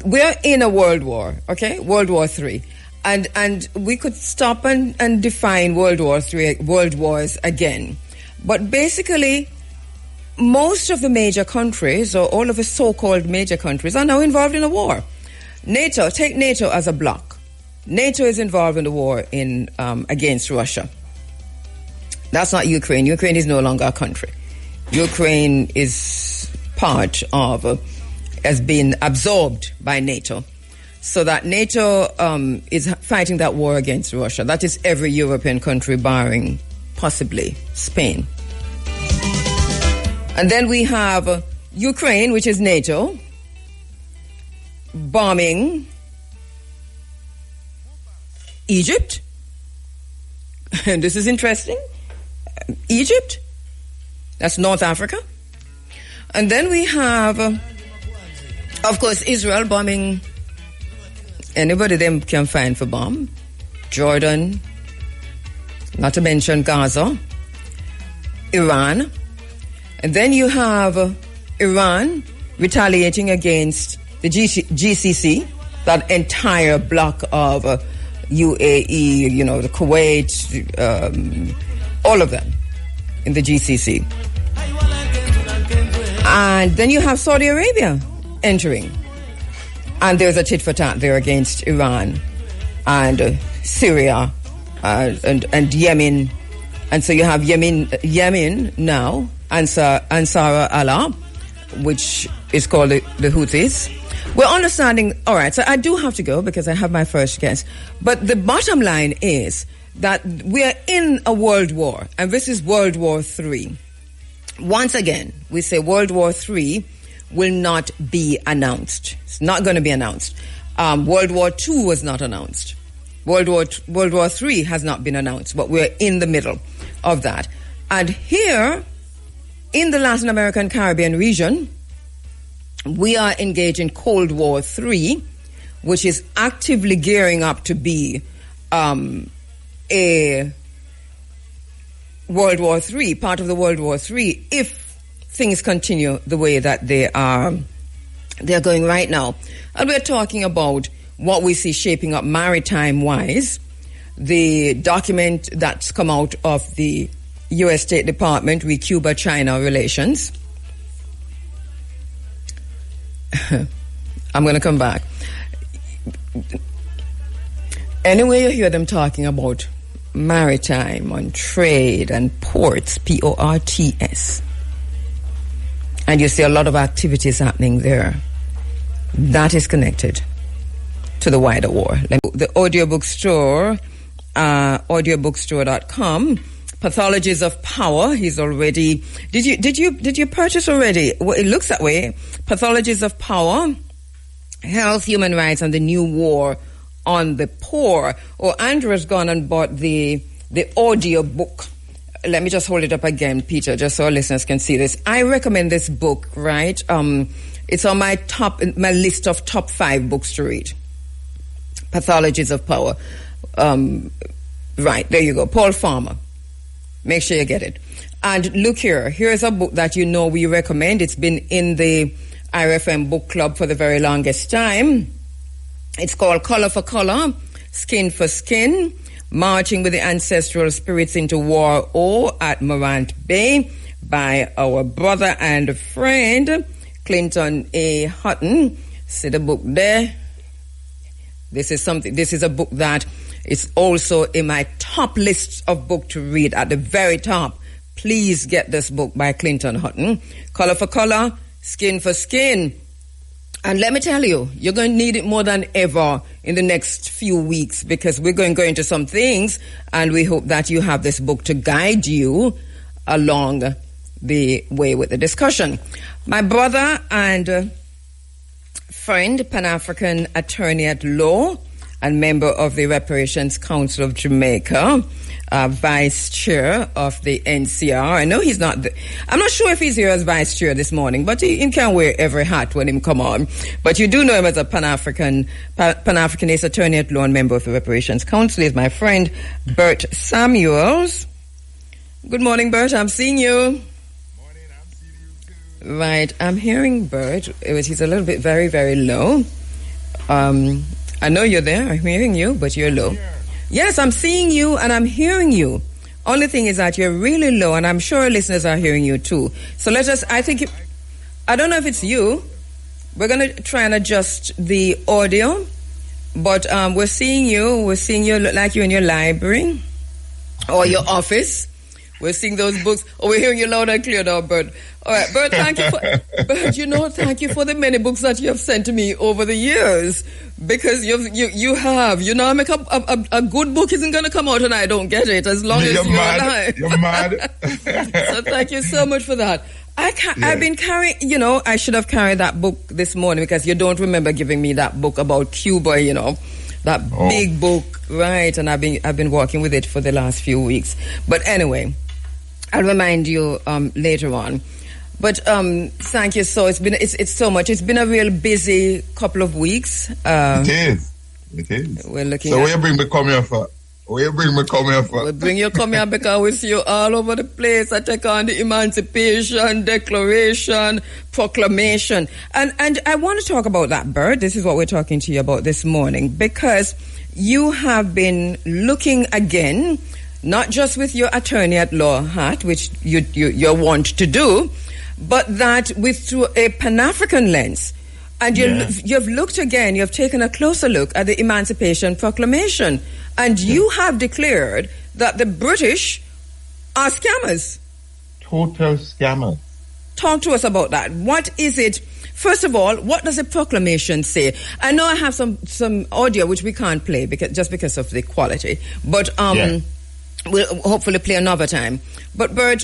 We're in a world war, okay? World War III. And we could stop and define World Wars again. But basically, most of the major countries, or all of the so-called major countries, are now involved in a war. NATO, take NATO as a bloc. NATO is involved in the war against Russia. That's not Ukraine. Ukraine is no longer a country. Ukraine is part of, has been absorbed by NATO. So that NATO is fighting that war against Russia. That is every European country barring possibly Spain. And then we have Ukraine, which is NATO, bombing Egypt. And this is interesting. Egypt, that's North Africa. And then we have, of course, Israel bombing anybody them can find for bomb. Jordan, not to mention Gaza, Iran. And then you have Iran retaliating against the GCC, that entire block of UAE, the Kuwait, all of them in the GCC. And then you have Saudi Arabia entering. And there's a tit for tat there against Iran and Syria and Yemen. And so you have Yemen now, Ansar Allah, which is called the Houthis. We're understanding, all right, so I do have to go because I have my first guest. But the bottom line is that we are in a world war, and this is World War III. Once again, we say World War III will not be announced. It's not going to be announced. World War II was not announced. World War III has not been announced, but we're in the middle of that. And here, in the Latin American Caribbean region, we are engaged in Cold War III, which is actively gearing up to be a World War III, part of the World War III, if things continue the way that they're going right now. And we're talking about what we see shaping up maritime-wise, the document that's come out of the U.S. State Department with Cuba-China relations. I'm going to come back. Anyway, you hear them talking about maritime and trade and ports, P-O-R-T-S. And you see a lot of activities happening there. That is connected to the wider war. The audiobook store, audiobookstore.com, Pathologies of Power. He's already. Did you purchase already? Well, it looks that way. Pathologies of Power, Health, Human Rights, and the New War on the Poor. Oh, Andrew has gone and bought the audio book. Let me just hold it up again, Peter, just so our listeners can see this. I recommend this book, right? It's on my list of top 5 books to read. Pathologies of Power. Right, there you go. Paul Farmer. Make sure you get it. And look here. Here's a book that we recommend. It's been in the IRFM book club for the very longest time. It's called Color for Color, Skin for Skin, Marching with the Ancestral Spirits into War at Morant Bay by our brother and friend, Clinton A. Hutton. See the book there? This is a book that is also in my top list of book to read at the very top. Please get this book by Clinton Hutton. Color for Color, Skin for Skin. And let me tell you, you're going to need it more than ever in the next few weeks because we're going to go into some things, and we hope that you have this book to guide you along the way with the discussion. My brother and friend, Pan-African attorney at law and member of the Reparations Council of Jamaica, vice chair of the NCR. I know he's not. I'm not sure if he's here as vice chair this morning, but he can wear every hat when him come on. But you do know him as a Pan-Africanist attorney at law and member of the Reparations Council. He's my friend Bert Samuels. Good morning, Bert. I'm seeing you. Morning. I'm seeing you Right. I'm hearing Bert. He's a little bit very, very low. I know you're there. I'm hearing you, but you're low. Yes, I'm seeing you and I'm hearing you. Only thing is that you're really low, and I'm sure listeners are hearing you too. So I don't know if it's you. We're going to try and adjust the audio, but we're seeing you. We're seeing you look like you're in your library or your office. We're seeing those books. Oh, we're hearing you loud and clear now, Bert. All right, Bert, thank you thank you for the many books that you have sent to me over the years, because you have. I make a good book isn't going to come out and I don't get it, as long as you're alive. You're mad. So thank you so much for that. I've been carrying, I should have carried that book this morning, because you don't remember giving me that book about Cuba, that big book, right? And I've been working with it for the last few weeks. But anyway, I'll remind you later on. But thank you. So it's so much. It's been a real busy couple of weeks. It is. We're looking. So where you bring me come here for? We bring you come here because we see you all over the place. I take on the Emancipation Declaration, Proclamation. And I want to talk about that, Bert. This is what we're talking to you about this morning, because you have been looking again, not just with your attorney at law hat, which you want to do, but that through a Pan-African lens. And you've looked again, you've taken a closer look at the Emancipation Proclamation. And you have declared that the British are scammers. Total scammers. Talk to us about that. What is it? First of all, what does the proclamation say? I know I have some audio which we can't play because of the quality. But we'll hopefully play another time. But Bert,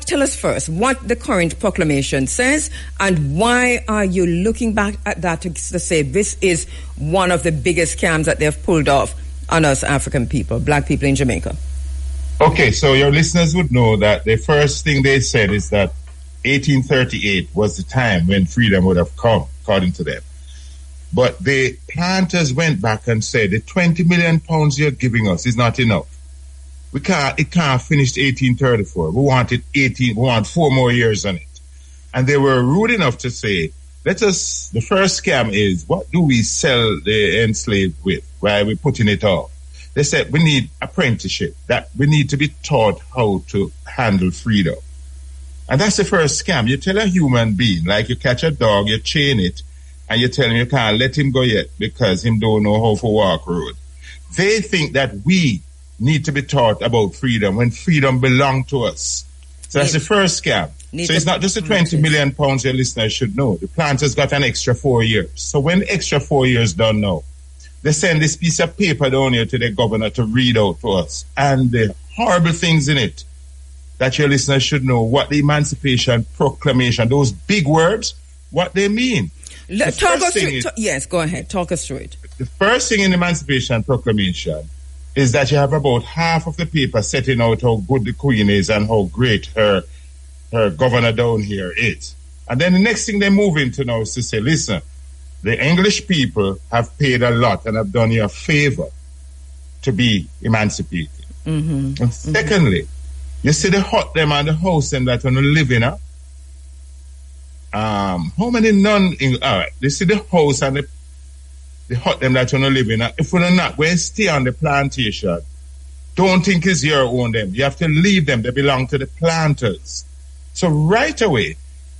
tell us first what the current proclamation says, and why are you looking back at that to say this is one of the biggest scams that they've pulled off on us African people, black people in Jamaica? Okay, so your listeners would know that the first thing they said is that 1838 was the time when freedom would have come, according to them. But the planters went back and said, the 20 million pounds you're giving us is not enough. It can't finish 1834. We want 4 more years on it. And they were rude enough to say, the first scam is, what do we sell the enslaved with? Why are we putting it off? They said, we need apprenticeship, that we need to be taught how to handle freedom. And that's the first scam. You tell a human being, like you catch a dog, you chain it, and you tell him you can't let him go yet because him don't know how to walk road. They think that we need to be taught about freedom when freedom belongs to us. So that's the first scam. So it's not just the 20 million pounds your listeners should know. The planters got an extra 4 years. So when the extra 4 years done now, they send this piece of paper down here to the governor to read out to us. And the horrible things in it that your listeners should know what the Emancipation Proclamation, those big words, what they mean. Talk us through it. Yes, go ahead. Talk us through it. The first thing in the Emancipation Proclamation is that you have about half of the paper setting out how good the Queen is and how great her governor down here is. And then the next thing they move into now is to say, listen, the English people have paid a lot and have done you a favor to be emancipated. Mm-hmm. And secondly, you see the hut them and the house them that want to live in. How many all right, you see the house and the hut them that want to live in. If we're not going to stay on the plantation, don't think it's your own them. You have to leave them. They belong to the planters. So right away,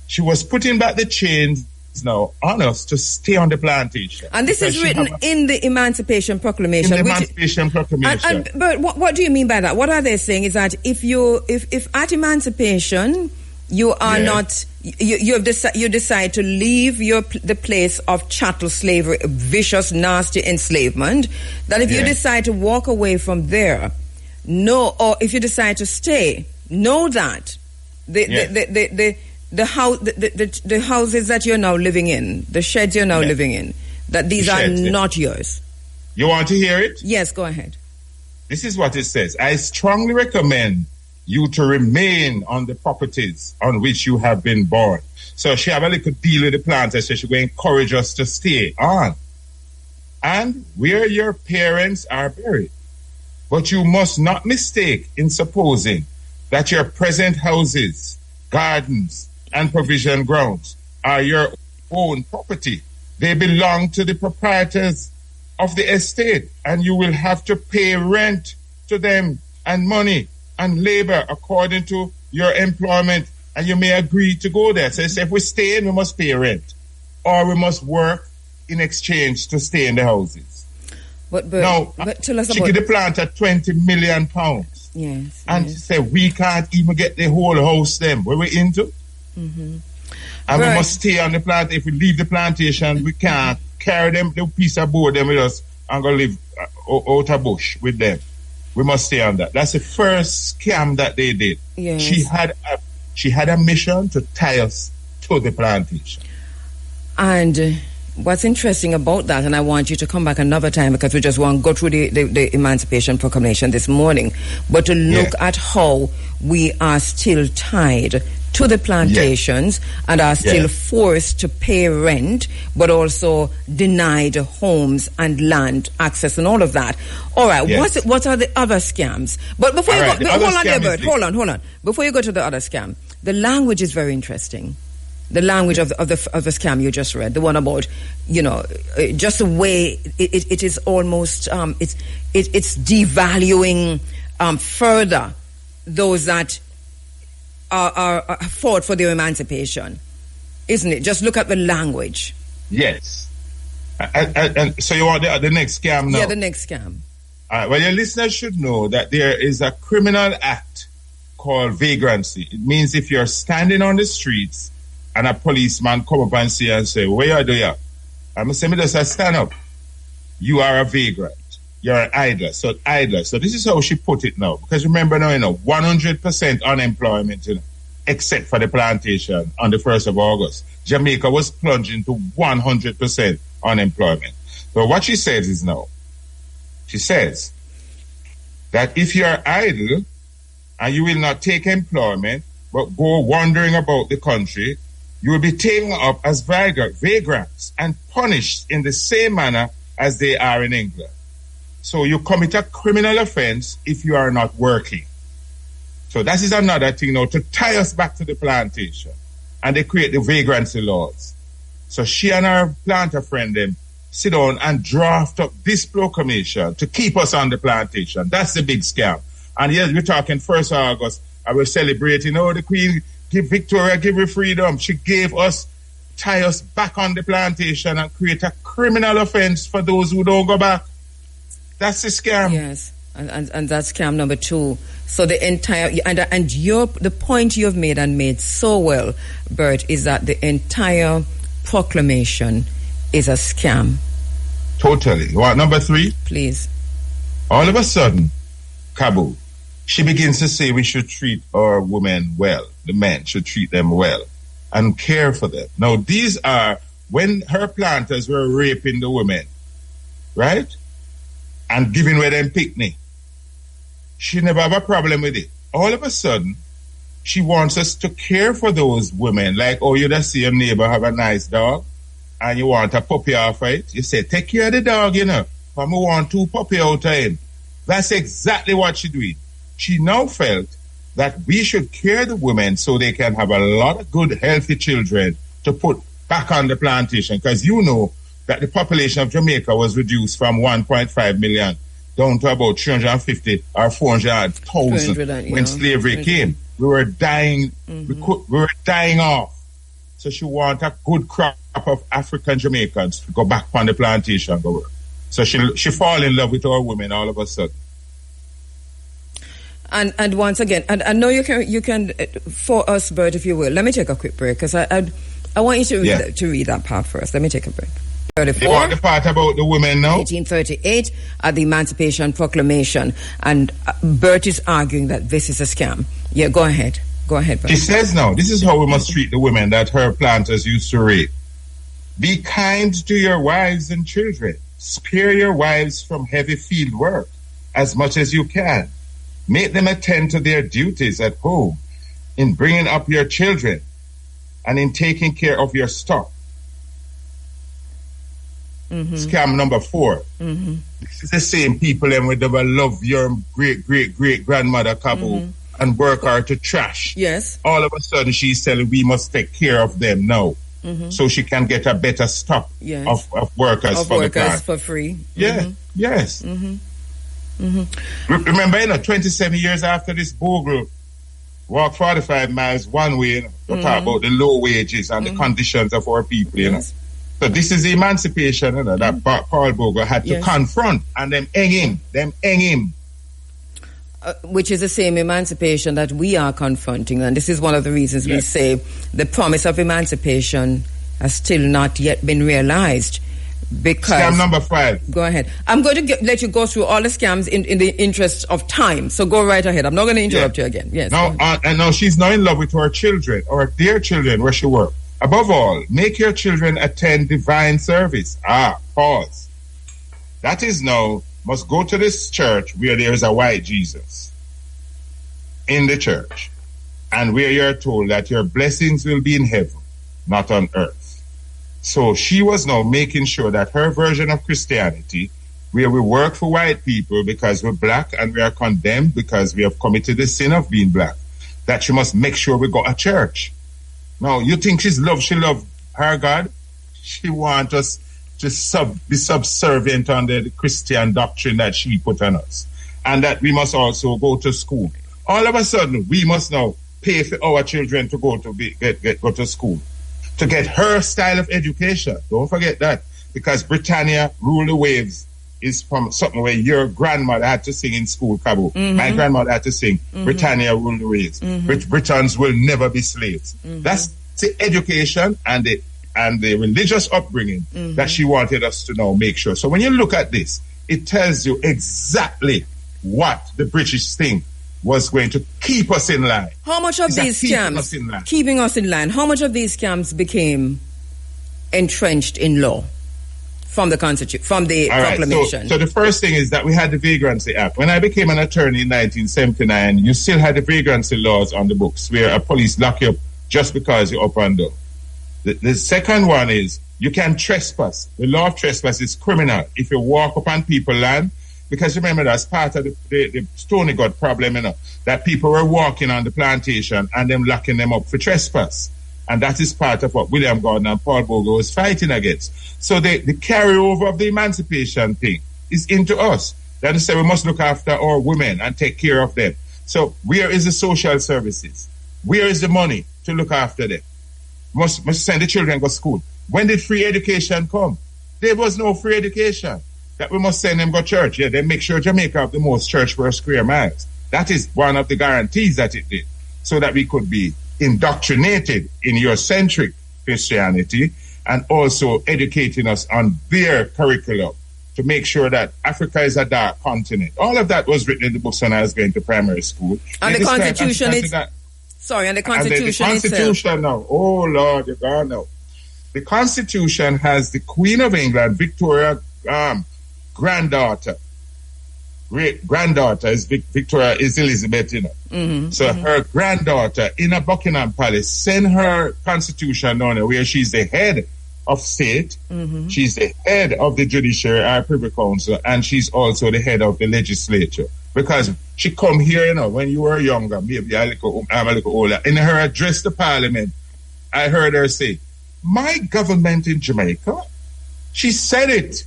she was putting back the chains now on us to stay on the plantation. And this is written in the Emancipation Proclamation. In the Emancipation Proclamation. But what do you mean by that? What are they saying is that if at emancipation you are not, you decide to leave the place of chattel slavery, vicious, nasty enslavement, that if you decide to walk away from there, or if you decide to stay, know that the houses that you're now living in, the sheds you're now living in, that these are not yours. You want to hear it? Yes, go ahead. This is what it says. I strongly recommend you to remain on the properties on which you have been born. So she have a little deal with the planters, so she will encourage us to stay on. And where your parents are buried. But you must not mistake in supposing that your present houses, gardens, and provision grounds are your own property. They belong to the proprietors of the estate, and you will have to pay rent to them and money and labor according to your employment, and you may agree to go there. So if we stay in, we must pay rent, or we must work in exchange to stay in the houses. But tell us she about... get the plant at £20 million. Yes. And she said, we can't even get the whole house then. Where we into? Mm-hmm. And we must stay on the plant. If we leave the plantation, we can't carry them, the piece of board them with us and go live out of bush with them. We must stay on that. That's the first scam that they did. Yes. She had a mission to tie us to the plantation. And what's interesting about that, and I want you to come back another time because we just want to go through the Emancipation Proclamation this morning, but to look at how we are still tied to the plantations and are still forced to pay rent, but also denied homes and land access and all of that. All right, what are the other scams? But before you go, hold on there, Bert, hold on. Before you go to the other scam, the language is very interesting. The language of the scam you just read, the one about, just the way it is almost it's devaluing further those that are fought for their emancipation, isn't it? Just look at the language. Yes. And so you want the next scam now? Yeah, the next scam. All right. Well, your listeners should know that there is a criminal act called vagrancy. It means if you're standing on the streets and a policeman come up and see and say, where you doing? I'm going to say, just stand up. You are a vagrant. You're an idler. So this is how she put it now. Because remember now, 100% unemployment, except for the plantation on the 1st of August. Jamaica was plunging to 100% unemployment. So what she says is now, she says that if you're idle and you will not take employment, but go wandering about the country, you will be taken up as vagrants and punished in the same manner as they are in England. So you commit a criminal offense if you are not working. So that is another thing now to tie us back to the plantation. And they create the vagrancy laws. So she and her planter friend them sit down and draft up this proclamation to keep us on the plantation. That's the big scam. And yes, we're talking 1st of August. I was celebrating, the Queen give Victoria, give her freedom. She gave us, tie us back on the plantation and create a criminal offense for those who don't go back. That's the scam. Yes, and that's scam number 2. So the entire, the point you've made so well, Bert, is that the entire proclamation is a scam. Totally. You want number 3? Please. All of a sudden, Kabu, she begins to say we should treat our women well. The men should treat them well and care for them. Now, these are when her planters were raping the women, right? And giving away them picnic. She never have a problem with it. All of a sudden, she wants us to care for those women. Like, you just see your neighbor have a nice dog and you want a puppy off of it. You say, take care of the dog, but we want 2 puppy out of him. That's exactly what she doing. She now felt that we should care the women so they can have a lot of good, healthy children to put back on the plantation. Because that the population of Jamaica was reduced from 1.5 million down to about 350 or 400,000 when slavery came. We were dying. We were dying off. So she wanted a good crop of African Jamaicans to go back on the plantation and go work. So she fall in love with our women all of a sudden. And once again, and I know you can for us, Bert, if you will. Let me take a quick break because I want you to read that part first. Let me take a break. 34, you want the part about the women now? 1838 at the Emancipation Proclamation, and Bert is arguing that this is a scam. Yeah, go ahead, Bert. She says now, this is how we must treat the women that her planters used to rape. Be kind to your wives and children. Spare your wives from heavy field work as much as you can. Make them attend to their duties at home in bringing up your children and in taking care of your stock. Mm-hmm. Scam number 4. Mm-hmm. This is the same people and we never love your great grandmother Kabu and work her to trash. Yes. All of a sudden, she's telling we must take care of them now. So she can get a better stock of workers for the plant. For free. Yeah, yes. Remember, 27 years after this Bogle walk 45 miles one way, to talk about the low wages and the conditions of our people, you know. So this is the emancipation, that Paul Bogle had to confront, and them hang him. Which is the same emancipation that we are confronting, and this is one of the reasons we say the promise of emancipation has still not yet been realized. Because scam number 5. Go ahead. I'm going to let you go through all the scams in the interest of time. So go right ahead. I'm not going to interrupt you again. Yes. Now, and now she's now in love with her children, or their children, where she works. Above all, make your children attend divine service. Pause. That is now, must go to this church where there is a white Jesus in the church, and where you're told that your blessings will be in heaven, not on earth. So she was now making sure that her version of Christianity, where we work for white people because we're black and we are condemned because we have committed the sin of being black, that she must make sure we go to church. Now, you think she loved her God? She wants us to be subservient under the Christian doctrine that she put on us. And that we must also go to school. All of a sudden, we must now pay for our children to go to school, to get her style of education. Don't forget that. Because Britannia Rule the Waves is from something where your grandmother had to sing in school, Cabo. My grandmother had to sing Britannia Rule the Waves. Britons will never be slaves. That's the education and the religious upbringing that she wanted us to now make sure. So when you look at this, it tells you exactly what the British thing was going to keep us in line. How much of these scams, keeping us in line, how much of these scams became entrenched in law from the Constitution, from the proclamation? So the first thing is that we had the Vagrancy Act. When I became an attorney in 1979, you still had the vagrancy laws on the books, where a police lock you up just because you're up and down. The second one is you can trespass. The law of trespass is criminal if you walk upon people's land. Because remember, that's part of the Stony God problem, that people were walking on the plantation and them locking them up for trespass. And that is part of what William Gordon and Paul Bogle was fighting against. So the carryover of the emancipation thing is into us. That is, we must look after our women and take care of them. So where is the social services? Where is the money to look after them? Must send the children to school. When did free education come? There was no free education. That we must send them go church. Yeah, they make sure Jamaica have the most church per square miles. That is one of the guarantees that it did. So that we could be indoctrinated in Eurocentric Christianity and also educating us on their curriculum to make sure that Africa is a dark continent. All of that was written in the books when I was going to primary school. And the Constitution is... Sorry, and the Constitution itself. The Constitution now. Oh, Lord, you're gone now. The Constitution has the Queen of England, Victoria... granddaughter is Victoria, is Elizabeth, So her granddaughter in a Buckingham Palace send her constitution down there where she's the head of state, she's the head of the judiciary, our Privy Council, and she's also the head of the legislature. Because she come here, when you were younger, maybe I'm a little older, in her address to Parliament, I heard her say, "My government in Jamaica," she said it.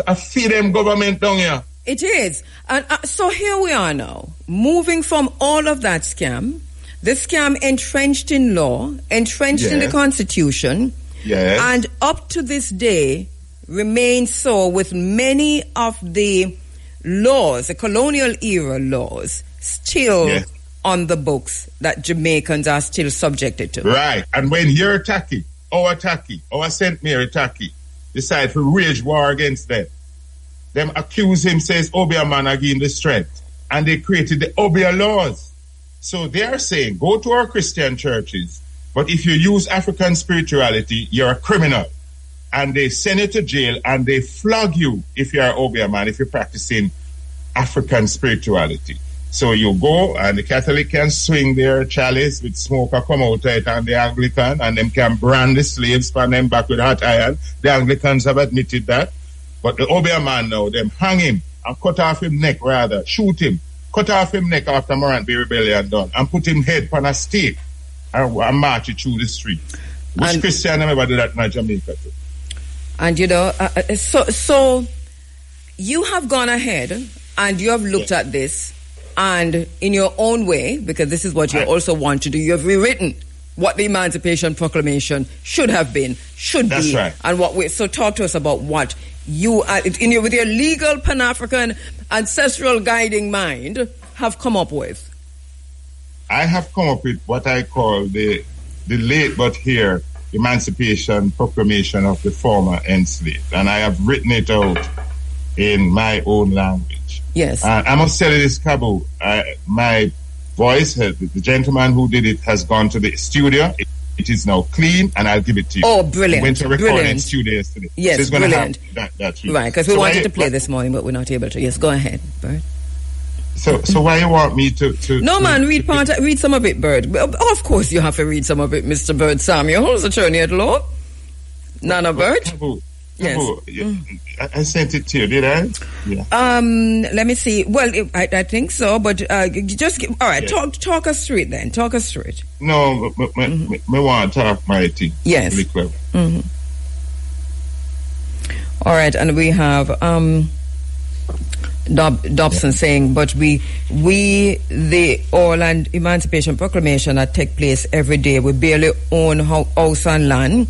I feed them government down here. It is. And so here we are now, moving from all of that scam, the scam entrenched in law, entrenched in the Constitution, and up to this day remains so with many of the laws, the colonial era laws, still on the books that Jamaicans are still subjected to. Right. And when your Taki, our St. Mary Taki, decide to wage war against them accuse him, says Obia man again the strength, and they created the Obia laws. So they are saying, go to our Christian churches, but if you use African spirituality, you're a criminal. And they send you to jail and they flog you if you're Obia man, if you're practicing African spirituality. So you go and the Catholic can swing their chalice with smoke or come out of it, and the Anglican, and them can brand the slaves, pan them back with hot iron. The Anglicans have admitted that. But the Obia man now, them hang him and cut off his neck rather, shoot him, cut off him neck after Morant Bay Rebellion done and put him head on a stake and march it through the street. Which Christian never do that in Jamaica too. And so you have gone ahead and you have looked at this, and in your own way, because this is what you also want to do, you have rewritten what the Emancipation Proclamation should have been, That's right. And what we. So talk to us about what you, with your legal Pan-African ancestral guiding mind, have come up with. I have come up with what I call the late but here Emancipation Proclamation of the former enslaved, and I have written it out in my own language. Yes. I must tell you this, Kabu. My voice, the gentleman who did it, has gone to the studio. It is now clean, and I'll give it to you. Oh, brilliant. We went to record in studio yesterday. Yes, so brilliant. That right, because we wanted to play this morning, but we're not able to. Yes, go ahead, Bert. So why you want me to No, man, read some of it, Bert. Of course you have to read some of it, Mr. Bert Samuel. Who's attorney at law? Nana Bert? Kabu, yes. I sent it to you, did I? Yeah. Let me see. Well, I think so, but just all right. Yeah. Talk us through it then. Talk us through it. No, me want to talk my thing. Yes. Really clever. Mm-hmm. All right, and we have Dobson saying, but we the Orland Emancipation Proclamation that take place every day. We barely own house and land.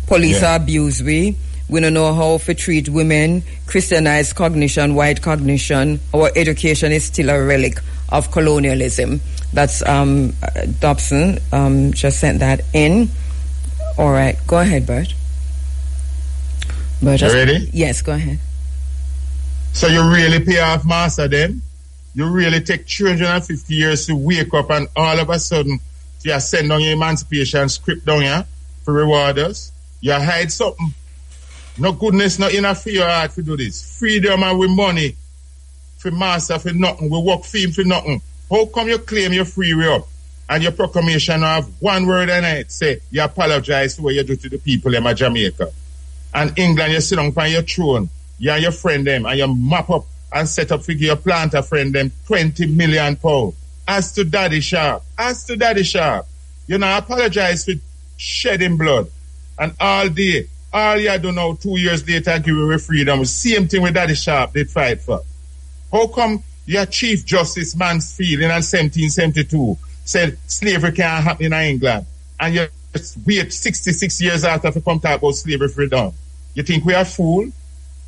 Police abuse we. We don't know how to treat women. Christianized cognition, white cognition. Our education is still a relic of colonialism. That's Dobson just sent that in. All right, go ahead, Bert. You ready? Yes, go ahead. So you really pay off master then? You really take 350 years to wake up and all of a sudden you send down your emancipation script down here for reward us? You hide something. No goodness, no enough for your heart to do this. Freedom and with money for master for nothing. We work for him for nothing. How come you claim your free way up and your proclamation have one word in it say you apologize for what you do to the people in Jamaica? And England, you sit down on your throne, you and your friend them, and you map up and set up for your planter friend them £20 million. As to Daddy Sharp, you know, apologize for shedding blood. And all day, all you do now, 2 years later, give away freedom. Same thing with Daddy Sharp did fight for. How come your Chief Justice Mansfield in 1772 said slavery can't happen in England, and you wait 66 years after to come talk about slavery freedom? You think we are fool?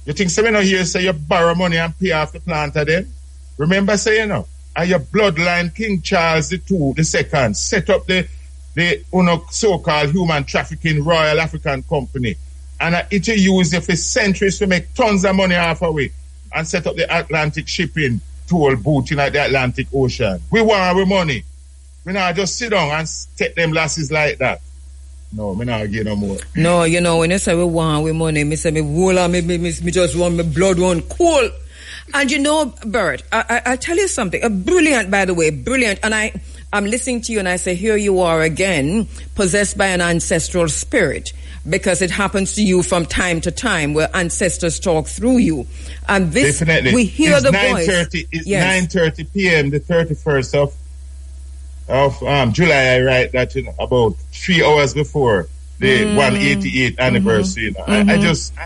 You think someone here say you borrow money and pay off the planter then? Remember saying no? And your bloodline, King Charles II, set up the so-called human trafficking Royal African Company. And it used it for centuries to make tons of money off of it and set up the Atlantic shipping toll booth in the Atlantic Ocean. We want our money. We not just sit down and take them lasses like that. No, me not get no more. No, you know, when you say we want our money, me say me roll on, me just want my blood run cool. And you know, Bert, I'll tell you something. Brilliant, by the way, brilliant. And I'm listening to you and I say, here you are again, possessed by an ancestral spirit. Because it happens to you from time to time where ancestors talk through you. And this, definitely. We hear it's the voice. It's 9:30 p.m., the 31st of July, I write that, you know, about 3 hours before the 188th anniversary. You know. I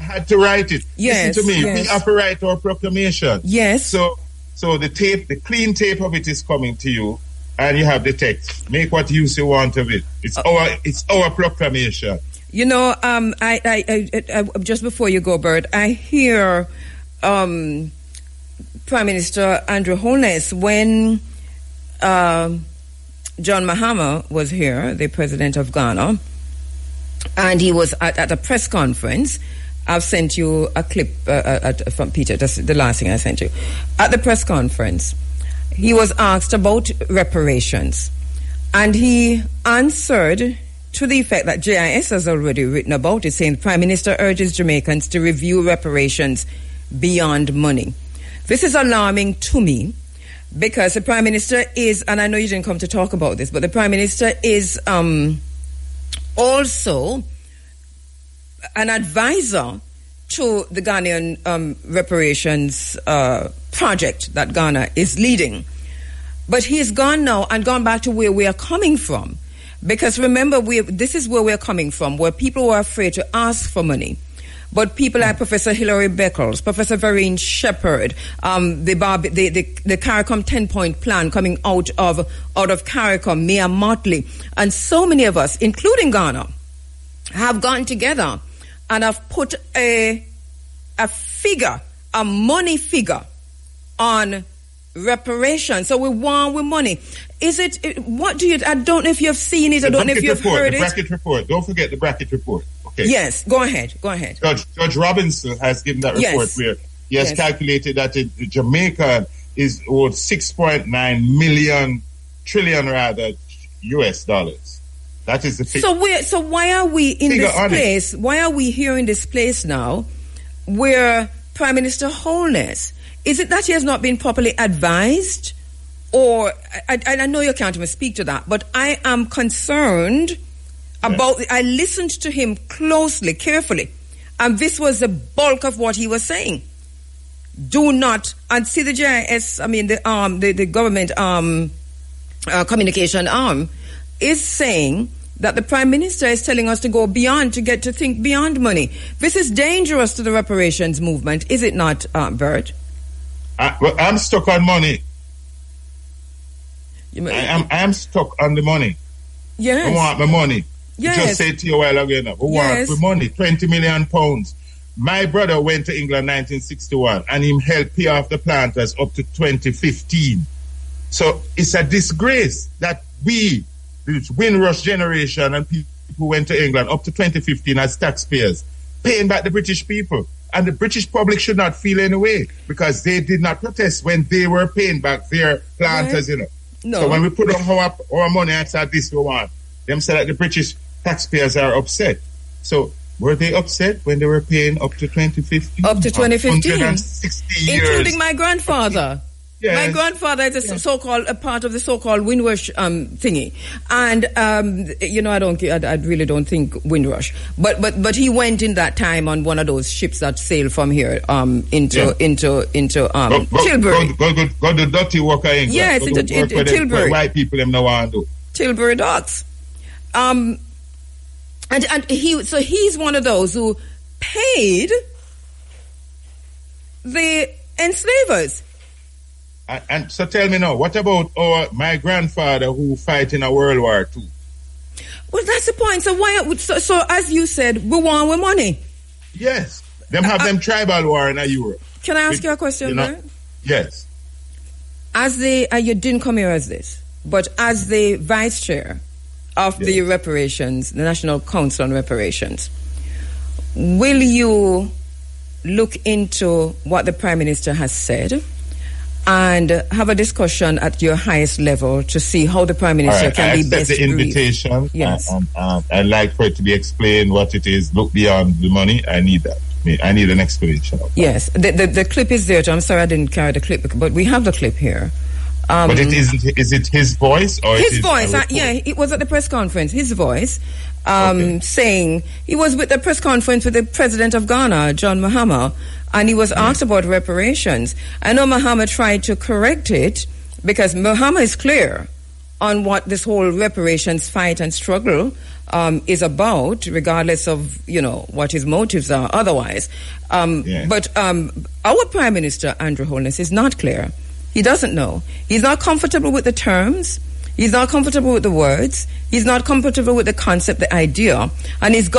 had to write it. Yes, listen to me. yes. We have to write our proclamation. Yes. So the clean tape of it is coming to you, and you have the text. Make what use you want of it. It's our proclamation. You know, I just before you go, Bert, I hear Prime Minister Andrew Holness when John Mahama was here, the president of Ghana, and he was at a press conference. I've sent you a clip from Peter, that's the last thing I sent you. At the press conference, he was asked about reparations, and he answered to the effect that JIS has already written about it, saying the Prime Minister urges Jamaicans to review reparations beyond money. This is alarming to me because the Prime Minister is, and I know you didn't come to talk about this, but the Prime Minister is also an advisor to the Ghanaian reparations project that Ghana is leading. But he's gone now and gone back to where we are coming from. Because remember, this is where we're coming from, where people were afraid to ask for money. But people like Professor Hilary Beckles, Professor Vereen Shepherd, the CARICOM 10-point plan coming out of CARICOM, Mia Motley, and so many of us, including Ghana, have gotten together and have put a money figure on reparations. So we want with money. I don't know if you've seen it, I don't know if you've heard it. The bracket report. Don't forget the bracket report. Okay. Yes, go ahead. Judge Robinson has given that report where he has calculated that Jamaica is owed 6.9 trillion US dollars. That is the figure. So why are we in this place? Why are we here in this place now where Prime Minister Holness, is it that he has not been properly advised? Or, I know you can't even speak to that, but I am concerned about, I listened to him closely, carefully, and this was the bulk of what he was saying. Do not, and see the GIS, the government communication arm is saying that the Prime Minister is telling us to go beyond, to think beyond money. This is dangerous to the reparations movement, is it not, Bert? I'm stuck on money. I'm stuck on the money. Yes. I want my money. Yes. Just say to you a while ago, we want the money, 20 million pounds. My brother went to England 1961 and he helped pay off the planters up to 2015. So it's a disgrace that we, the Windrush generation and people who went to England up to 2015 as taxpayers, paying back the British people. And the British public should not feel any way because they did not protest when they were paying back their planters, No. So when we put on our money and say this we want, them say that the British taxpayers are upset. So were they upset when they were paying up to 2015? Up to 2015. 160 years. Including my grandfather. Yes. My grandfather is a part of the so-called Windrush thingy, and I really don't think Windrush, but he went in that time on one of those ships that sailed from here into Tilbury. Go the dirty worker England. Yes, into Tilbury. White people them no want to do. Tilbury docks, and he's one of those who paid the enslavers. And so tell me now, what about my grandfather who fight in a World War II? Well, that's the point. So as you said, we want with money. Yes. Them have them tribal war in Europe. Can I ask you a question, Bert? Yes. As you didn't come here as this, but as the vice chair of the reparations, the National Council on Reparations, will you look into what the Prime Minister has said and have a discussion at your highest level to see how the Prime Minister can be best briefed? I accept the invitation. Yes. I'd like for it to be explained what it is. Look beyond the money. I need that. I need an explanation of that. Yes. The clip is there. I'm sorry I didn't carry the clip, but we have the clip here. But it isn't. Is it his voice or his voice? It was at the press conference. His voice, saying he was with the press conference with the president of Ghana, John Mahama, and he was asked about reparations. I know Mahama tried to correct it because Mahama is clear on what this whole reparations fight and struggle is about, regardless of what his motives are. Otherwise, but our Prime Minister Andrew Holness is not clear. He doesn't know. He's not comfortable with the terms. He's not comfortable with the words. He's not comfortable with the concept, the idea. And he's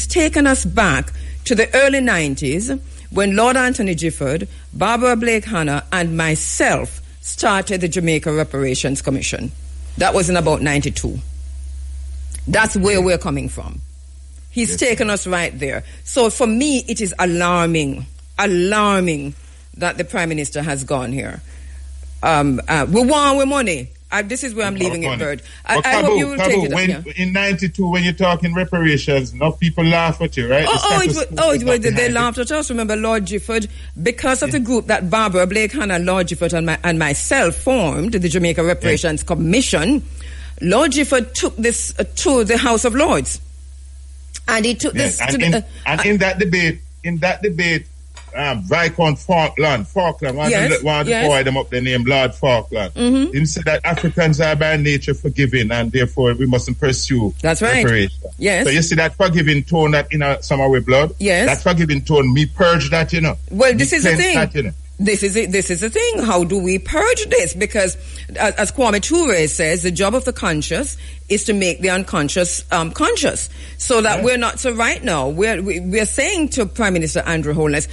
taken us back to the early 90s when Lord Anthony Gifford, Barbara Blake Hanna, and myself started the Jamaica Reparations Commission. That was in about 92. That's where we're coming from. He's taken us right there. So for me, it is alarming that the Prime Minister has gone here. We want with money. This is where I'm leaving it, Bird. I hope you will take it up. In 92, when you're talking reparations, enough people laugh at you, right? They laughed at us. Remember, Lord Gifford, because of the group that Barbara Blake Hanna, Lord Gifford, and myself formed, the Jamaica Reparations Commission, Lord Gifford took this to the House of Lords. And he took this in that debate, Viscount Falkland, one of the boy them up there named Lord Falkland. Mm-hmm. He said that Africans are by nature forgiving and therefore we mustn't pursue reparation. Yes. So you see that forgiving tone that in some of our blood? Yes. That forgiving tone, me purge that, Well, this is the thing. That, This is the thing. How do we purge this? Because, as Kwame Ture says, the job of the conscious is to make the unconscious conscious. So that we're not. So right now, we're saying to Prime Minister Andrew Holness,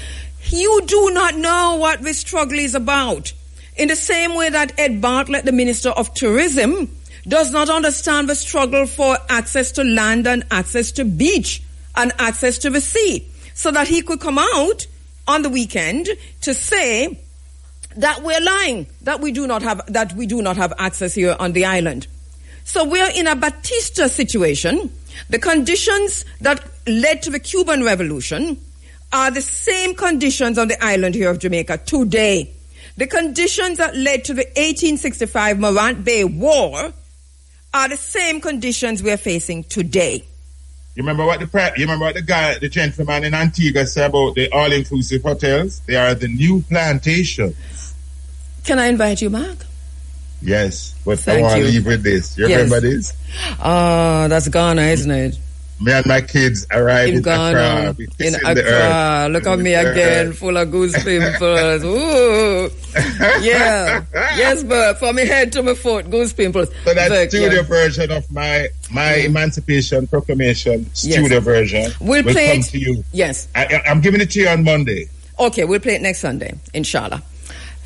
you do not know what this struggle is about. In the same way that Ed Bartlett, the Minister of Tourism, does not understand the struggle for access to land and access to beach and access to the sea, so that he could come out on the weekend to say that we're lying, that we do not have access here on the island. So we're in a Batista situation. The conditions that led to the Cuban Revolution are the same conditions on the island here of Jamaica today. The conditions that led to the 1865 Morant Bay War are the same conditions we're facing today. You remember what the gentleman in Antigua said about the all-inclusive hotels? They are the new plantations. Can I invite you back? Yes, but I want to leave with this. You remember this? That's Ghana, isn't it? Me and my kids arrived in Ghana. In Accra. Look at me again, full of goose pimples. Ooh. Yeah. Yes, but from my head to my foot, goose pimples. So that studio version of my Emancipation Proclamation, studio version, will come to you. Yes. I'm giving it to you on Monday. Okay, we'll play it next Sunday, inshallah.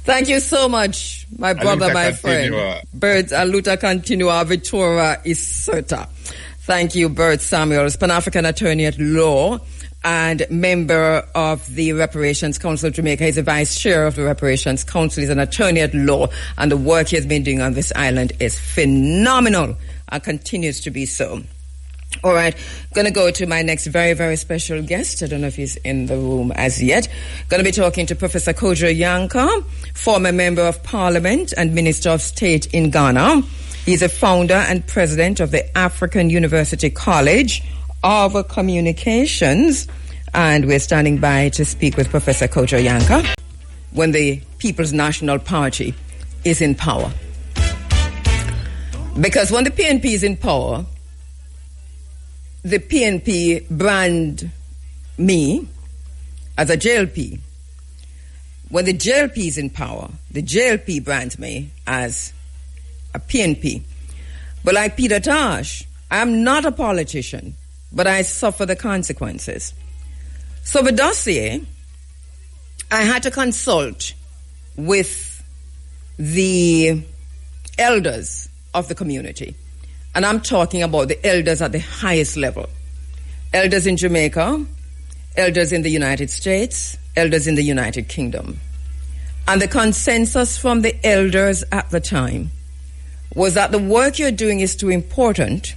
Thank you so much, my brother, my friend. Bert Aluta Continua Victoria Iserta. Thank you, Bert Samuels, Pan-African attorney at law and member of the Reparations Council of Jamaica. He's a vice chair of the Reparations Council. He's an attorney at law, and the work he has been doing on this island is phenomenal and continues to be so. All right, going to go to my next very, very special guest. I don't know if he's in the room as yet. Going to be talking to Professor Kojo Yanka, former member of Parliament and Minister of State in Ghana. He's a founder and president of the African University College of Communications. And we're standing by to speak with Professor Kojo Yanka when the People's National Party is in power. Because when the PNP is in power, the PNP brand me as a JLP. When the JLP is in power, the JLP brands me as a PNP. But like Peter Tosh, I'm not a politician, but I suffer the consequences. So the dossier, I had to consult with the elders of the community. And I'm talking about the elders at the highest level. Elders in Jamaica, elders in the United States, elders in the United Kingdom. And the consensus from the elders at the time was that the work you're doing is too important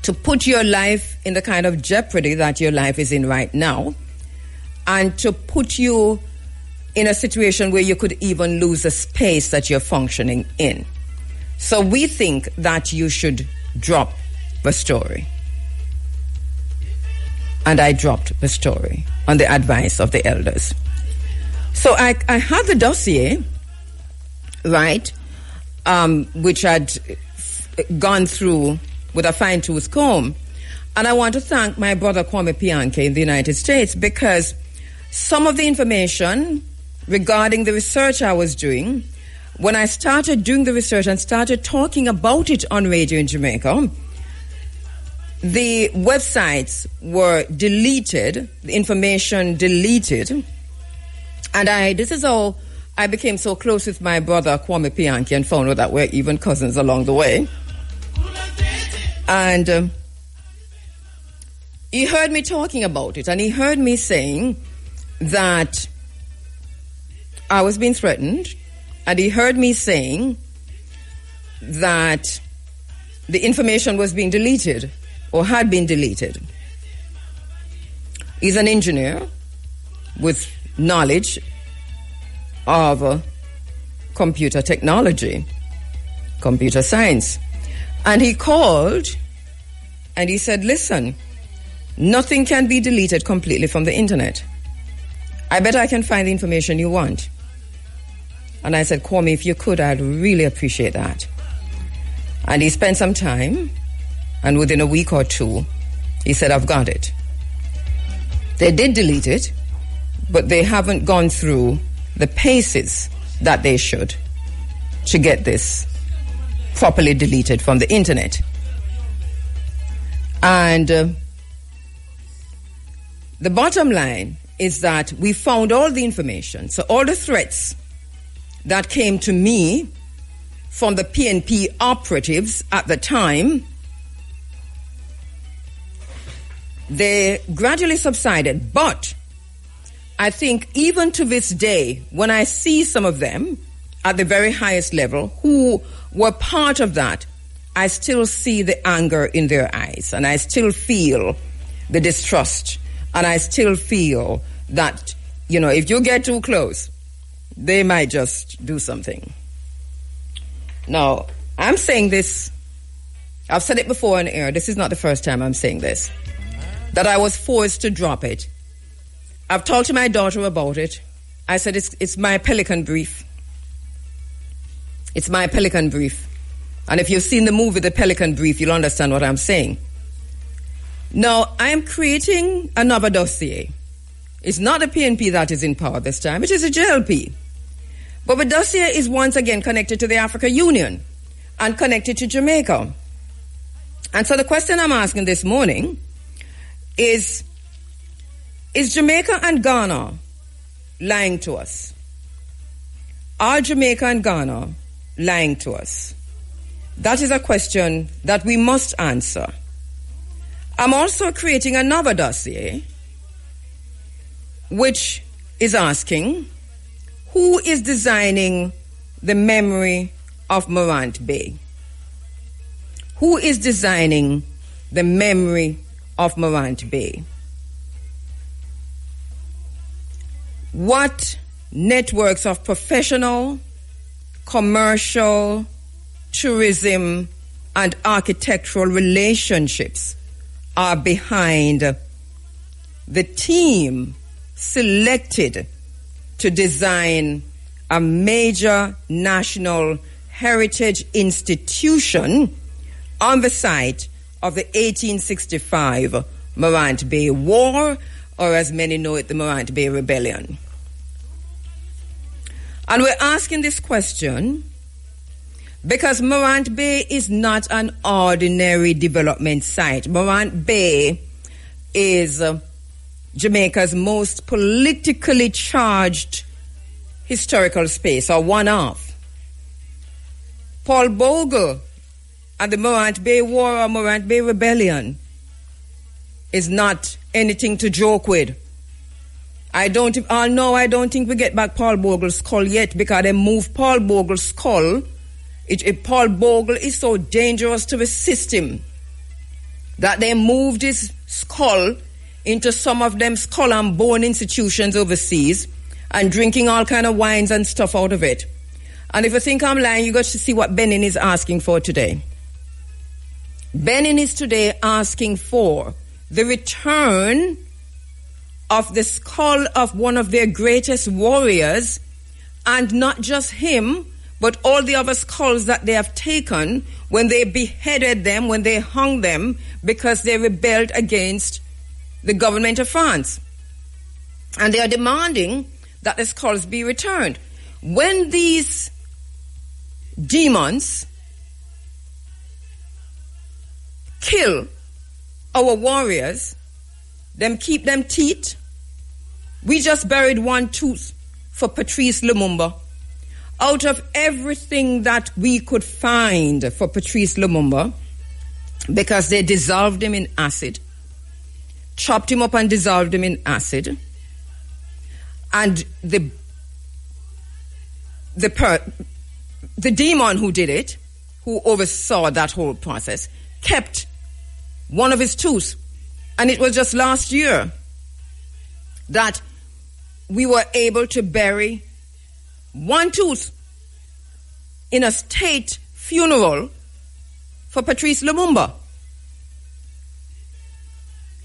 to put your life in the kind of jeopardy that your life is in right now, and to put you in a situation where you could even lose the space that you're functioning in. So we think that you should drop the story. And I dropped the story on the advice of the elders. So I had the dossier, right, which had gone through with a fine-tooth comb. And I want to thank my brother Kwame Pianke in the United States, because some of the information regarding the research I was doing, when I started doing the research and started talking about it on radio in Jamaica, the websites were deleted, the information deleted, and this is how I became so close with my brother Kwame Pianke and found out that we're even cousins along the way. And he heard me talking about it, and he heard me saying that I was being threatened, and he heard me saying that the information was being deleted or had been deleted. He's an engineer with knowledge of computer technology, computer science. And he called and he said, listen, nothing can be deleted completely from the internet. I bet I can find the information you want. And I said, call me if you could. I'd really appreciate that. And he spent some time, and within a week or two, he said, I've got it. They did delete it, but they haven't gone through the paces that they should to get this properly deleted from the internet. And the bottom line is that we found all the information. So all the threats that came to me from the PNP operatives at the time, they gradually subsided. But I think even to this day, when I see some of them at the very highest level who were part of that, I still see the anger in their eyes, and I still feel the distrust, and I still feel that, you know, if you get too close, they might just do something. Now, I'm saying this, I've said it before on air, this is not the first time I'm saying this, that I was forced to drop it. I've talked to my daughter about it. I said, it's my pelican brief. It's my pelican brief. And if you've seen the movie The Pelican Brief, you'll understand what I'm saying. Now, I am creating another dossier. It's not the PNP that is in power this time. It is the JLP. But the dossier is once again connected to the Africa Union and connected to Jamaica. And so the question I'm asking this morning is Jamaica and Ghana lying to us? Are Jamaica and Ghana lying to us? That is a question that we must answer. I'm also creating another dossier which is asking, who is designing the memory of Morant Bay? Who is designing the memory of Morant Bay? What networks of professional, commercial, tourism, and architectural relationships are behind the team selected to design a major national heritage institution on the site of the 1865 Morant Bay War, or as many know it, the Morant Bay Rebellion. And we're asking this question because Morant Bay is not an ordinary development site. Morant Bay is Jamaica's most politically charged historical space, or one of. Paul Bogle and the Morant Bay War or Morant Bay Rebellion is not anything to joke with. I don't think we get back Paul Bogle's skull yet, because they moved Paul Bogle's skull. Paul Bogle is so dangerous to the system that they moved his skull into some of them skull and bone institutions overseas and drinking all kind of wines and stuff out of it. And if you think I'm lying, you got to see what Benin is asking for today. Benin is today asking for the return of the skull of one of their greatest warriors, and not just him, but all the other skulls that they have taken when they beheaded them, when they hung them, because they rebelled against the government of France. And they are demanding that the skulls be returned. When these demons kill our warriors, them keep them teeth. We just buried one tooth for Patrice Lumumba. Out of everything that we could find for Patrice Lumumba, because they dissolved him in acid, chopped him up and dissolved him in acid, and the demon who did it, who oversaw that whole process, kept one of his tooth. And it was just last year that we were able to bury one tooth in a state funeral for Patrice Lumumba.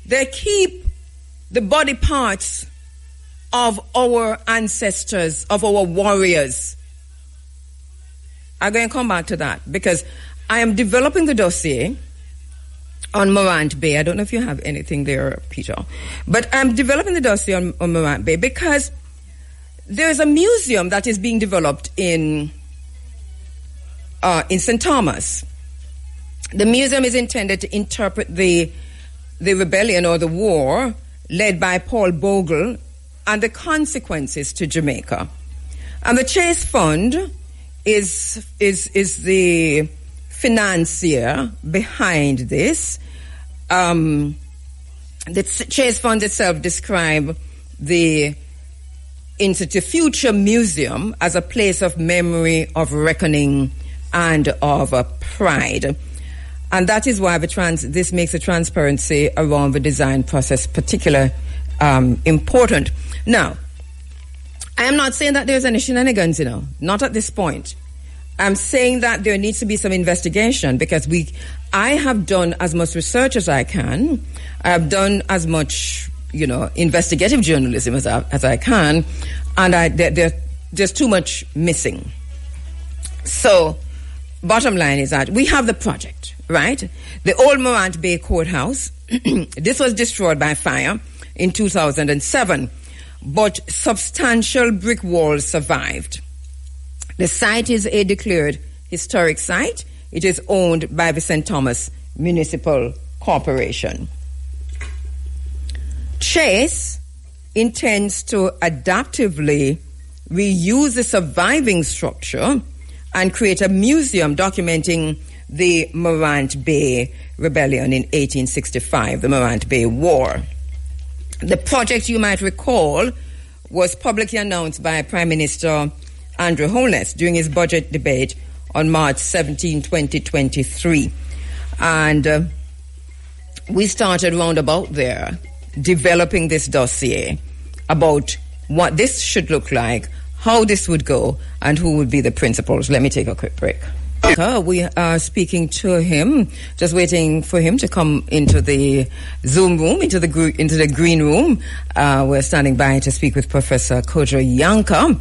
They keep the body parts of our ancestors, of our warriors. I'm going to come back to that because I am developing the dossier on Morant Bay. I don't know if you have anything there, Peter. But I'm developing the dossier on Morant Bay because there's a museum that is being developed in St. Thomas. The museum is intended to interpret the rebellion or the war led by Paul Bogle and the consequences to Jamaica. And the Chase Fund is the financier behind this. The Chase Fund itself describe the Institute Future Museum as a place of memory, of reckoning, and of pride. And that is why this makes the transparency around the design process particularly important. Now, I am not saying that there's any shenanigans, not at this point. I'm saying that there needs to be some investigation because I have done as much research as I can. I have done as much, investigative journalism as I can, and there's too much missing. So, bottom line is that we have the project, right? The old Morant Bay Courthouse. This was destroyed by fire in 2007, but substantial brick walls survived. The site is a declared historic site. It is owned by the St. Thomas Municipal Corporation. Chase intends to adaptively reuse the surviving structure and create a museum documenting the Morant Bay Rebellion in 1865, the Morant Bay War. The project, you might recall, was publicly announced by Prime Minister Andrew Holness during his budget debate on March 17, 2023. And we started roundabout there developing this dossier about what this should look like, how this would go, and who would be the principals. Let me take a quick break. We are speaking to him, just waiting for him to come into the Zoom room, into the green room. We're standing by to speak with Professor Kojo Yanka.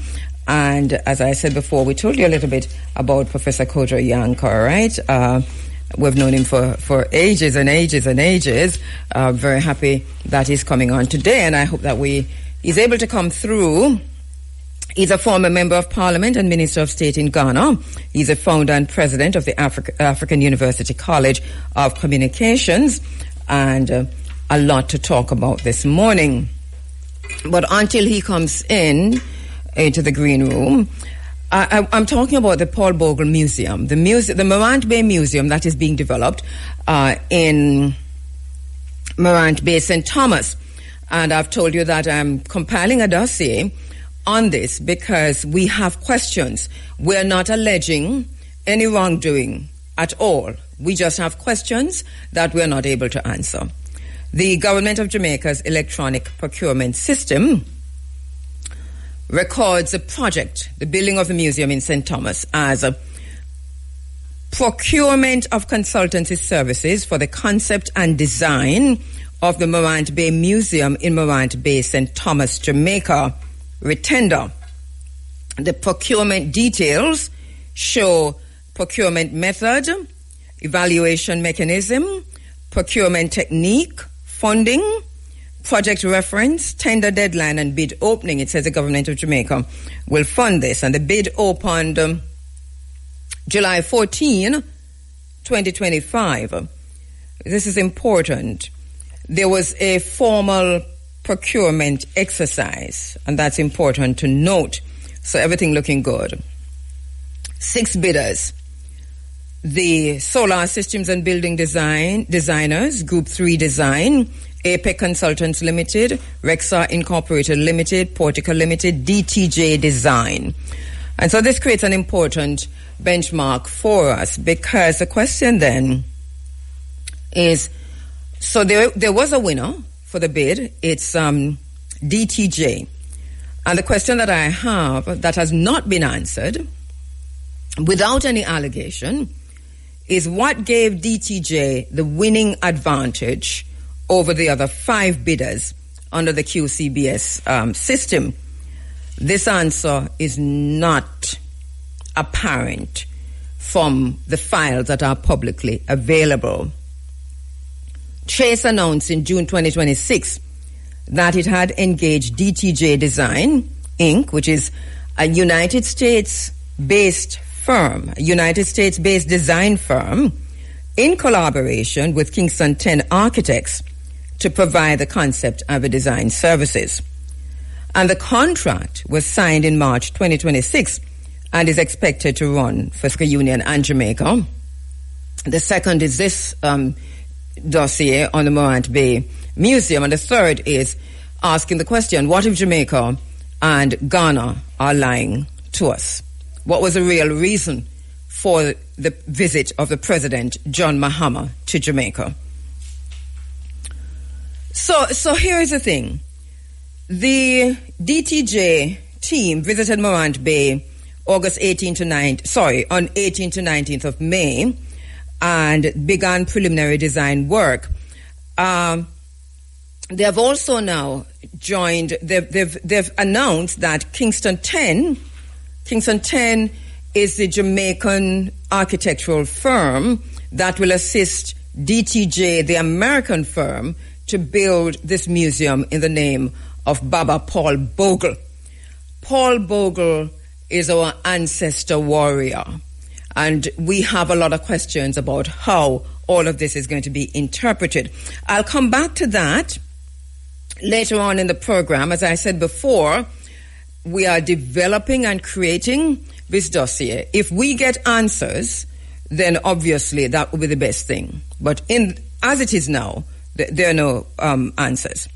And as I said before, we told you a little bit about Professor Kojo Yanka, right? We've known him for ages and ages and ages. Very happy that he's coming on today, and I hope that he's able to come through. He's a former Member of Parliament and Minister of State in Ghana. He's a founder and president of the African University College of Communications, and a lot to talk about this morning. But until he comes into the green room, I'm talking about the Paul Bogle Museum, the Morant Bay Museum that is being developed in Morant Bay, St. Thomas. And I've told you that I'm compiling a dossier on this because we have questions. We're not alleging any wrongdoing at all. We just have questions that we're not able to answer. The Government of Jamaica's electronic procurement system records a project, the building of the museum in St. Thomas, as a procurement of consultancy services for the concept and design of the Morant Bay Museum in Morant Bay, St. Thomas, Jamaica, retender. The procurement details show procurement method, evaluation mechanism, procurement technique, funding, project reference, tender deadline, and bid opening. It says the Government of Jamaica will fund this. And the bid opened July 14, 2025. This is important. There was a formal procurement exercise, and that's important to note. So everything looking good. 6 bidders. The Solar Systems and Building Designers, Group 3 Design, APEC Consultants Limited, Rexar Incorporated Limited, Portica Limited, DTJ Design. And so this creates an important benchmark for us, because the question then is, so there was a winner for the bid. It's DTJ. And the question that I have that has not been answered without any allegation is what gave DTJ the winning advantage over the other 5 bidders under the QCBS system? This answer is not apparent from the files that are publicly available. Chase announced in June 2026 that it had engaged DTJ Design, Inc., which is a United States-based firm, a United States-based design firm, in collaboration with Kingston 10 Architects to provide the concept and the design services. And the contract was signed in March 2026 and is expected to run for Union and Jamaica. The second is this dossier on the Morant Bay Museum, and the third is asking the question, what if Jamaica and Ghana are lying to us? What was the real reason for the visit of the President John Mahama to Jamaica? So here is the thing. The DTJ team visited Morant Bay on 18 to 19th of May and began preliminary design work. They have also now joined, they've announced that Kingston 10 is the Jamaican architectural firm that will assist DTJ, the American firm, to build this museum in the name of Baba Paul Bogle. Paul Bogle is our ancestor warrior, and we have a lot of questions about how all of this is going to be interpreted. I'll come back to that later on in the program. As I said before, we are developing and creating this dossier. If we get answers, then obviously that will be the best thing. But as it is now, there are no answers.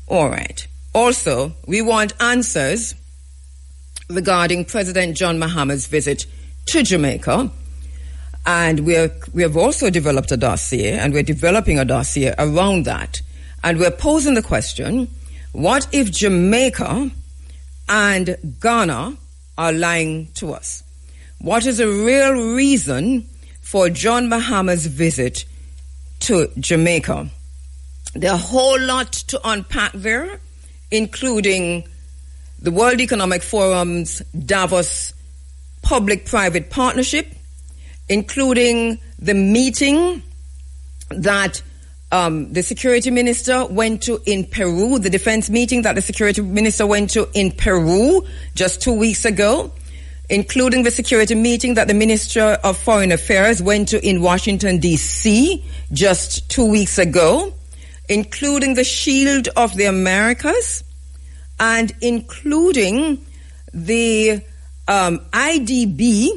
All right. Also, we want answers regarding President John Mahama's visit to Jamaica. And we have also developed a dossier, and we're developing a dossier around that. And we're posing the question, what if Jamaica and Ghana are lying to us? What is the real reason for John Mahama's visit to Jamaica? There are a whole lot to unpack there, including the World Economic Forum's Davos Public-Private Partnership, including the meeting that the security minister went to in Peru, the defense meeting that the security minister went to in Peru just 2 weeks ago, including the security meeting that the Minister of Foreign Affairs went to in Washington, D.C. just 2 weeks ago, including the Shield of the Americas, and including the IDB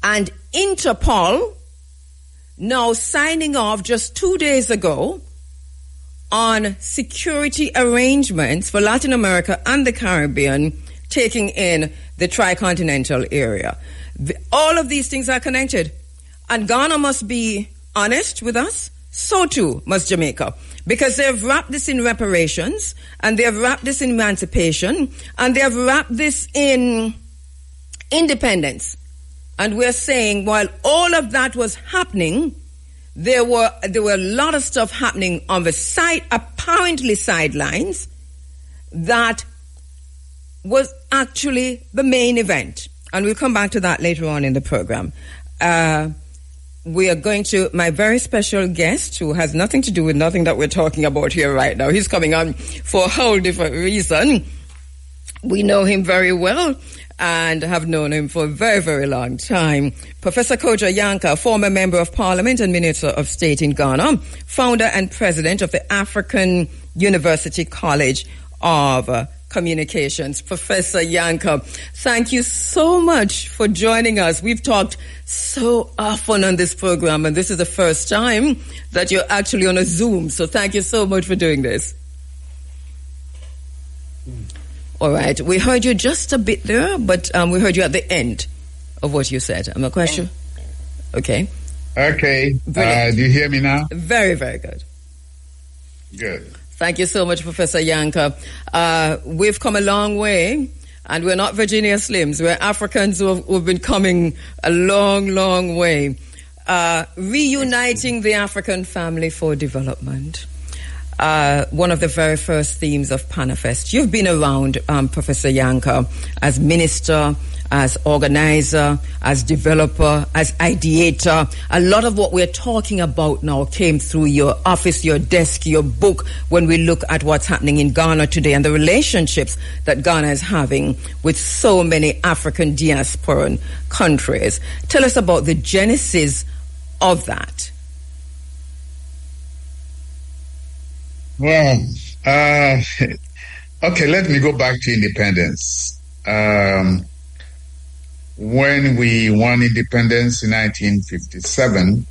and Interpol now signing off just 2 days ago on security arrangements for Latin America and the Caribbean, taking in the tricontinental area. All of these things are connected. And Ghana must be honest with us. So too must Jamaica. Because they have wrapped this in reparations, and they have wrapped this in emancipation, and they have wrapped this in independence. And we're saying while all of that was happening, there were a lot of stuff happening on the side, apparently sidelines, that was actually the main event. And we'll come back to that later on in the program. We are going to my very special guest, who has nothing to do with nothing that we're talking about here right now. He's coming on for a whole different reason. We know him very well and have known him for a very, very long time. Professor Kojo Yankah, former Member of Parliament and Minister of State in Ghana, founder and president of the African University College of Communications. Professor Yankah, thank you so much for joining us. We've talked so often on this program, and this is the first time that you're actually on a Zoom, so thank you so much for doing this. All right, we heard you just a bit there, but we heard you at the end of what you said. Am I quite sure? Okay. Okay. Do you hear me now? Very, very good. Good. Thank you so much, Professor Yankah. We've come a long way, and we're not Virginia Slims. We're Africans who've been coming a long, long way. Reuniting the African family for development. one of the very first themes of Panafest. You've been around, Professor Yanka, as minister, as organizer, as developer, as ideator. A lot of what we're talking about now came through your office, your desk, your book, when we look at what's happening in Ghana today and the relationships that Ghana is having with so many African diasporan countries. Tell us about the genesis of that. Well, okay, let me go back to independence. When we won independence in 1957,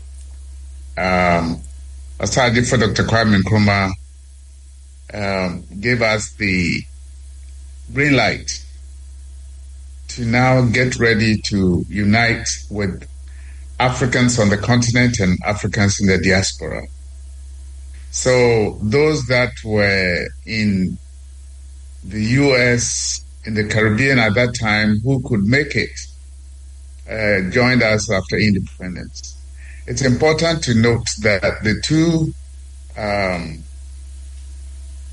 Asadi for Dr. Kwame Nkrumah gave us the green light to now get ready to unite with Africans on the continent and Africans in the diaspora. So those that were in the U.S., in the Caribbean at that time, who could make it, joined us after independence. It's important to note that the two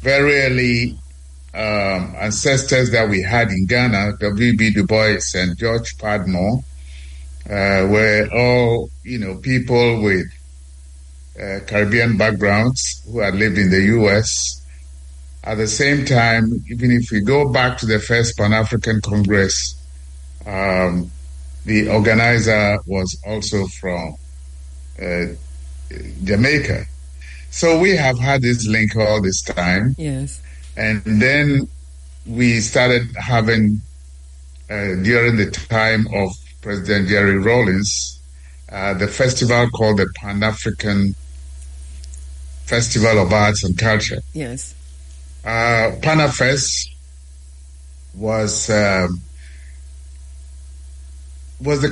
very early ancestors that we had in Ghana, W.B. Du Bois and George Padmore, were all, people with Caribbean backgrounds who had lived in the U.S. At the same time, even if we go back to the first Pan-African Congress, the organizer was also from Jamaica. So we have had this link all this time. Yes. And then we started having, during the time of President Jerry Rawlings, the festival called the Pan-African Festival of Arts and Culture. Yes. Panafest was the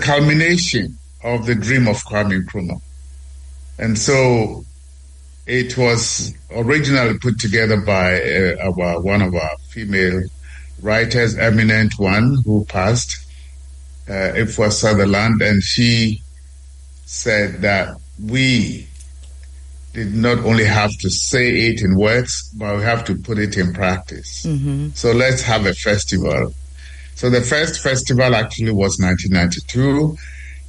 culmination of the dream of Kwame Nkrumah. And so it was originally put together by one of our female writers, eminent one, who passed, Ifwa Sutherland, and she said that we did not only have to say it in words, but we have to put it in practice. Mm-hmm. So let's have a festival. So the first festival actually was 1992.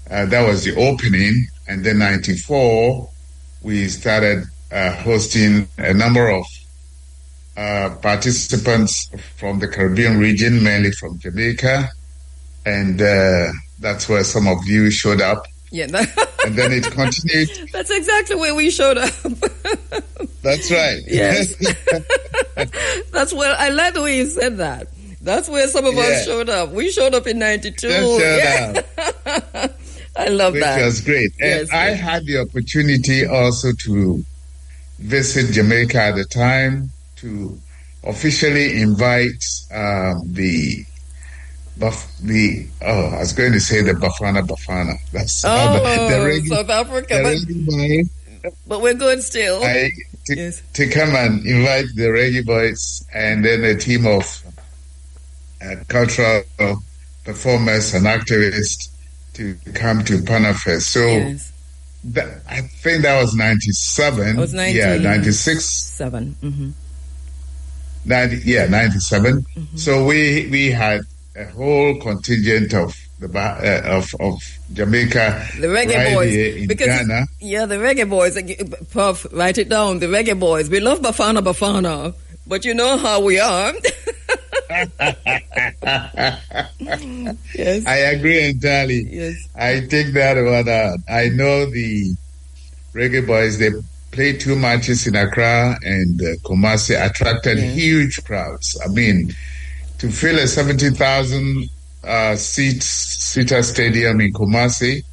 That was the opening. And then 94, we started hosting a number of participants from the Caribbean region, mainly from Jamaica. And that's where some of you showed up. Yeah, and then it continued. That's exactly where we showed up. That's right. Yes. That's where, I like the way you said that. That's where some of us showed up. We showed up in 92. I love that. Which was great. And I had the opportunity also to visit Jamaica at the time to officially invite I was going to say the Bafana. That's the reggae, South Africa. But we're good still. To come and invite the Reggae Boys and then a team of cultural performers and activists to come to Panafest. So I think that was 97. It was 96. 7. Mm-hmm. 97. Mm-hmm. So we had a whole contingent of Jamaica, the Reggae Boys, in Ghana. Yeah, the Reggae Boys. Puff, write it down. The Reggae Boys. We love Bafana, but you know how we are. Yes, I agree entirely. Yes, I take that one out. I know the Reggae Boys. They played 2 matches in Accra and Kumasi, attracted huge crowds. I mean, to fill a 70,000 seater stadium in Kumasi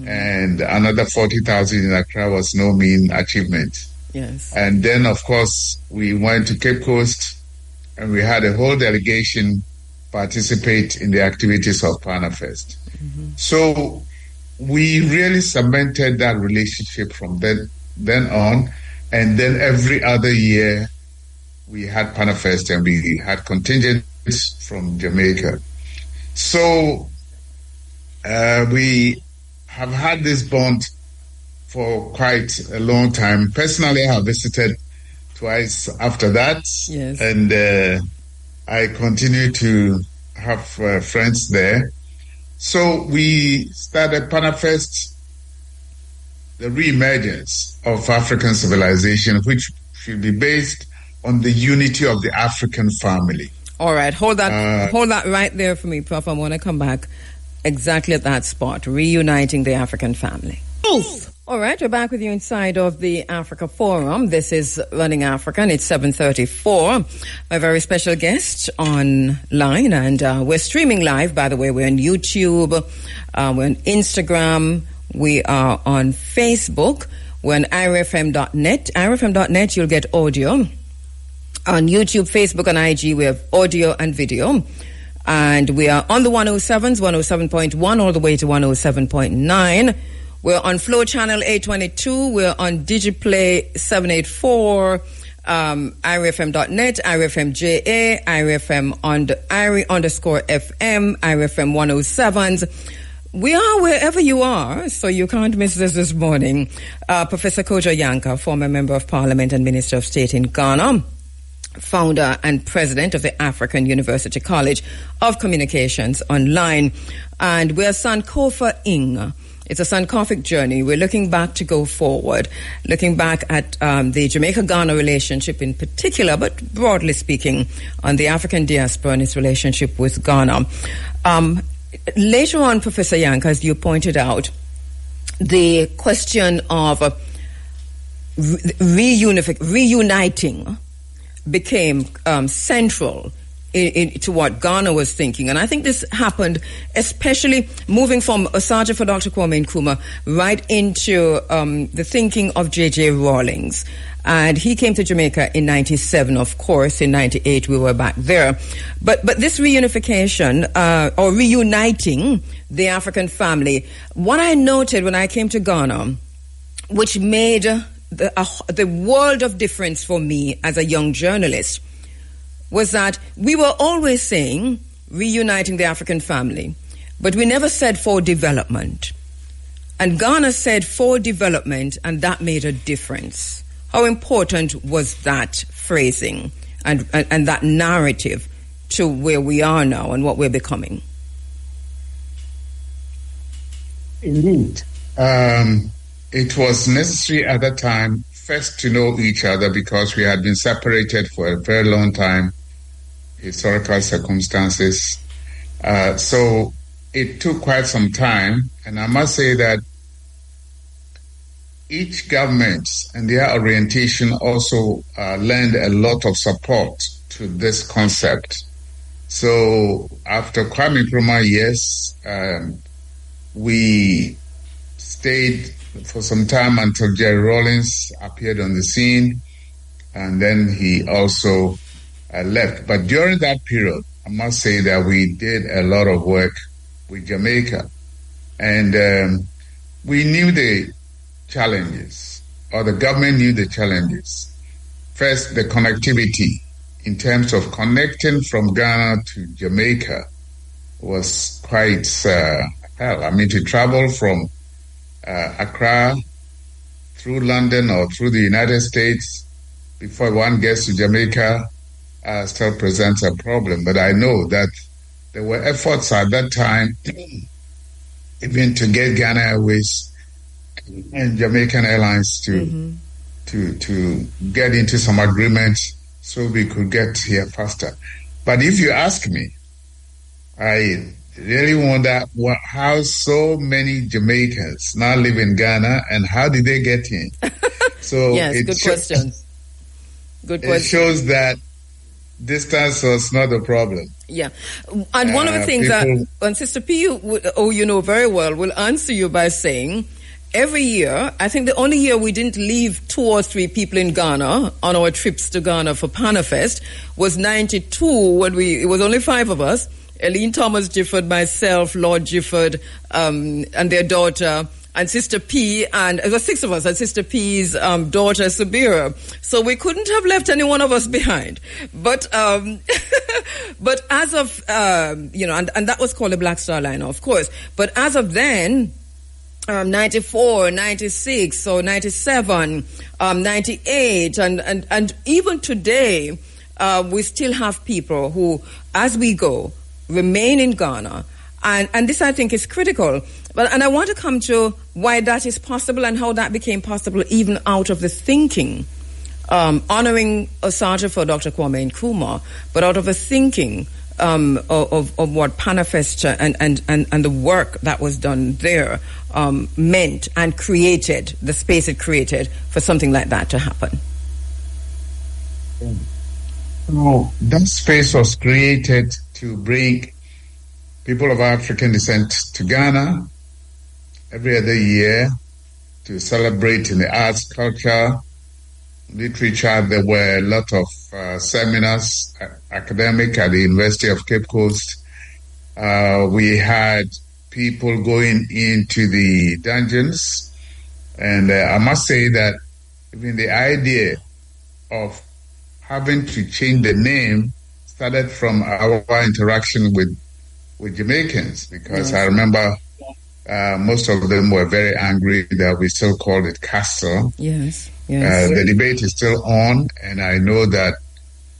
and another 40,000 in Accra was no mean achievement. Yes. And then, of course, we went to Cape Coast and we had a whole delegation participate in the activities of Panafest. Mm-hmm. So we really cemented that relationship from then on. And then every other year we had Panafest and we had contingents from Jamaica. So we have had this bond for quite a long time. Personally, I have visited twice after that. Yes. And I continue to have friends there. So we started Panafest, the reemergence of African civilization, which should be based on the unity of the African family. All right, hold that right there for me, Prof. I want to come back exactly at that spot, reuniting the African family. All right, we're back with you inside of the Africa Forum. This is Running Africa, and it's 7:34. My very special guest online, and we're streaming live, by the way. We're on YouTube, we're on Instagram, we are on Facebook, we're on irfm.net. irfm.net, you'll get audio. On YouTube, Facebook, and IG, we have audio and video. And we are on the 107s, 107.1, all the way to 107.9. We're on Flow Channel 822. We're on Digiplay 784, irfm.net, irfm.ja, irfm on the IRI_FM, irfm 107s. We are wherever you are, so you can't miss this morning. Professor Kojo Yankah, former Member of Parliament and Minister of State in Ghana, founder and president of the African University College of Communications Online. And we're Sankofa Ing. It's a Sankophic journey. We're looking back to go forward, looking back at the Jamaica-Ghana relationship in particular, but broadly speaking, on the African diaspora and its relationship with Ghana. Later on, Professor Yankah, as you pointed out, the question of reuniting became central to what Ghana was thinking. And I think this happened especially moving from Osagyefo for Dr. Kwame Nkrumah right into the thinking of J.J. Rawlings. And he came to Jamaica in 97, of course. In 98, we were back there. But this reunification, or reuniting the African family, what I noted when I came to Ghana, which made the world of difference for me as a young journalist, was that we were always saying reuniting the African family, but we never said for development. And Ghana said for development, and that made a difference. How important was that phrasing and that narrative to where we are now and what we're becoming? Indeed. It was necessary at that time first to know each other because we had been separated for a very long time, historical circumstances. So it took quite some time, and I must say that each government and their orientation also lend a lot of support to this concept. So after Kwame Nkrumah, yes, we stayed for some time until Jerry Rawlings appeared on the scene, and then he also left. But during that period, I must say that we did a lot of work with Jamaica, and we knew the challenges, or the government knew the challenges. First, the connectivity in terms of connecting from Ghana to Jamaica was quite hell. I mean, to travel from Accra through London or through the United States before one gets to Jamaica still presents a problem. But I know that there were efforts at that time even to get Ghana Airways and Jamaican Airlines to get into some agreement so we could get here faster. But if you ask me, I really wonder how so many Jamaicans now live in Ghana and how did they get in? So yes, good question. Good question. It shows that distance was not a problem. Yeah. And one of the things and Sister P, you know very well, will answer you by saying every year, I think the only year we didn't leave 2 or 3 people in Ghana on our trips to Ghana for Panafest was 92 when it was only 5 of us. Eileen Thomas Gifford, myself, Lord Gifford, and their daughter, and Sister P, and it was 6 of us, and Sister P's daughter, Sabira. So we couldn't have left any one of us behind. But but as of, and that was called the Black Star Liner, of course. But as of then, 94, 96, so 97, 98, and even today, we still have people who, as we go, remain in Ghana. And this, I think, is critical. And I want to come to why that is possible and how that became possible even out of the thinking, honoring Osage for Dr. Kwame Nkrumah, but out of a thinking of what Panifest and the work that was done there meant and created, the space it created for something like that to happen. So that space was created to bring people of African descent to Ghana every other year to celebrate in the arts, culture, literature. There were a lot of seminars, academic at the University of Cape Coast. We had people going into the dungeons. And I must say that even the idea of having to change the name started from our interaction with Jamaicans, because I remember most of them were very angry that we still called it Castle. Yes. The debate is still on, and I know that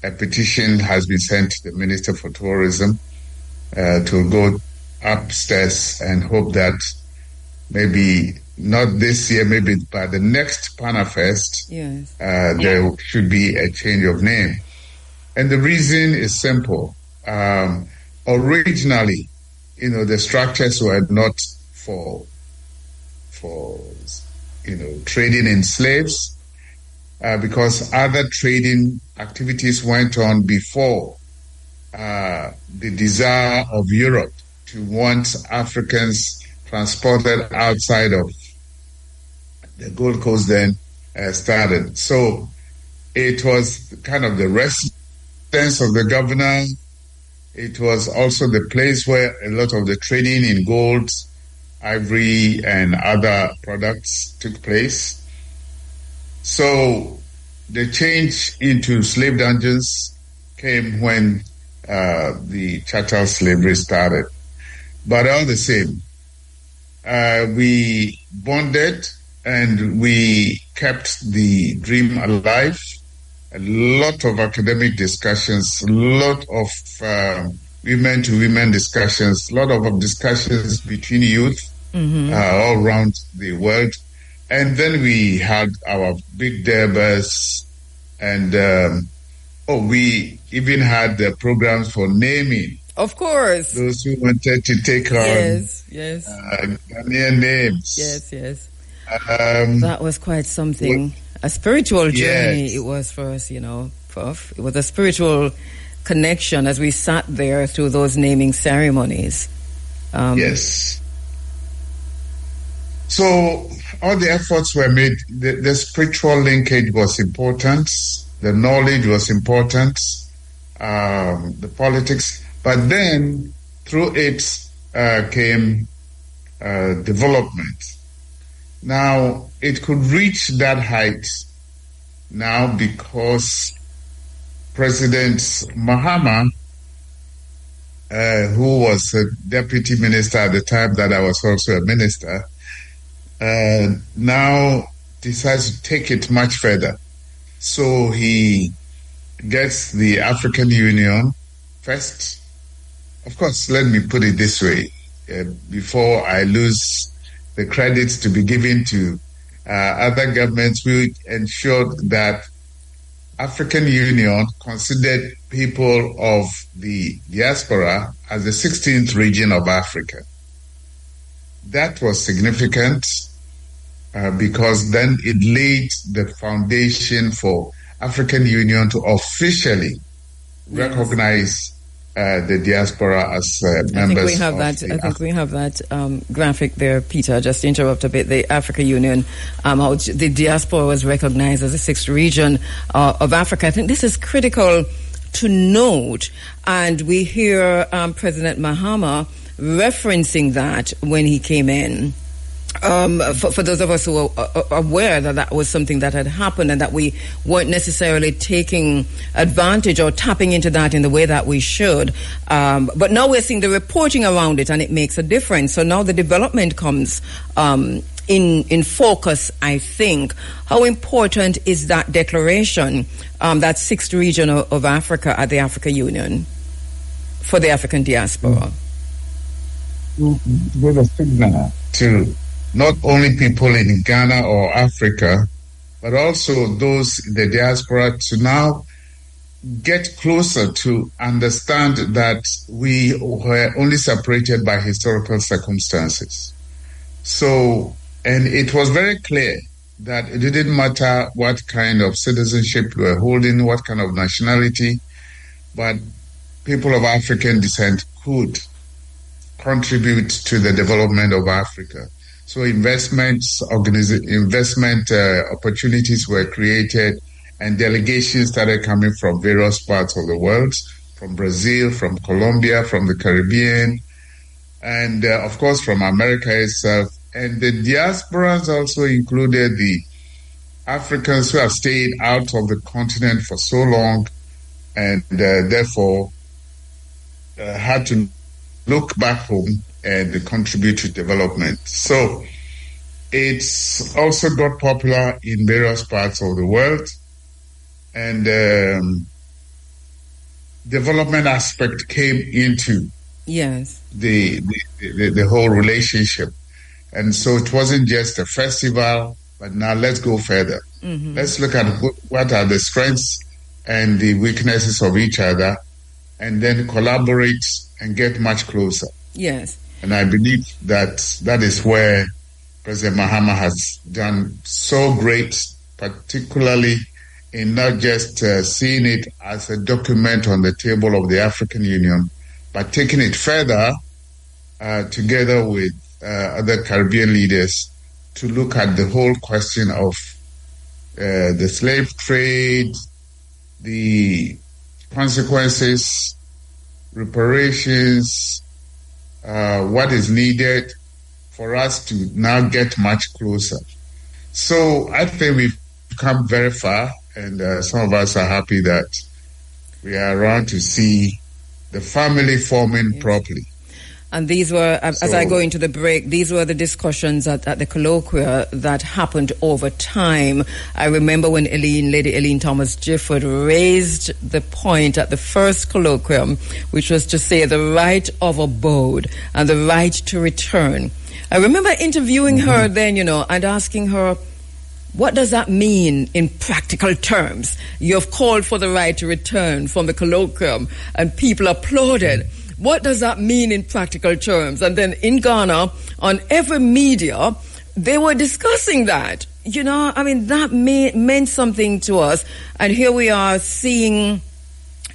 a petition has been sent to the Minister for Tourism to go upstairs and hope that maybe not this year, maybe by the next Panafest, there should be a change of name. And the reason is simple. Originally, the structures were not for trading in slaves, because other trading activities went on before the desire of Europe to want Africans transported outside of the Gold Coast then started. So it was kind of the residence of the governor. It was also the place where a lot of the trading in gold, ivory, and other products took place. So the change into slave dungeons came when the chattel slavery started. But all the same, we bonded and we kept the dream alive. A lot of academic discussions, a lot of women-to-women discussions, a lot of discussions between youth all around the world. And then we had our big derbers, and we even had the programs for naming. Of course. Those who wanted to take on Ghanaian names. Yes. That was quite something. A spiritual journey it was for us, Prof. It was a spiritual connection as we sat there through those naming ceremonies. Yes. So all the efforts were made. The spiritual linkage was important. The knowledge was important. The politics. But then through it came development. Now, it could reach that height now because President Mahama, who was a deputy minister at the time that I was also a minister, now decides to take it much further. So he gets the African Union first. Of course, let me put it this way, before I lose the credits to be given to other governments, we ensured that African Union considered people of the diaspora as the 16th region of Africa. That was significant because then it laid the foundation for African Union to officially recognize the diaspora as members of I think we have that graphic there, Peter, just to interrupt a bit. The Africa Union, how the diaspora was recognized as the 6th region of Africa. I think this is critical to note, and we hear President Mahama referencing that when he came in. for those of us who are aware that that was something that had happened and that we weren't necessarily taking advantage or tapping into that in the way that we should. But now we're seeing the reporting around it, and it makes a difference. So now the development comes in focus, I think. How important is that declaration, that sixth region of Africa at the Africa Union for the African diaspora? Give a signal to not only people in Ghana or Africa, but also those in the diaspora to now get closer to understand that we were only separated by historical circumstances. So, and it was very clear that it didn't matter what kind of citizenship you were holding, what kind of nationality, but people of African descent could contribute to the development of Africa. So investment opportunities were created, and delegations started coming from various parts of the world, from Brazil, from Colombia, from the Caribbean, and of course from America itself. And the diasporas also included the Africans who have stayed out of the continent for so long and therefore had to look back home and contribute to development. So it's also got popular in various parts of the world, and development aspect came into the whole relationship. And so it wasn't just a festival, but now let's go further. Mm-hmm. Let's look at what are the strengths and the weaknesses of each other, and then collaborate and get much closer. Yes. And I believe that is where President Mahama has done so great, particularly in not just seeing it as a document on the table of the African Union, but taking it further together with other Caribbean leaders to look at the whole question of the slave trade, the consequences, reparations, what is needed for us to now get much closer. So I think we've come very far, and some of us are happy that we are around to see the family forming properly. And these were, as I go into the break, these were the discussions at the colloquia that happened over time. I remember when Lady Eileen Thomas Gifford raised the point at the first colloquium, which was to say the right of abode and the right to return. I remember interviewing her then, and asking her, what does that mean in practical terms? You have called for the right to return from the colloquium, and people applauded. What does that mean in practical terms? And then in Ghana, on every media, they were discussing that. That meant something to us. And here we are seeing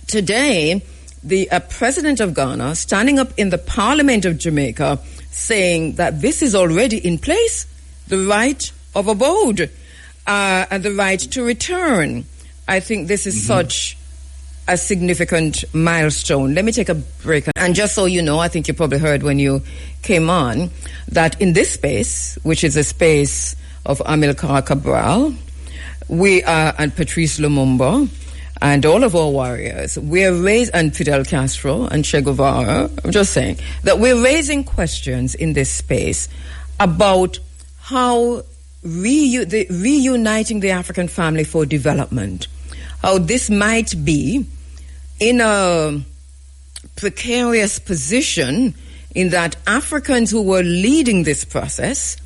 today the president of Ghana standing up in the Parliament of Jamaica saying that this is already in place, the right of abode and the right to return. I think this is such a significant milestone. Let me take a break. And just so you know, I think you probably heard when you came on, that in this space, which is a space of Amilcar Cabral, we are, and Patrice Lumumba, and all of our warriors, we're raising, and Fidel Castro and Che Guevara, I'm just saying, that we're raising questions in this space about how reuniting the African family for development, how this might be in a precarious position in that Africans who were leading this process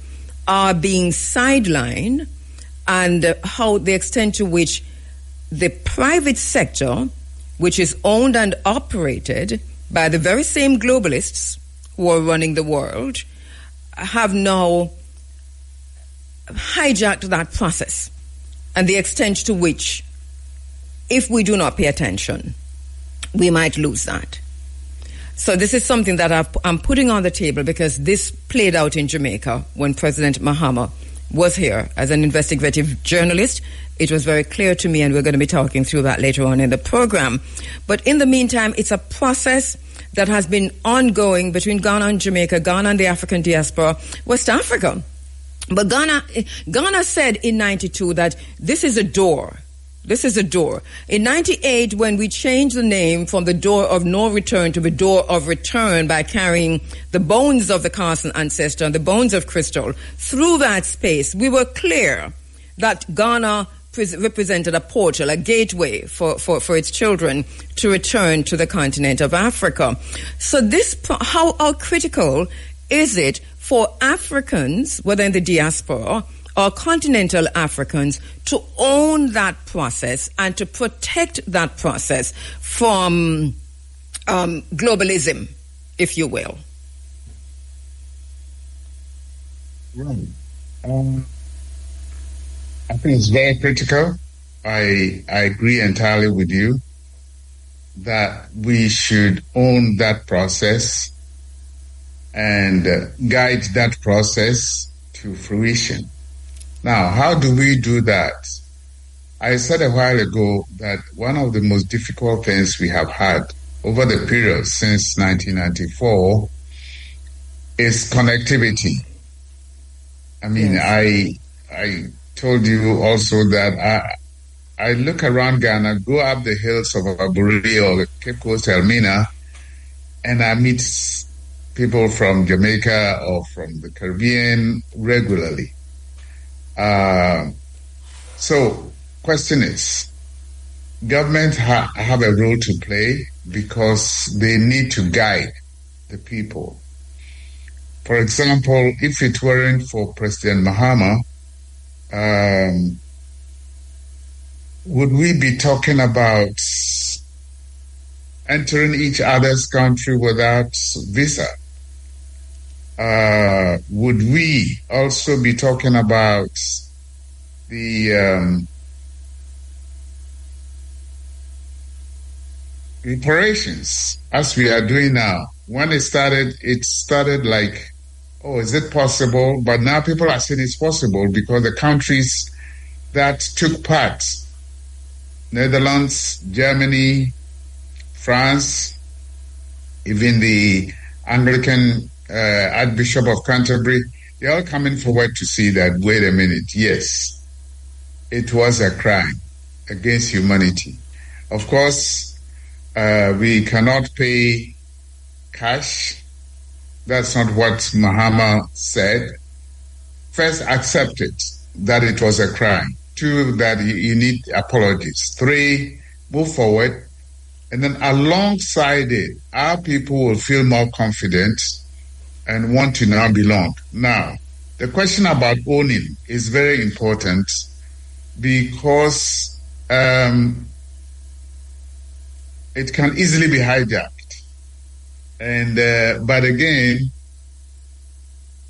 are being sidelined, and how the extent to which the private sector, which is owned and operated by the very same globalists who are running the world, have now hijacked that process, and the extent to which, if we do not pay attention, we might lose that. So this is something that I'm putting on the table because this played out in Jamaica when President Mahama was here as an investigative journalist. It was very clear to me, and we're going to be talking through that later on in the program. But in the meantime, it's a process that has been ongoing between Ghana and Jamaica, Ghana and the African diaspora, West Africa, But Ghana said in 92 that this is a door. This is a door. In 98, when we changed the name from the door of no return to the door of return by carrying the bones of the Carson ancestor and the bones of Crystal through that space, we were clear that Ghana represented a portal, a gateway for its children to return to the continent of Africa. So how critical is it for Africans, whether in the diaspora or continental Africans, to own that process and to protect that process from globalism, if you will? Right. I think it's very critical. I agree entirely with you that we should own that process and guide that process to fruition. Now, how do we do that? I said a while ago that one of the most difficult things we have had over the period since 1994 is connectivity. I mean, yes. I told you also that I look around Ghana, go up the hills of Aburi or Cape Coast Elmina, and I meet people from Jamaica or from the Caribbean regularly. So, question is, government have a role to play because they need to guide the people. For example, if it weren't for President Mahama, would we be talking about entering each other's country without visa? Would we also be talking about the reparations as we are doing now? When it started like, oh, is it possible? But now people are saying it's possible because the countries that took part, Netherlands, Germany, France, even the Anglican Archbishop of Canterbury, they're all coming forward to see that, wait a minute, yes, it was a crime against humanity. Of course, we cannot pay cash. That's not what Mahama said. First, accept it, that it was a crime. 2, that you need apologies. 3, move forward. And then alongside it, our people will feel more confident and want to now belong. Now, the question about owning is very important because it can easily be hijacked. And but again,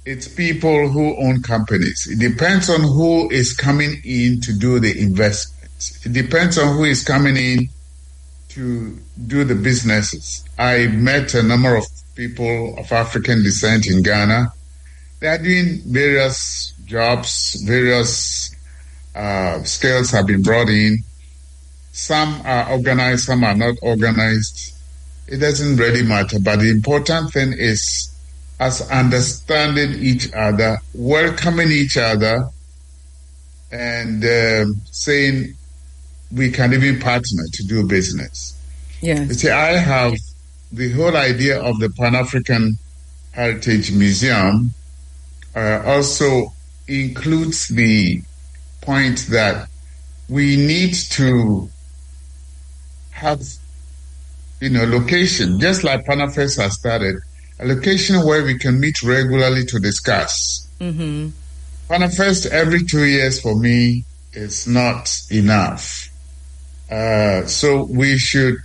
it's people who own companies. It depends on who is coming in to do the investments. It depends on who is coming in to do the businesses. I met a number of people of African descent in Ghana. They are doing various jobs, various skills have been brought in. Some are organized, some are not organized. It doesn't really matter, but the important thing is us understanding each other, welcoming each other, and saying we can even partner to do business. Yeah. You see, I have the whole idea of the Pan-African Heritage Museum also includes the point that we need to have, location, just like Panafest has started, a location where we can meet regularly to discuss. Mm-hmm. Panafest every 2 years for me is not enough. So we should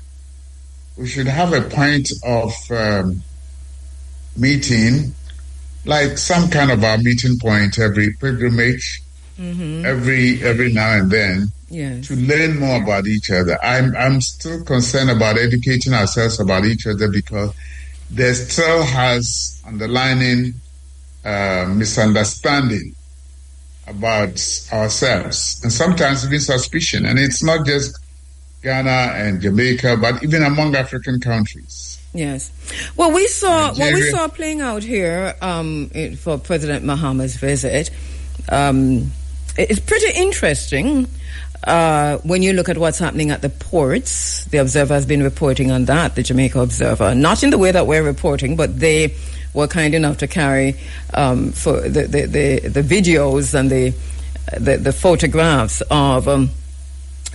have a point of meeting, like some kind of a meeting point every pilgrimage, every now and then, yes, to learn more about each other. I'm still concerned about educating ourselves about each other because there still has underlying misunderstanding about ourselves, and sometimes even suspicion. And it's not just Ghana and Jamaica, but even among African countries. Yes. Well, we saw Nigeria. what we saw playing out here for President Mahama's visit It's pretty interesting when you look at what's happening at the ports. The Observer has been reporting on that, the Jamaica Observer, not in the way that we're reporting, but they were kind enough to carry for the videos and the photographs of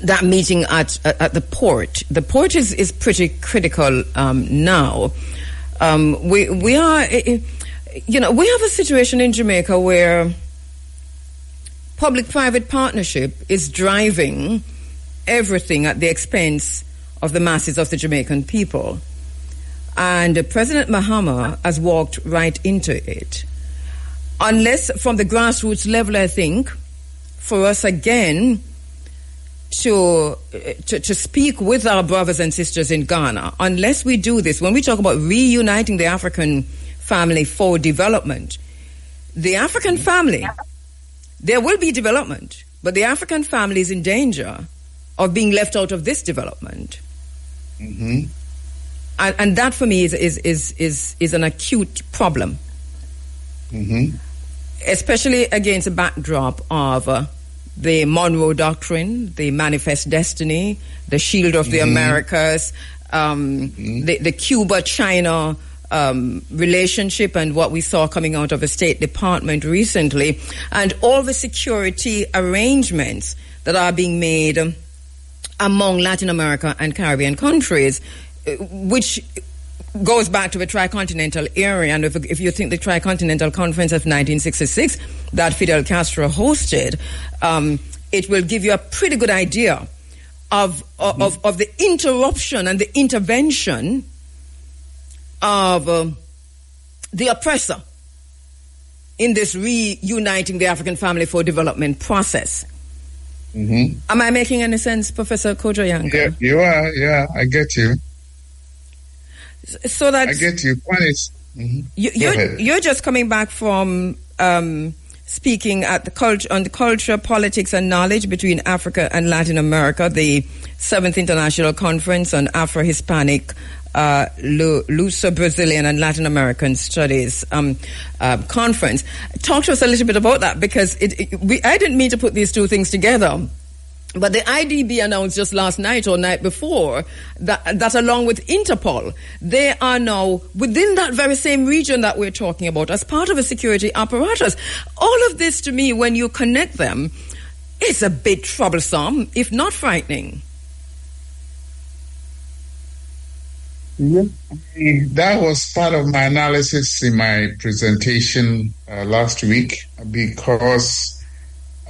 that meeting at the port. The port is pretty critical now. We are, we have a situation in Jamaica where public-private partnership is driving everything at the expense of the masses of the Jamaican people. And President Mahama has walked right into it. Unless from the grassroots level, I think, for us again to speak with our brothers and sisters in Ghana, unless we do this, when we talk about reuniting the African family for development, the African family, there will be development, but the African family is in danger of being left out of this development. Mm-hmm. And that for me is an acute problem. Mm-hmm. Especially against a backdrop of the Monroe Doctrine, the Manifest Destiny, the Shield of the Americas, the Cuba-China relationship and what we saw coming out of the State Department recently, and all the security arrangements that are being made among Latin America and Caribbean countries, which goes back to the tricontinental area. And if you think the Tricontinental Conference of 1966 that Fidel Castro hosted, it will give you a pretty good idea of the interruption and the intervention of the oppressor in this reuniting the African family for development process. Mm-hmm. Am I making any sense, Professor Kojo-Yankah? Yeah, you are. Yeah, I get you. So that I get you. One is you're just coming back from speaking at on the culture, politics, and knowledge between Africa and Latin America, the 7th International Conference on Afro-Hispanic, Luso-Brazilian, and Latin American Studies conference. Talk to us a little bit about that, because I didn't mean to put these two things together. But the IDB announced just last night or night before that along with Interpol, they are now within that very same region that we're talking about as part of a security apparatus. All of this, to me, when you connect them, is a bit troublesome, if not frightening. Yeah. That was part of my analysis in my presentation last week, because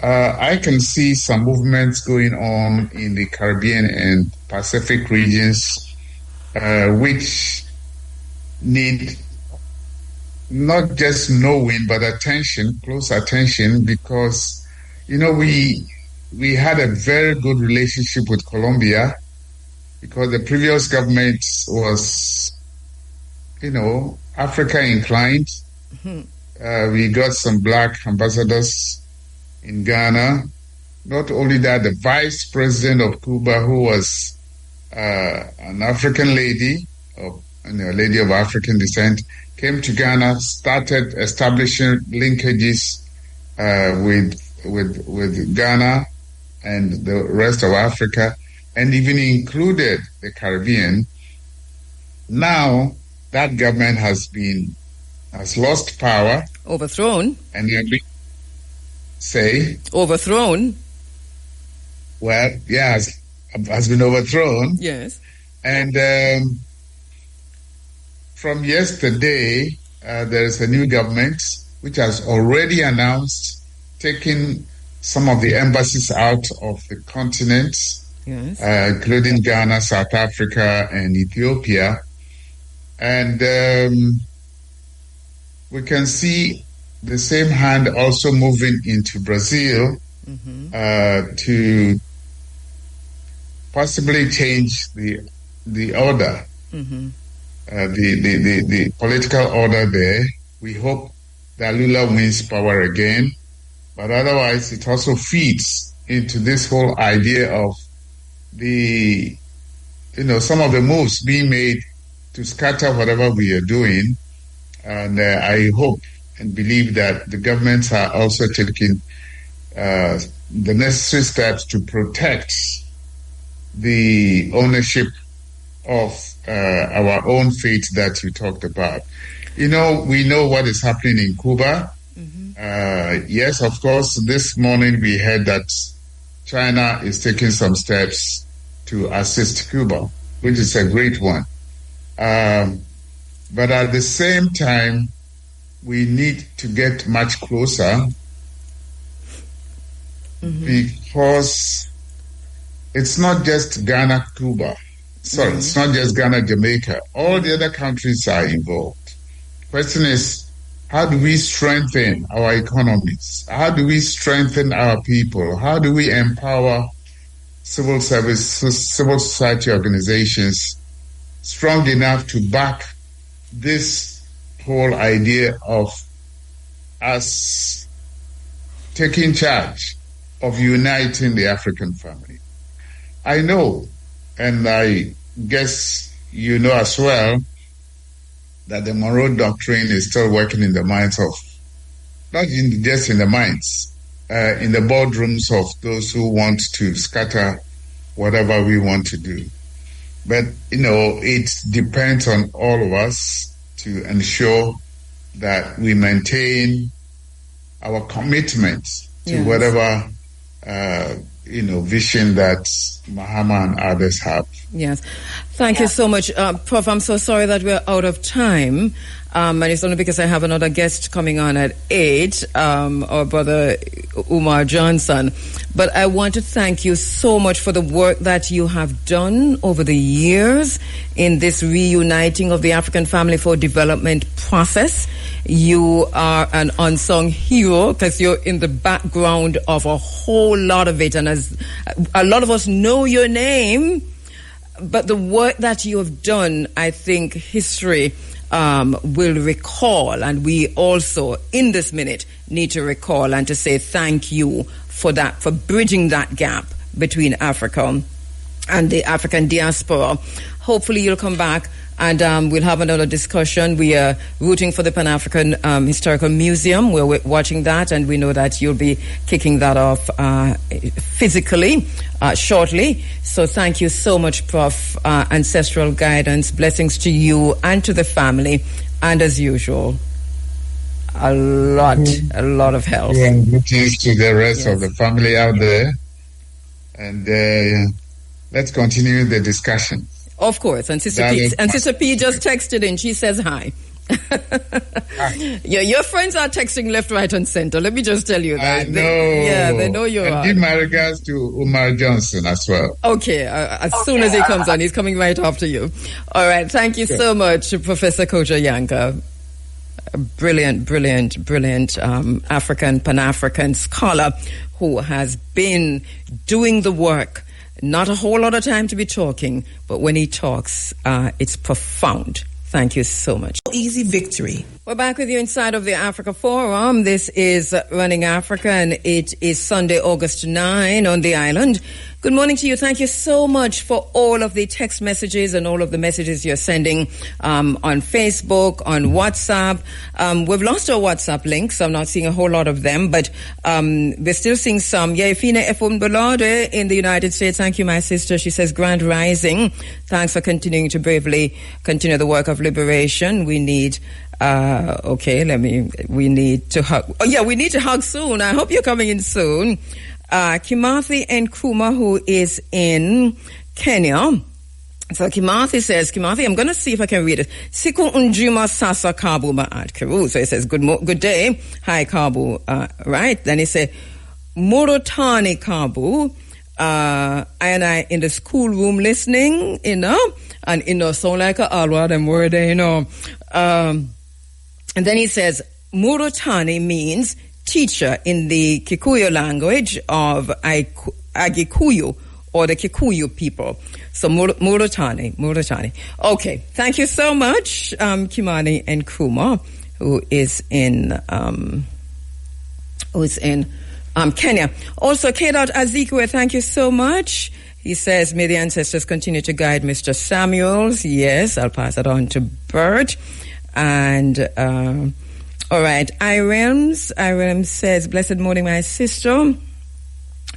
I can see some movements going on in the Caribbean and Pacific regions, which need not just knowing, but attention, close attention, because, we had a very good relationship with Colombia, because the previous government was, Africa inclined. Mm-hmm. We got some black ambassadors in Ghana. Not only that, the vice president of Cuba, who was an African lady, a lady of African descent, came to Ghana, started establishing linkages with Ghana and the rest of Africa, and even included the Caribbean. Now that government has lost power, overthrown, and say overthrown. Well, yeah, has been overthrown. Yes. And from yesterday, there is a new government which has already announced taking some of the embassies out of the continent, yes, including Ghana, South Africa, and Ethiopia. And we can see the same hand also moving into Brazil, mm-hmm, to possibly change the order, mm-hmm, the political order there. We hope that Lula wins power again, but otherwise it also feeds into this whole idea of some of the moves being made to scatter whatever we are doing. And I hope and believe that the governments are also taking the necessary steps to protect the ownership of our own fate that you talked about. We know what is happening in Cuba. Yes, of course, this morning we heard that China is taking some steps to assist Cuba, which is a great one. But at the same time, we need to get much closer because it's not just Ghana, Cuba. Sorry, it's not just Ghana, Jamaica. All the other countries are involved. Question is, how do we strengthen our economies? How do we strengthen our people? How do we empower civil society organizations strong enough to back this whole idea of us taking charge of uniting the African family? I know, and I guess you know as well, that the Monroe Doctrine is still working in the minds of, not just in the minds, in the boardrooms of those who want to scatter whatever we want to do. But, it depends on all of us to ensure that we maintain our commitment to whatever, vision that Mahama and others have. Yes. Thank you so much. Prof, I'm so sorry that we're out of time. And it's only because I have another guest coming on at 8, our brother Omer Johnson. But I want to thank you so much for the work that you have done over the years in this reuniting of the African Family for Development process. You are an unsung hero because you're in the background of a whole lot of it. And as a lot of us know your name, but the work that you have done, I think history will recall, and we also in this minute need to recall and to say thank you for that, for bridging that gap between Africa and the African diaspora. Hopefully you'll come back and we'll have another discussion. We are rooting for the Pan-African Historical Museum. We're watching that, and we know that you'll be kicking that off physically shortly. So thank you so much, Prof. Ancestral guidance. Blessings to you and to the family. And as usual, a lot of health. And greetings to the rest of the family out there. And let's continue the discussion. Of course, and Sister P just texted in. She says hi. Yeah, your friends are texting left, right, and center. Let me just tell you that. I know. They know you are. Give my regards to Omer Johnson as well. Okay, as soon as he comes on, he's coming right after you. All right, thank you so much, Professor Kojo Yanka. A brilliant African, Pan-African scholar who has been doing the work. Not a whole lot of time to be talking, but when he talks, it's profound. Thank you so much. Easy victory. We're back with you inside of the Africa Forum. This is Running Africa, and it is Sunday, August 9 on the island. Good morning to you. Thank you so much for all of the text messages and all of the messages you're sending on Facebook, on WhatsApp. We've lost our WhatsApp links. I'm not seeing a whole lot of them, but we're still seeing some. Yefina Efun in the United States. Thank you, my sister. She says, Grand Rising. Thanks for continuing to bravely continue the work of liberation. We need... we need to hug. Oh, yeah, we need to hug soon. I hope you're coming in soon. Kimathi and Kuma, who is in Kenya. So Kimathi says, I'm going to see if I can read it. Siku unjuma sasa Kabu ma'at Kiru. So he says, good day. Hi, Kabu. Right. Then he said, Murotani Kabu. And I in the schoolroom listening, and, sound like a alwa, them word, and then he says, Murotani means teacher in the Kikuyu language of Agikuyu, or the Kikuyu people. So Murotani. Okay, thank you so much, Kimani and Kuma, who is in Kenya. Also, K. Azikwe, thank you so much. He says, may the ancestors continue to guide Mr. Samuels. Yes, I'll pass it on to Bert. And All right. Irem says, blessed morning, my sister.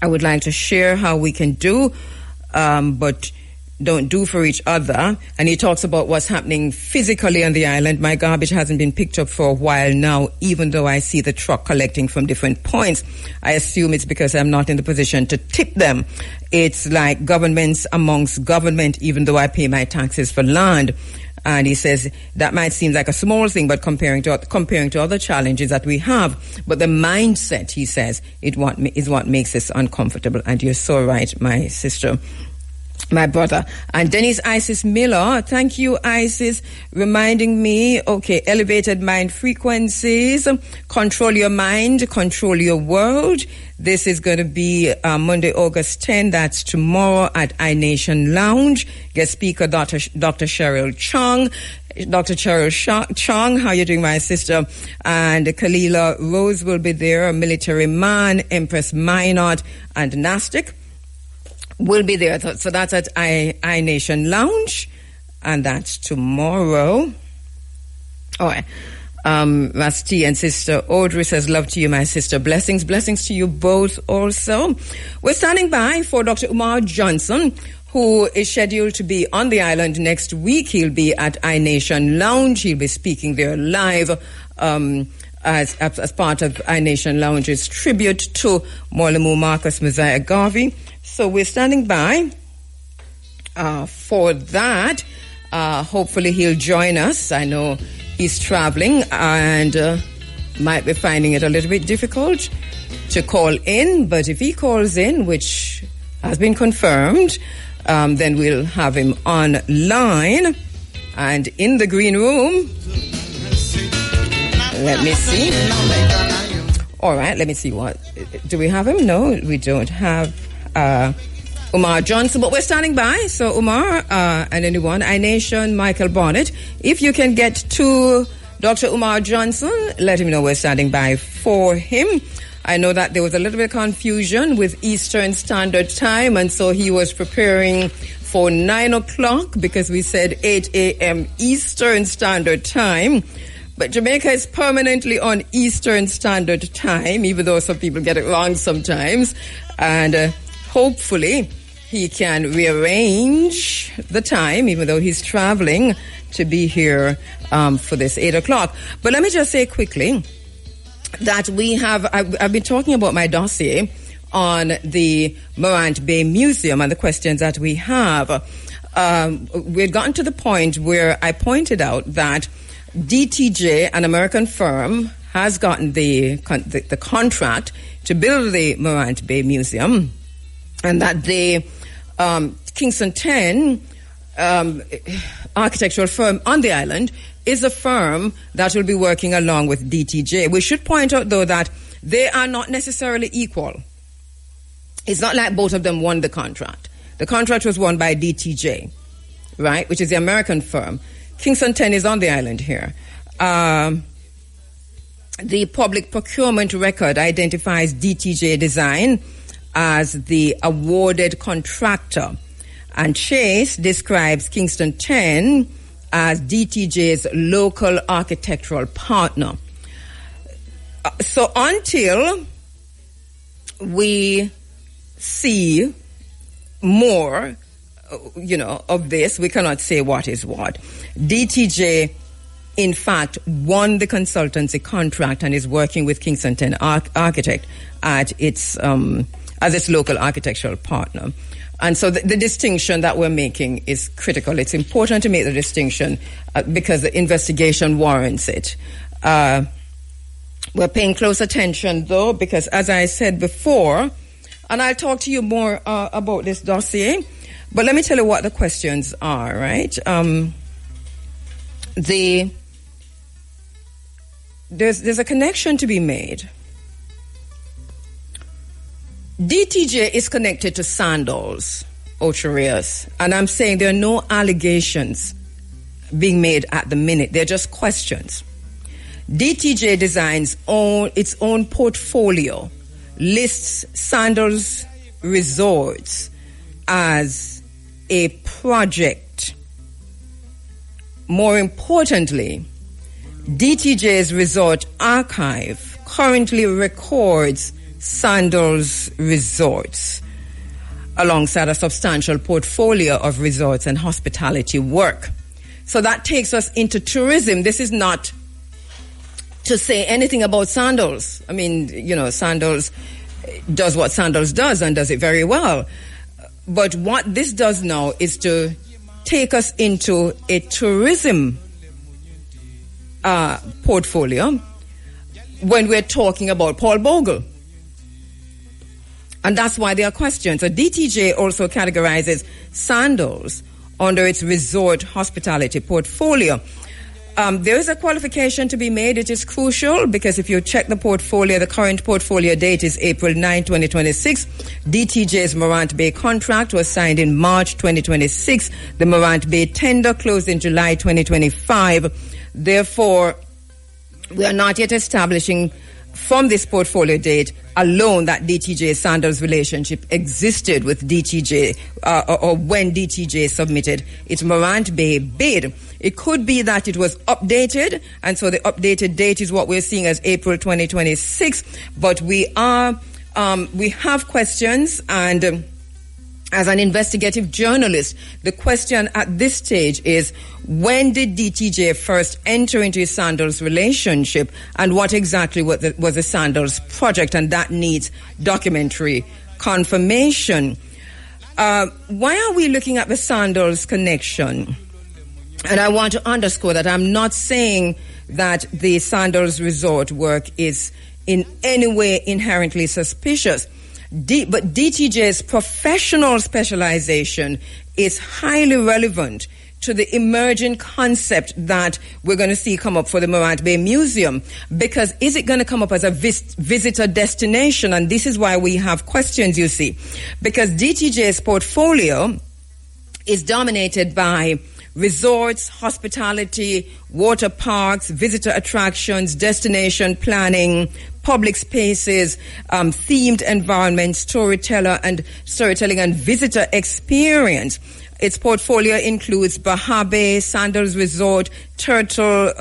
I would like to share how we can do, but don't do for each other. And he talks about what's happening physically on the island. My garbage hasn't been picked up for a while now, even though I see the truck collecting from different points. I assume it's because I'm not in the position to tip them. It's like governments amongst government, even though I pay my taxes for land. And he says that might seem like a small thing, but comparing to other challenges that we have, but the mindset, he says, is what makes us uncomfortable. And you're so right, my sister. My brother. And Dennis Isis Miller, thank you, Isis, reminding me, okay, elevated mind frequencies, control your mind, control your world. This is going to be Monday, August 10, that's tomorrow at iNation Lounge. Guest speaker, Dr. Cheryl Chong. Dr. Cheryl Chong, how you doing, my sister? And Kalila Rose will be there, Military Man, Empress Minot, and Nastic will be there. So that's at iNation Lounge, and that's tomorrow. All right. Rasti and Sister Audrey says, love to you, my sister. Blessings to you both also. We're standing by for Dr. Omer Johnson, who is scheduled to be on the island next week. He'll be at iNation Lounge. He'll be speaking there live as part of iNation Lounge's tribute to Morlemu Marcus Messiah Garvey. So we're standing by for that. Hopefully he'll join us. I know he's traveling and might be finding it a little bit difficult to call in. But if he calls in, which has been confirmed, then we'll have him online and in the green room. Let me see. All right, let me see what. Do we have him? No, we don't have Omer Johnson, but we're standing by. So Omer and anyone, iNation, Michael Bonnet, if you can get to Dr. Omer Johnson, let him know we're standing by for him. I know that there was a little bit of confusion with Eastern Standard Time, and so he was preparing for 9 o'clock because we said 8 a.m. Eastern Standard Time. But Jamaica is permanently on Eastern Standard Time, even though some people get it wrong sometimes. And hopefully he can rearrange the time, even though he's traveling, to be here for this 8 o'clock. But let me just say quickly that I've been talking about my dossier on the Morant Bay Museum and the questions that we have. We've gotten to the point where I pointed out that DTJ, an American firm, has gotten the contract to build the Morant Bay Museum, and that the Kingston 10 architectural firm on the island is a firm that will be working along with DTJ. We should point out, though, that they are not necessarily equal. It's not like both of them won the contract. The contract was won by DTJ, right, which is the American firm. Kingston 10 is on the island here. The public procurement record identifies DTJ Design as the awarded contractor, and Chase describes Kingston 10 as DTJ's local architectural partner. So until we see more of this, we cannot say what is what. DTJ, in fact, won the consultancy contract and is working with Kingston 10 Architect at its as its local architectural partner. And so the distinction that we're making is critical. It's important to make the distinction because the investigation warrants it. We're paying close attention, though, because as I said before, and I'll talk to you more about this dossier, but let me tell you what the questions are, right? There's a connection to be made. DTJ is connected to Sandals, Ocherias, and I'm saying there are no allegations being made at the minute. They're just questions. DTJ Designs its own portfolio, lists Sandals Resorts as a project. More importantly, DTJ's Resort Archive currently records Sandals resorts alongside a substantial portfolio of resorts and hospitality work. So that takes us into tourism. This is not to say anything about Sandals. I mean, Sandals does what Sandals does and does it very well. But what this does now is to take us into a tourism portfolio when we're talking about Paul Bogle. And that's why there are questions. So DTJ also categorizes Sandals under its resort hospitality portfolio. There is a qualification to be made. It is crucial because if you check the portfolio, the current portfolio date is April 9, 2026. DTJ's Morant Bay contract was signed in March 2026. The Morant Bay tender closed in July 2025. Therefore, we are not yet establishing from this portfolio date alone that DTJ Sandals relationship existed with DTJ or when DTJ submitted its Morant Bay bid. It could be that it was updated, and so the updated date is what we're seeing as April 2026. But we have questions, and as an investigative journalist, the question at this stage is, when did DTJ first enter into a Sandals relationship, and what exactly was the Sandals project? And that needs documentary confirmation. Why are we looking at the Sandals connection? And I want to underscore that I'm not saying that the Sandals resort work is in any way inherently suspicious. But DTJ's professional specialization is highly relevant to the emerging concept that we're going to see come up for the Morant Bay Museum. Because is it going to come up as a visitor destination? And this is why we have questions, you see. Because DTJ's portfolio is dominated by resorts, hospitality, water parks, visitor attractions, destination planning, public spaces, themed environments, storytelling and visitor experience. Its portfolio includes Baha Bay, Sandals Resort, Turtle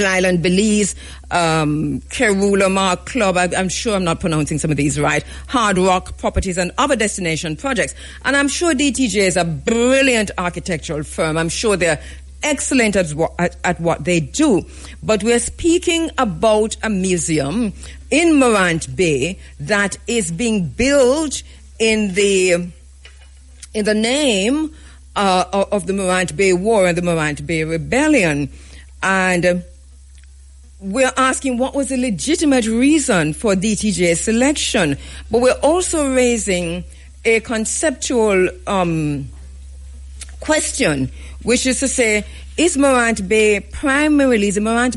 Island, Belize, Kerula Mark Club, I'm sure I'm not pronouncing some of these right, Hard Rock Properties and other destination projects. And I'm sure DTJ is a brilliant architectural firm. I'm sure they're excellent at what they do. But we're speaking about a museum in Morant Bay that is being built in the name of the Morant Bay War and the Morant Bay Rebellion. And we're asking what was the legitimate reason for DTJ's selection. But we're also raising a conceptual question, which is to say, is the Morant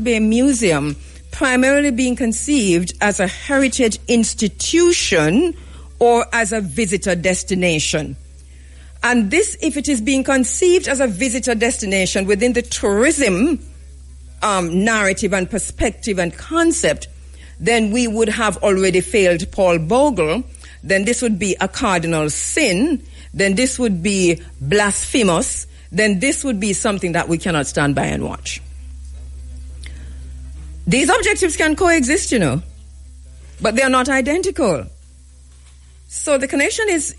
Bay Museum primarily being conceived as a heritage institution or as a visitor destination? And this, if it is being conceived as a visitor destination within the tourism narrative and perspective and concept, then we would have already failed Paul Bogle. Then this would be a cardinal sin. Then this would be blasphemous. Then this would be something that we cannot stand by and watch. These objectives can coexist, but they are not identical. So the connection is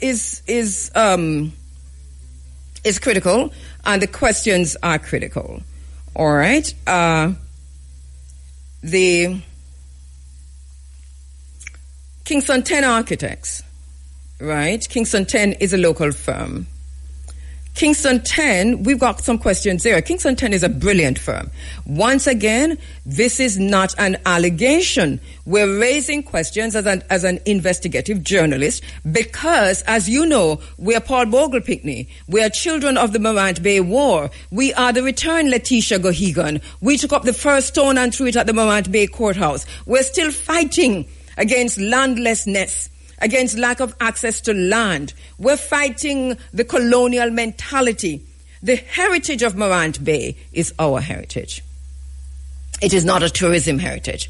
critical, and the questions are critical. All right. The Kingston 10 Architects, right? Kingston 10 is a local firm. Kingston 10, we've got some questions there. Kingston 10 is a brilliant firm. Once again, this is not an allegation. We're raising questions as an investigative journalist because, as you know, we are Paul Bogle Pinckney. We are children of the Morant Bay War. We are the returned Letitia Gohegan. We took up the first stone and threw it at the Morant Bay Courthouse. We're still fighting against landlessness, against lack of access to land. We're fighting the colonial mentality. The heritage of Morant Bay is our heritage. It is not a tourism heritage.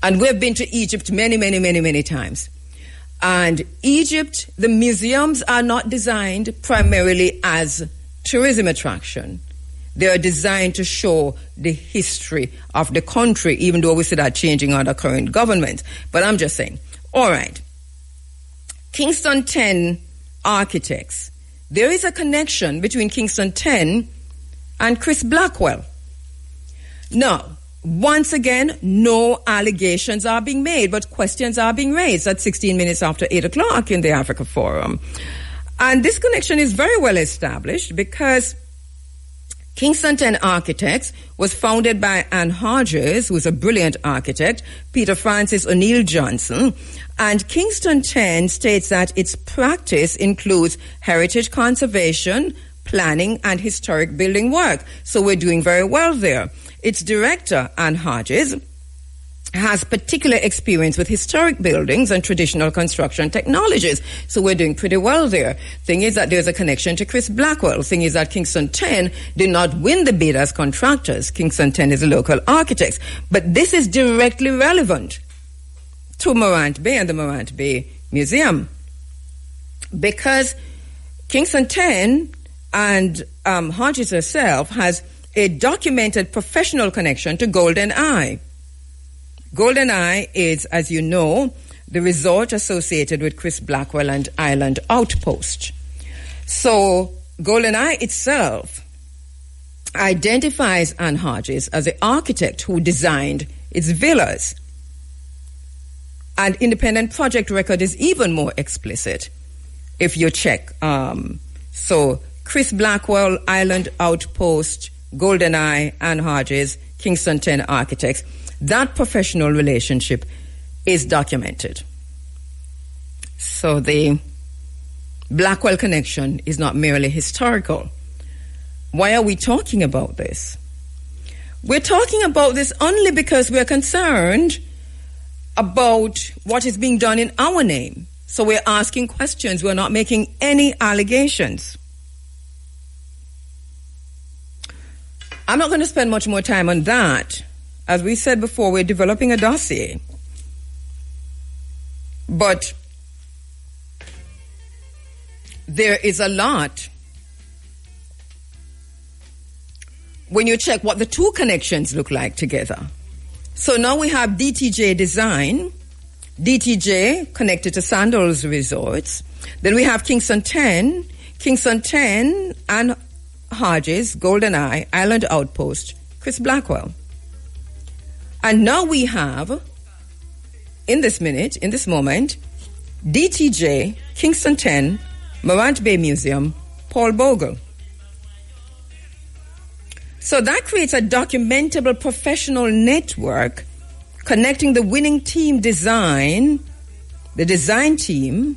And we've been to Egypt many times. And Egypt, the museums are not designed primarily as tourism attraction. They are designed to show the history of the country, even though we see that changing under current government. But I'm just saying. All right. Kingston 10 architects. There is a connection between Kingston 10 and Chris Blackwell. Now, once again, no allegations are being made, but questions are being raised at 16 minutes after 8 o'clock in the Africa Forum. And this connection is very well established because Kingston 10 Architects was founded by Ann Hodges, who is a brilliant architect, Peter Francis O'Neill Johnson, and Kingston 10 states that its practice includes heritage conservation, planning, and historic building work. So we're doing very well there. Its director, Ann Hodges, has particular experience with historic buildings and traditional construction technologies. So we're doing pretty well there. Thing is that there's a connection to Chris Blackwell. Thing is that Kingston 10 did not win the bid as contractors. Kingston 10 is a local architect. But this is directly relevant to Morant Bay and the Morant Bay Museum. Because Kingston 10 and Hodges herself has a documented professional connection to Golden Eye. Golden Eye is, as you know, the resort associated with Chris Blackwell and Island Outpost. So Golden Eye itself identifies Ann Hodges as the architect who designed its villas. And independent project record is even more explicit if you check. So Chris Blackwell, Island Outpost, Golden Eye, Ann Hodges, Kingston 10 Architects. That professional relationship is documented. So the Blackwell connection is not merely historical. Why are we talking about this? We're talking about this only because we're concerned about what is being done in our name. So we're asking questions. We're not making any allegations. I'm not going to spend much more time on that. As we said before, we're developing a dossier. But there is a lot. When you check what the two connections look like together. So now we have DTJ Design, DTJ connected to Sandals Resorts. Then we have Kingston 10 and Hodges, Golden Eye, Island Outpost, Chris Blackwell. And now we have, in this moment, DTJ, Kingston 10, Morant Bay Museum, Paul Bogle. So that creates a documentable professional network connecting the winning team design, the design team,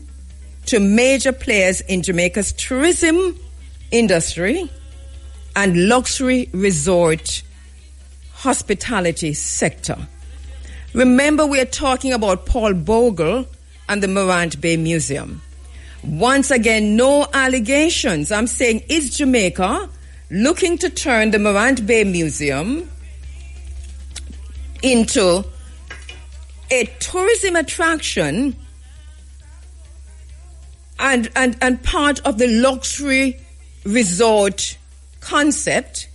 to major players in Jamaica's tourism industry and luxury resort hospitality sector. Remember, we are talking about Paul Bogle and the Morant Bay Museum. Once again, no allegations. I'm saying, is Jamaica looking to turn the Morant Bay Museum into a tourism attraction and part of the luxury resort concept?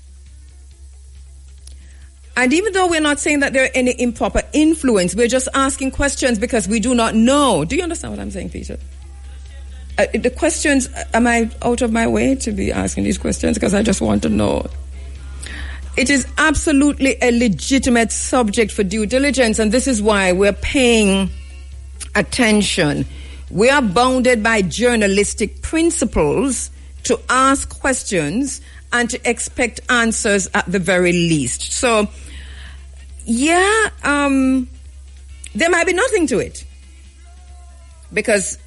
And even though we're not saying that there are any improper influence, we're just asking questions because we do not know. Do you understand what I'm saying, Peter? The questions, am I out of my way to be asking these questions? Because I just want to know. It is absolutely a legitimate subject for due diligence, and this is why we're paying attention. We are bounded by journalistic principles to ask questions and to expect answers at the very least. So, there might be nothing to it. Because,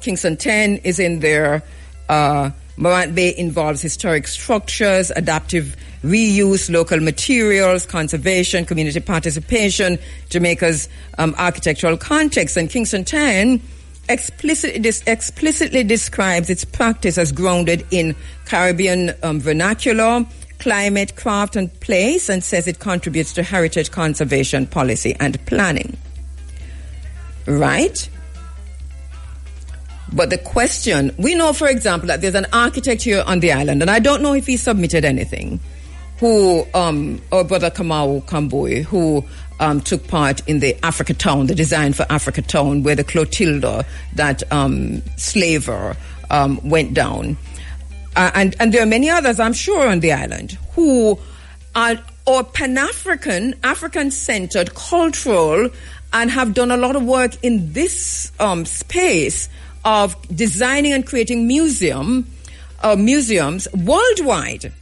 Kingston 10 is in there. Morant Bay involves historic structures, adaptive reuse, local materials, conservation, community participation, Jamaica's architectural context. And Kingston 10 explicitly describes its practice as grounded in Caribbean vernacular, climate, craft, and place, and says it contributes to heritage conservation policy and planning. Right? But the question, we know, for example, that there's an architect here on the island, and I don't know if he submitted anything, who, our brother Kamau Kamboi, who took part in the Africa Town, the design for Africa Town, where the Clotilda, that slaver, went down. And there are many others, I'm sure, on the island who are Pan-African, African-centered, cultural, and have done a lot of work in this space of designing and creating museums worldwide,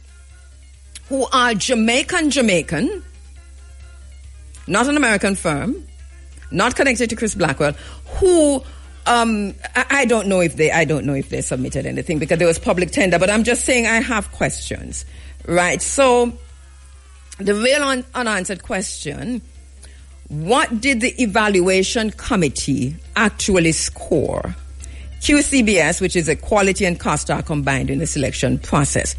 who are Jamaican, not an American firm, not connected to Chris Blackwell, who I don't know if they submitted anything because there was public tender, but I'm just saying I have questions, right? So the real unanswered question: what did the evaluation committee actually score? QCBS, which is a quality and cost, are combined in the selection process.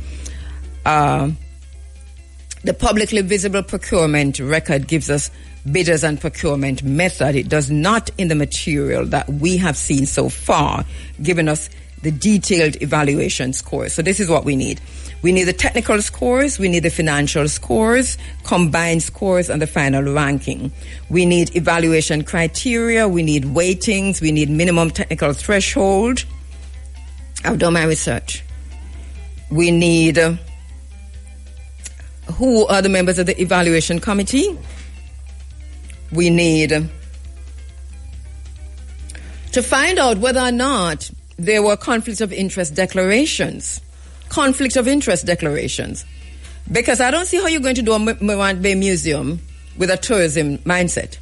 The publicly visible procurement record gives us bidders and procurement method. It does not, in the material that we have seen so far, given us the detailed evaluation scores. So this is what we need. We need the technical scores, we need the financial scores, combined scores, and the final ranking. We need evaluation criteria, we need weightings, we need minimum technical threshold. I've done my research. We need who are the members of the evaluation committee. We need to find out whether or not there were conflicts of interest declarations. Conflict of interest declarations. Because I don't see how you're going to do a Morant Bay Museum with a tourism mindset.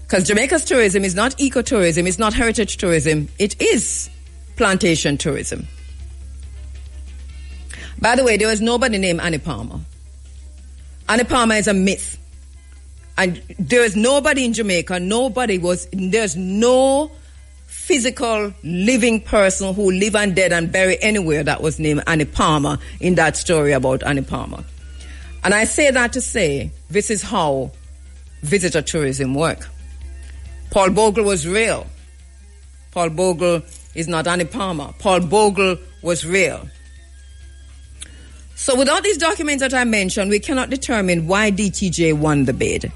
Because Jamaica's tourism is not ecotourism, it's not heritage tourism, it is plantation tourism. By the way, there was nobody named Annie Palmer. Annie Palmer is a myth. And there is nobody in Jamaica, there's no physical living person who live and dead and buried anywhere that was named Annie Palmer in that story about Annie Palmer. And I say that to say, this is how visitor tourism work. Paul Bogle was real. Paul Bogle is not Annie Palmer. Paul Bogle was real. So without these documents that I mentioned, we cannot determine why DTJ won the bid.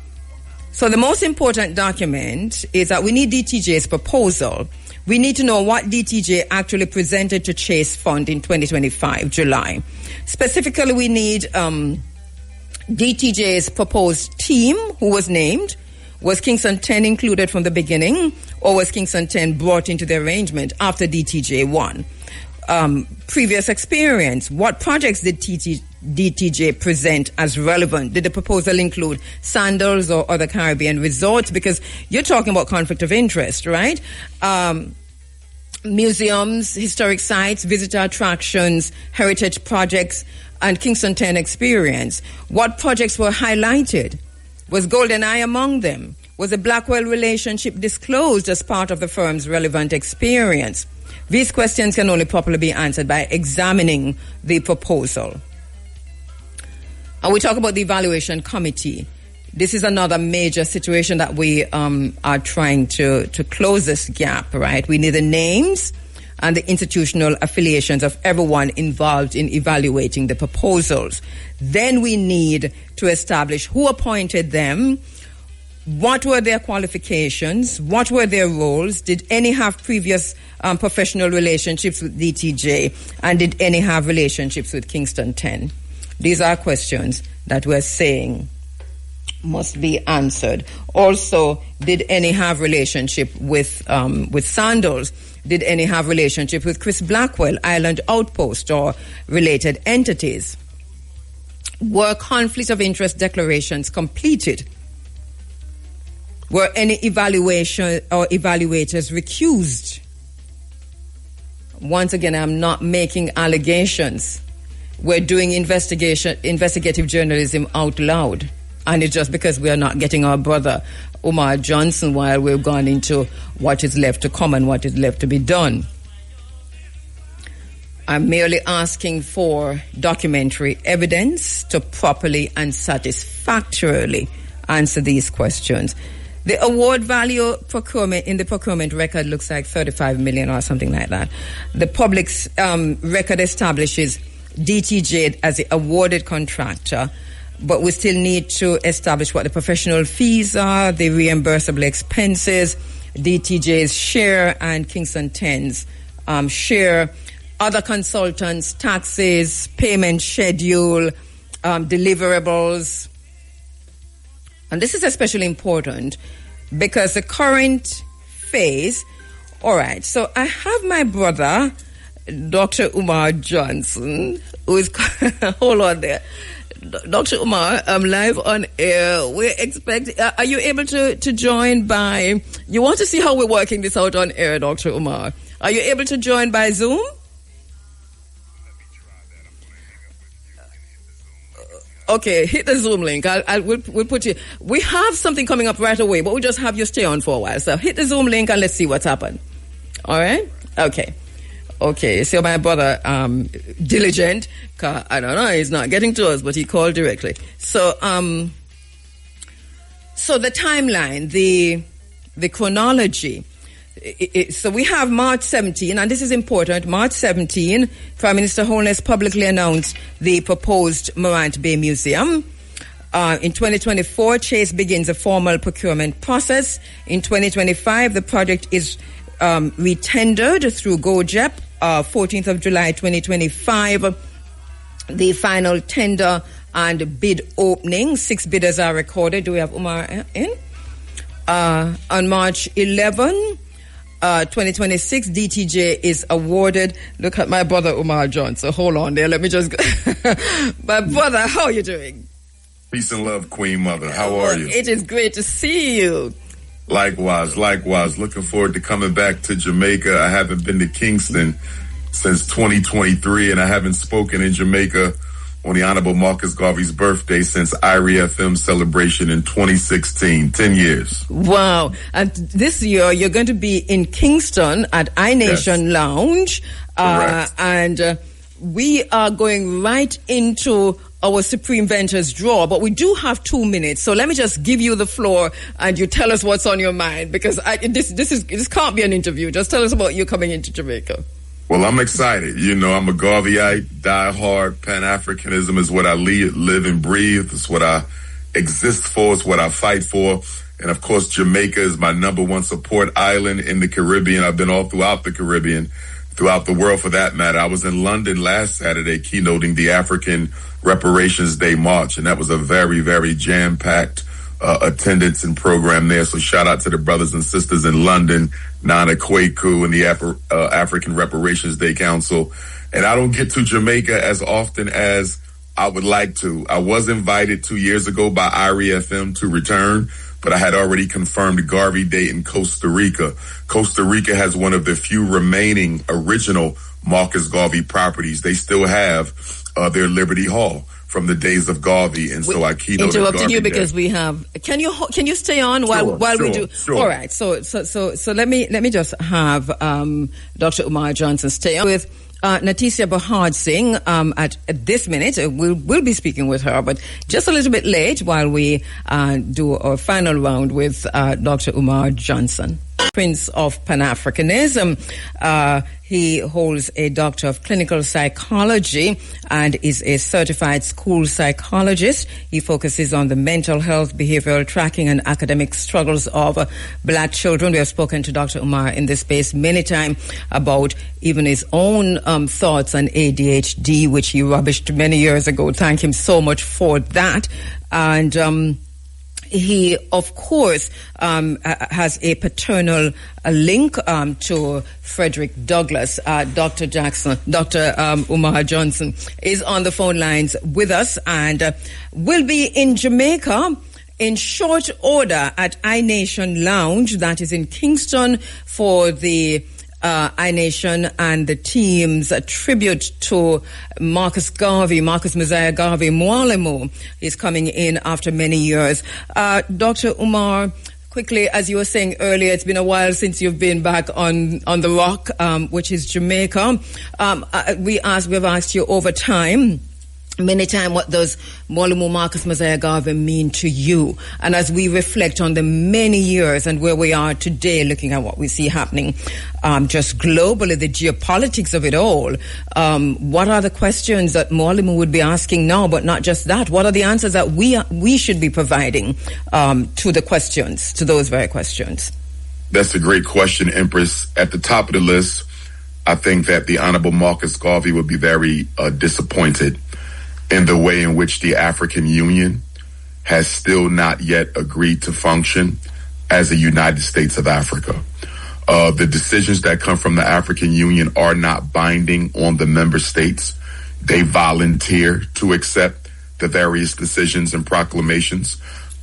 So the most important document is that we need DTJ's proposal. We need to know what DTJ actually presented to Chase Fund in 2025, July. Specifically, we need DTJ's proposed team, who was named. Was Kingston 10 included from the beginning, or was Kingston 10 brought into the arrangement after DTJ won? Previous experience. What projects did DTJ present as relevant? Did the proposal include Sandals or other Caribbean resorts? Because you're talking about conflict of interest, right? Museums, historic sites, visitor attractions, heritage projects, and Kingston 10 experience. What projects were highlighted? Was GoldenEye among them? Was the Blackwell relationship disclosed as part of the firm's relevant experience? These questions can only properly be answered by examining the proposal. And we talk about the evaluation committee. This is another major situation that we are trying to close this gap, right? We need the names and the institutional affiliations of everyone involved in evaluating the proposals. Then we need to establish who appointed them, what were their qualifications, what were their roles, did any have previous professional relationships with DTJ, and did any have relationships with Kingston 10? These are questions that we're saying must be answered. Also, did any have relationship with Sandals? Did any have relationship with Chris Blackwell, Island Outpost, or related entities? Were conflicts of interest declarations completed? Were any evaluation or evaluators recused? Once again, I'm not making allegations. We're doing investigative journalism out loud. And it's just because we are not getting our brother Omer Johnson while we've gone into what is left to come and what is left to be done. I'm merely asking for documentary evidence to properly and satisfactorily answer these questions. The award value procurement in the procurement record looks like 35 million or something like that. The public's record establishes DTJ as the awarded contractor, but we still need to establish what the professional fees are, the reimbursable expenses, DTJ's share, and Kingston 10's share, other consultants, taxes, payment schedule, deliverables. And this is especially important because the current phase. All right, so I have my brother, Dr. Omer Johnson, who is, hold on there. Dr. Omer, I'm live on air. We're expecting, are you able to join by, you want to see how we're working this out on air, Dr. Omer? Are you able to join by Zoom? Okay, hit the Zoom link. We'll put you. We have something coming up right away, but we'll just have you stay on for a while. So hit the Zoom link and let's see what's happened. All right? Okay. So my brother, diligent, I don't know, he's not getting to us, but he called directly. So the timeline, the chronology. So we have March 17, and this is important. March 17, Prime Minister Holness publicly announced the proposed Morant Bay Museum. In 2024, Chase begins a formal procurement process. In 2025, the project is retendered through GoJEP. 14th of July 2025, the final tender and bid opening. 6 bidders are recorded. Do we have Omer in? On March 11, 2026, DTJ is awarded. Look at my brother Omer Johnson. Hold on there. Let me just go. My brother, how are you doing? Peace and love, Queen Mother. How are you? It is great to see you. Likewise. Looking forward to coming back to Jamaica. I haven't been to Kingston since 2023, and I haven't spoken in Jamaica on the Honorable Marcus Garvey's birthday since IRIE FM celebration in 2016. 10 years. Wow. And this year, you're going to be in Kingston at iNation Lounge. And we are going right into our Supreme Ventures draw, but we do have 2 minutes. So let me just give you the floor and you tell us what's on your mind, because this can't be an interview. Just tell us about you coming into Jamaica. Well, I'm excited. You know, I'm a Garveyite, die-hard. Pan-Africanism is what I live and breathe. It's what I exist for. It's what I fight for. And of course, Jamaica is my number one support island in the Caribbean. I've been all throughout the Caribbean, throughout the world for that matter. I was in London last Saturday keynoting the African Reparations Day March, and that was a very, very jam-packed attendance and program there. So shout out to the brothers and sisters in London, Nana Kwaku and the African Reparations Day Council. And I don't get to Jamaica as often as I would like to. I was invited 2 years ago by IRIE FM to return, but I had already confirmed Garvey Day in Costa Rica. Costa Rica has one of the few remaining original Marcus Garvey properties. They still have their Liberty Hall from the days of Garvey, and so I keynoted interrupted you because we have. Can you stay on while we do? Sure. All right. So let me just have Dr. Omer Johnson stay on with Natisia Bahad Singh at this minute. We'll be speaking with her, but just a little bit late while we do our final round with Dr. Omer Johnson, Prince of Pan-Africanism. He holds a Doctor of Clinical Psychology and is a certified school psychologist. He focuses on the mental health, behavioral tracking, and academic struggles of black children. We have spoken to Dr. Omer in this space many times about even his own thoughts on ADHD, which he rubbished many years ago. Thank him so much for that. And he, of course, has a paternal link to Frederick Douglass. Dr. Omer Johnson is on the phone lines with us and will be in Jamaica in short order at iNation Lounge, that is in Kingston, for the iNation and the team's tribute to Marcus Messiah Garvey Mwalimu. Is coming in after many years. Dr. Omer, quickly, as you were saying earlier, it's been a while since you've been back on the rock, which is Jamaica. We've asked you over time many times, what does Molimu Marcus Messiah Garvey mean to you? And as we reflect on the many years and where we are today, looking at what we see happening just globally, the geopolitics of it all, what are the questions that Molimu would be asking now? But not just that. What are the answers that we should be providing to the questions, to those very questions? That's a great question, Empress. At the top of the list, I think that the Honorable Marcus Garvey would be very disappointed in the way in which the African Union has still not yet agreed to function as a United States of Africa. The decisions that come from the African Union are not binding on the member states. They volunteer to accept the various decisions and proclamations.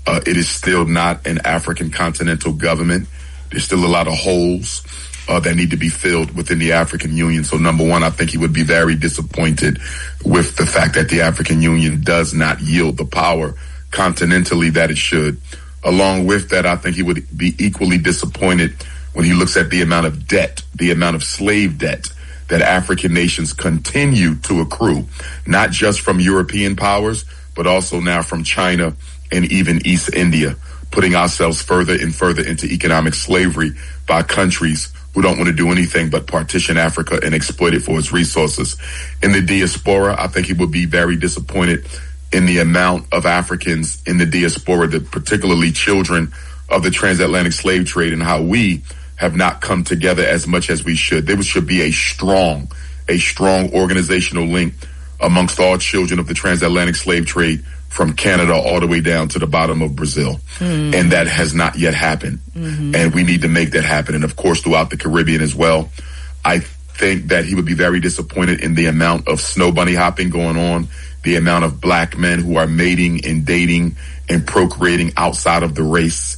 It is still not an African continental government. There's still a lot of holes that need to be filled within the African Union. So number one, I think he would be very disappointed with the fact that the African Union does not yield the power continentally that it should. Along with that, I think he would be equally disappointed when he looks at the amount of debt, the amount of slave debt that African nations continue to accrue, not just from European powers, but also now from China and even East India, putting ourselves further and further into economic slavery by countries who don't want to do anything but partition Africa and exploit it for its resources. In the diaspora, I think he would be very disappointed in the amount of Africans in the diaspora, particularly children of the transatlantic slave trade, and how we have not come together as much as we should. There should be a strong organizational link amongst all children of the transatlantic slave trade from Canada all the way down to the bottom of Brazil. And that has not yet happened. And we need to make that happen. And of course, throughout the Caribbean as well. I think that he would be very disappointed in the amount of snow bunny hopping going on, the amount of black men who are mating and dating and procreating outside of the race.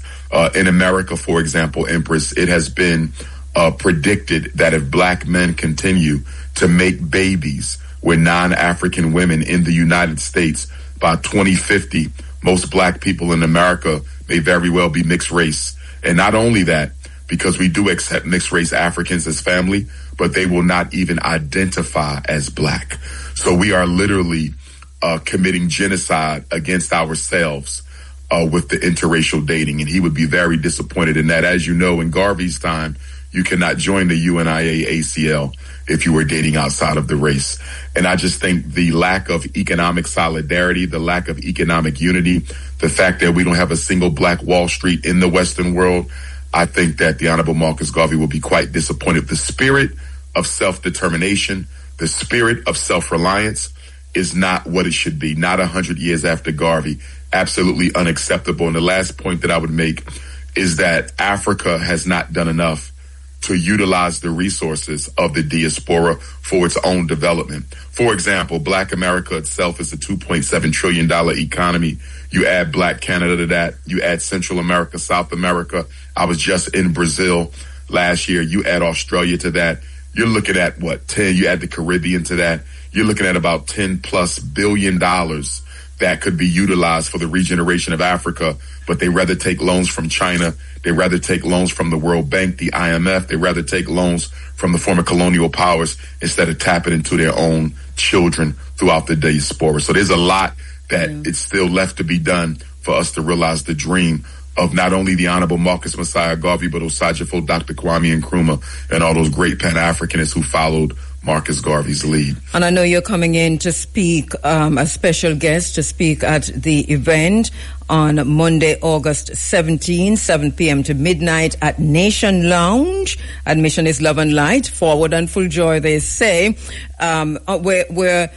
In America, for example, Empress, it has been predicted that if black men continue to make babies with non-African women in the United States, by 2050, most black people in America may very well be mixed race. And not only that, because we do accept mixed race Africans as family, but they will not even identify as black. So we are literally committing genocide against ourselves with the interracial dating. And he would be very disappointed in that. As you know, in Garvey's time, you cannot join the UNIA ACL if you were dating outside of the race. And I just think the lack of economic solidarity, the lack of economic unity, the fact that we don't have a single black Wall Street in the Western world, I think that the Honorable Marcus Garvey will be quite disappointed. The spirit of self-determination, the spirit of self-reliance is not what it should be, not 100 years after Garvey. Absolutely unacceptable. And the last point that I would make is that Africa has not done enough to utilize the resources of the diaspora for its own development. For example, Black America itself is a $2.7 trillion economy. You add Black Canada to that. You add Central America, South America. I was just in Brazil last year. You add Australia to that. You're looking at you add the Caribbean to that. You're looking at about $10+ billion that could be utilized for the regeneration of Africa, but they rather take loans from China. They rather take loans from the World Bank, the IMF. They rather take loans from the former colonial powers instead of tapping into their own children throughout the diaspora. So there's a lot that it's still left to be done for us to realize the dream of not only the Honorable Marcus Messiah Garvey, but Osajifo, Dr. Kwame Nkrumah, and all those great Pan-Africanists who followed Marcus Garvey's lead. And I know you're coming in to speak, a special guest to speak at the event on Monday, August 17, 7 p.m. to midnight at Nation Lounge. Admission is love and light, forward and full joy, they say. Where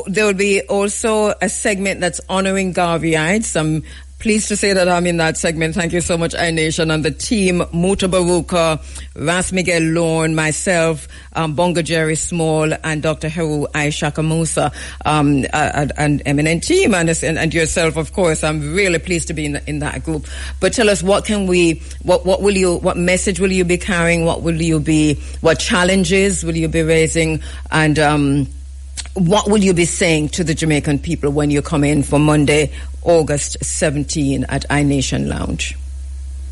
there will be also a segment that's honoring Garveyites. I'm pleased to say that I'm in that segment. Thank you so much, iNation, and the team, Muta Baruka, Ras Miguel Lorne, myself, Bonga Jerry Small, and Dr. Heru Aishaka Musa, an eminent team, and yourself, of course. I'm really pleased to be in that group. But tell us, what message will you be carrying? What challenges will you be raising? And what will you be saying to the Jamaican people when you come in for Monday, August 17 at iNation Lounge?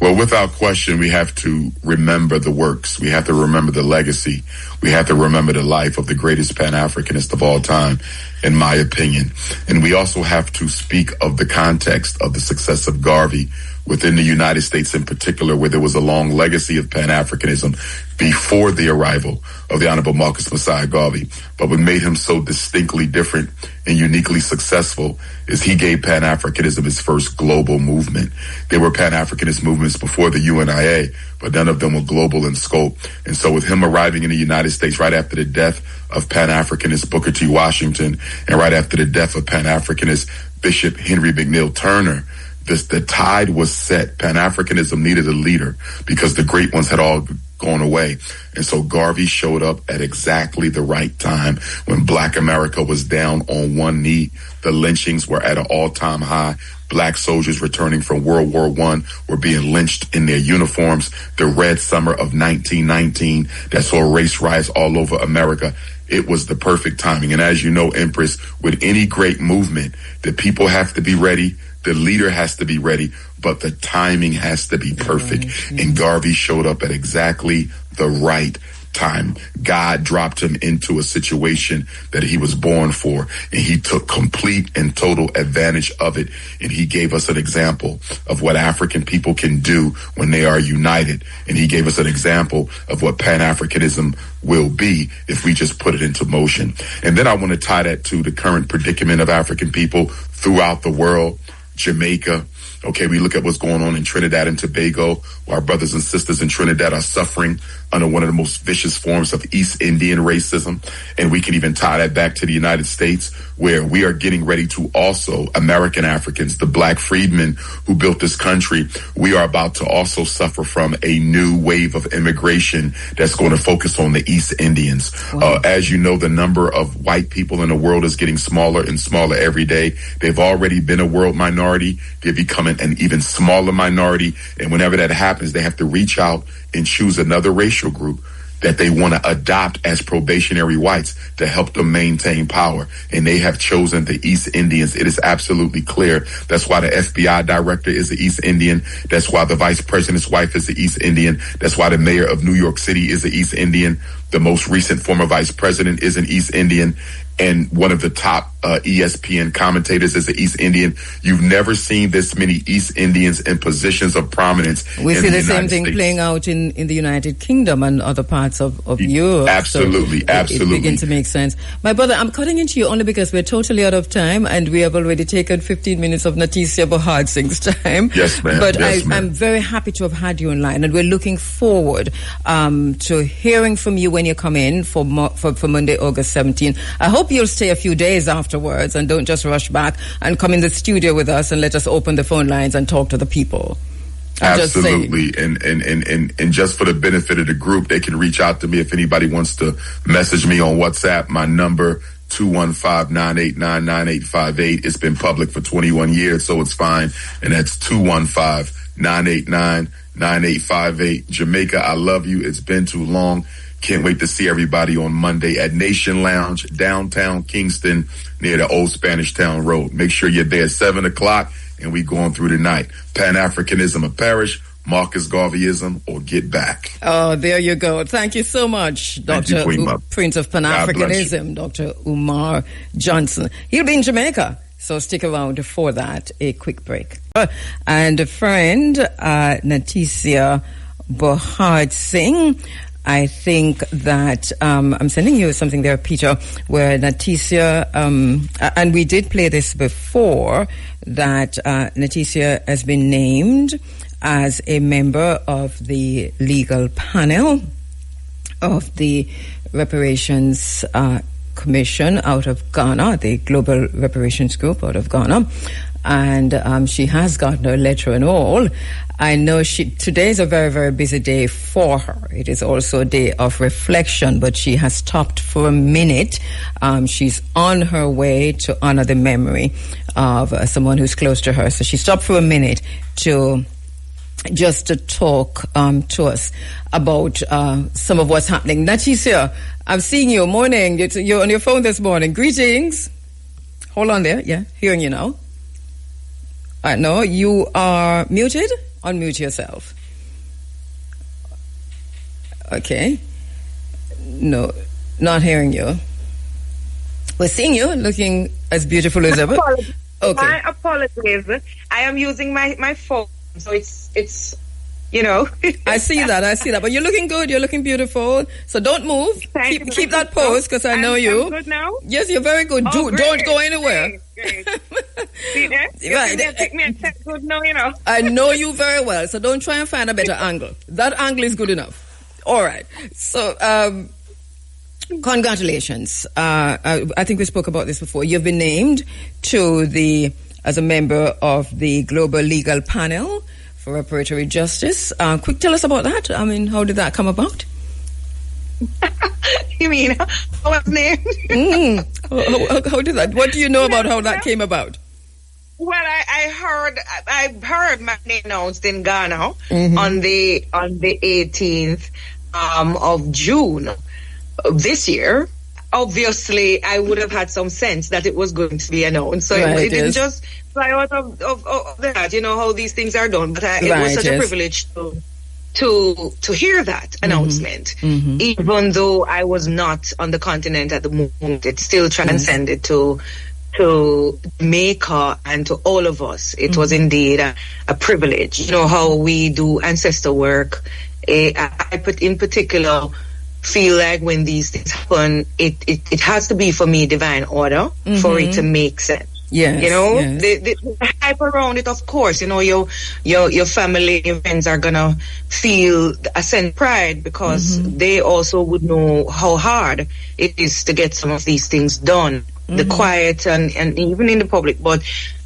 Well, without question, we have to remember the works. We have to remember the legacy. We have to remember the life of the greatest Pan-Africanist of all time. in my opinion. And we also have to speak of the context of the success of Garvey within the United States in particular, where there was a long legacy of Pan-Africanism before the arrival of the Honorable Marcus Messiah Garvey. But what made him so distinctly different and uniquely successful is he gave Pan-Africanism its first global movement. There were Pan-Africanist movements before the UNIA, but none of them were global in scope. And so with him arriving in the United States right after the death of Pan-Africanist Booker T. Washington and right after the death of Pan-Africanist Bishop Henry McNeill Turner, the tide was set. Pan-Africanism needed a leader because the great ones had all gone away. And so Garvey showed up at exactly the right time when Black America was down on one knee. The lynchings were at an all-time high. Black soldiers returning from World War I were being lynched in their uniforms. The Red Summer of 1919 that saw race riots all over America. It was the perfect timing. And as you know, Empress, with any great movement, the people have to be ready. The leader has to be ready, but the timing has to be perfect. Right. And Garvey showed up at exactly the right time. God dropped him into a situation that he was born for, and he took complete and total advantage of it. And he gave us an example of what African people can do when they are united. And he gave us an example of what Pan-Africanism will be if we just put it into motion. And then I want to tie that to the current predicament of African people throughout the world. Jamaica. Okay, we look at what's going on in Trinidad and Tobago. Our brothers and sisters in Trinidad are suffering under one of the most vicious forms of East Indian racism. And we can even tie that back to the United States, where we are getting ready to also, American Africans, the Black freedmen who built this country, we are about to also suffer from a new wave of immigration that's going to focus on the East Indians. Wow. As you know, the number of white people in the world is getting smaller and smaller every day. They've already been a world minority. They're becoming an even smaller minority. And whenever that happens, they have to reach out and choose another racial group that they want to adopt as probationary whites to help them maintain power. And they have chosen the East Indians. It is absolutely clear. That's why the FBI director is the East Indian. That's why the vice president's wife is the East Indian. That's why the mayor of New York City is the East Indian. The most recent former vice president is an East Indian. And one of the top ESPN commentators is an East Indian. You've never seen this many East Indians in positions of prominence. We see the same thing playing out in the United Kingdom and other parts of Europe. Absolutely, so absolutely. It begins to make sense. My brother, I'm cutting into you only because we're totally out of time and we have already taken 15 minutes of Natisia Bahad Singh's time. Yes, ma'am. But yes, ma'am. I'm very happy to have had you online, and we're looking forward to hearing from you when you come in for Monday, August 17th. I hope you'll stay a few days afterwards and don't just rush back and come in the studio with us and let us open the phone lines and talk to the people. Absolutely. And just for the benefit of the group, they can reach out to me if anybody wants to message me on WhatsApp. My number 215-989-9858. It's been public for 21 years, so it's fine. And that's 215-989-9858. Jamaica, I love you. It's been too long. Can't wait to see everybody on Monday at Nation Lounge, downtown Kingston, near the old Spanish Town Road. Make sure you're there at 7 o'clock, and we going through the night. Pan-Africanism or perish, Marcus Garveyism or get back. Oh, there you go. Thank you so much, Dr. Prince of Pan-Africanism, Dr. Omer Johnson. He'll be in Jamaica, so stick around for that. A quick break. And a friend, Natisia Bahad Singh, I think that I'm sending you something there, Peter, where Natisia, and we did play this before, that Natisia has been named as a member of the legal panel of the Reparations Commission out of Ghana, the Global Reparations Group out of Ghana. And she has gotten her letter and all. I know today is a very, very busy day for her. It is also a day of reflection, but she has stopped for a minute. She's on her way to honor the memory of someone who's close to her. So she stopped for a minute to talk to us about some of what's happening. Natisia, I'm seeing you. Morning. You're on your phone this morning. Greetings. Hold on there. Yeah, hearing you now. No, you are muted. Unmute yourself. Okay. No, not hearing you. We're seeing you looking as beautiful as ever. Okay. My apologies. I am using my phone, so it's I see that. But you're looking good. You're looking beautiful. So don't move. Keep that pose, because I know you. I'm good now? Yes, you're very good. Don't go anywhere. Great. See there? Right. Take me and good now, I know you very well, so don't try and find a better angle. That angle is good enough. All right. So, congratulations. I think we spoke about this before. You've been named as a member of the Global Legal Panel for Reparatory Justice. Quick, tell us about that. I mean, how did that come about? You mean how I was named? How did that? What do you know about how that came about? Well, I heard my name announced in Ghana on the 18th of June this year. Obviously, I would have had some sense that it was going to be announced. So it didn't just fly out of that, how these things are done. But it was such a privilege to hear that announcement. Even though I was not on the continent at the moment, it still transcended to Jamaica and to all of us. It was indeed a privilege. You know how we do ancestor work. I in particular feel like when these things happen, it has to be for me divine order for it to make sense. Yes, the hype around it, of course, your family, your friends are gonna feel a sense of pride because they also would know how hard it is to get some of these things done, the quiet and even in the public, but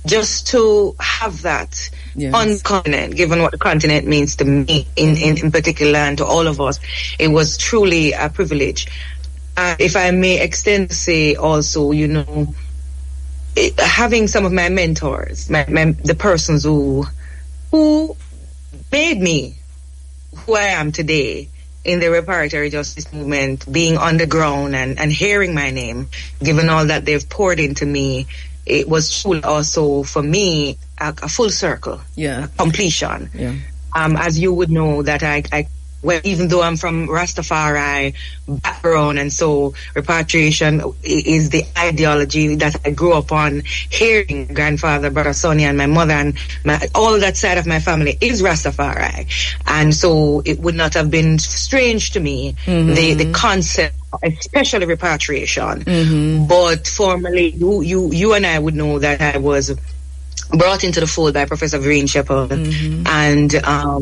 just to have that on the continent, given what the continent means to me in particular and to all of us, it was truly a privilege. If I may extend to say also, having some of my mentors, the persons who made me who I am today in the reparatory justice movement, being on the ground and hearing my name, given all that they've poured into me, it was truly also for me a full circle, a completion. Yeah. As you would know, that well, even though I'm from Rastafari background, and so repatriation is the ideology that I grew up on, hearing grandfather, brother Sonny, and my mother, and all that side of my family is Rastafari. And so it would not have been strange to me, the concept, especially repatriation. But formally, you and I would know that I was brought into the fold by Professor Vereen Shepherd and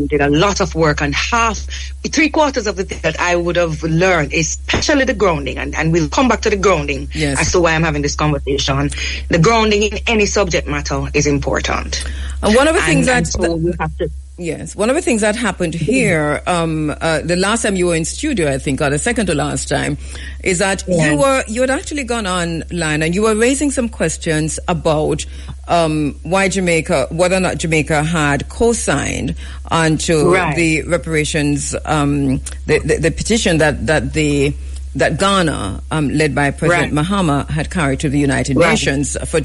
did a lot of work on 3/4 of the things that I would have learned, especially the grounding, and we'll come back to the grounding as to why I'm having this conversation. The grounding in any subject matter is important. And one of the things you have to... Yes, one of the things that happened here, the last time you were in studio, I think, or the second to last time, is that you had actually gone online and you were raising some questions about why whether or not Jamaica had co-signed onto the reparations, the petition that Ghana, led by President Mahama, had carried to the United Nations for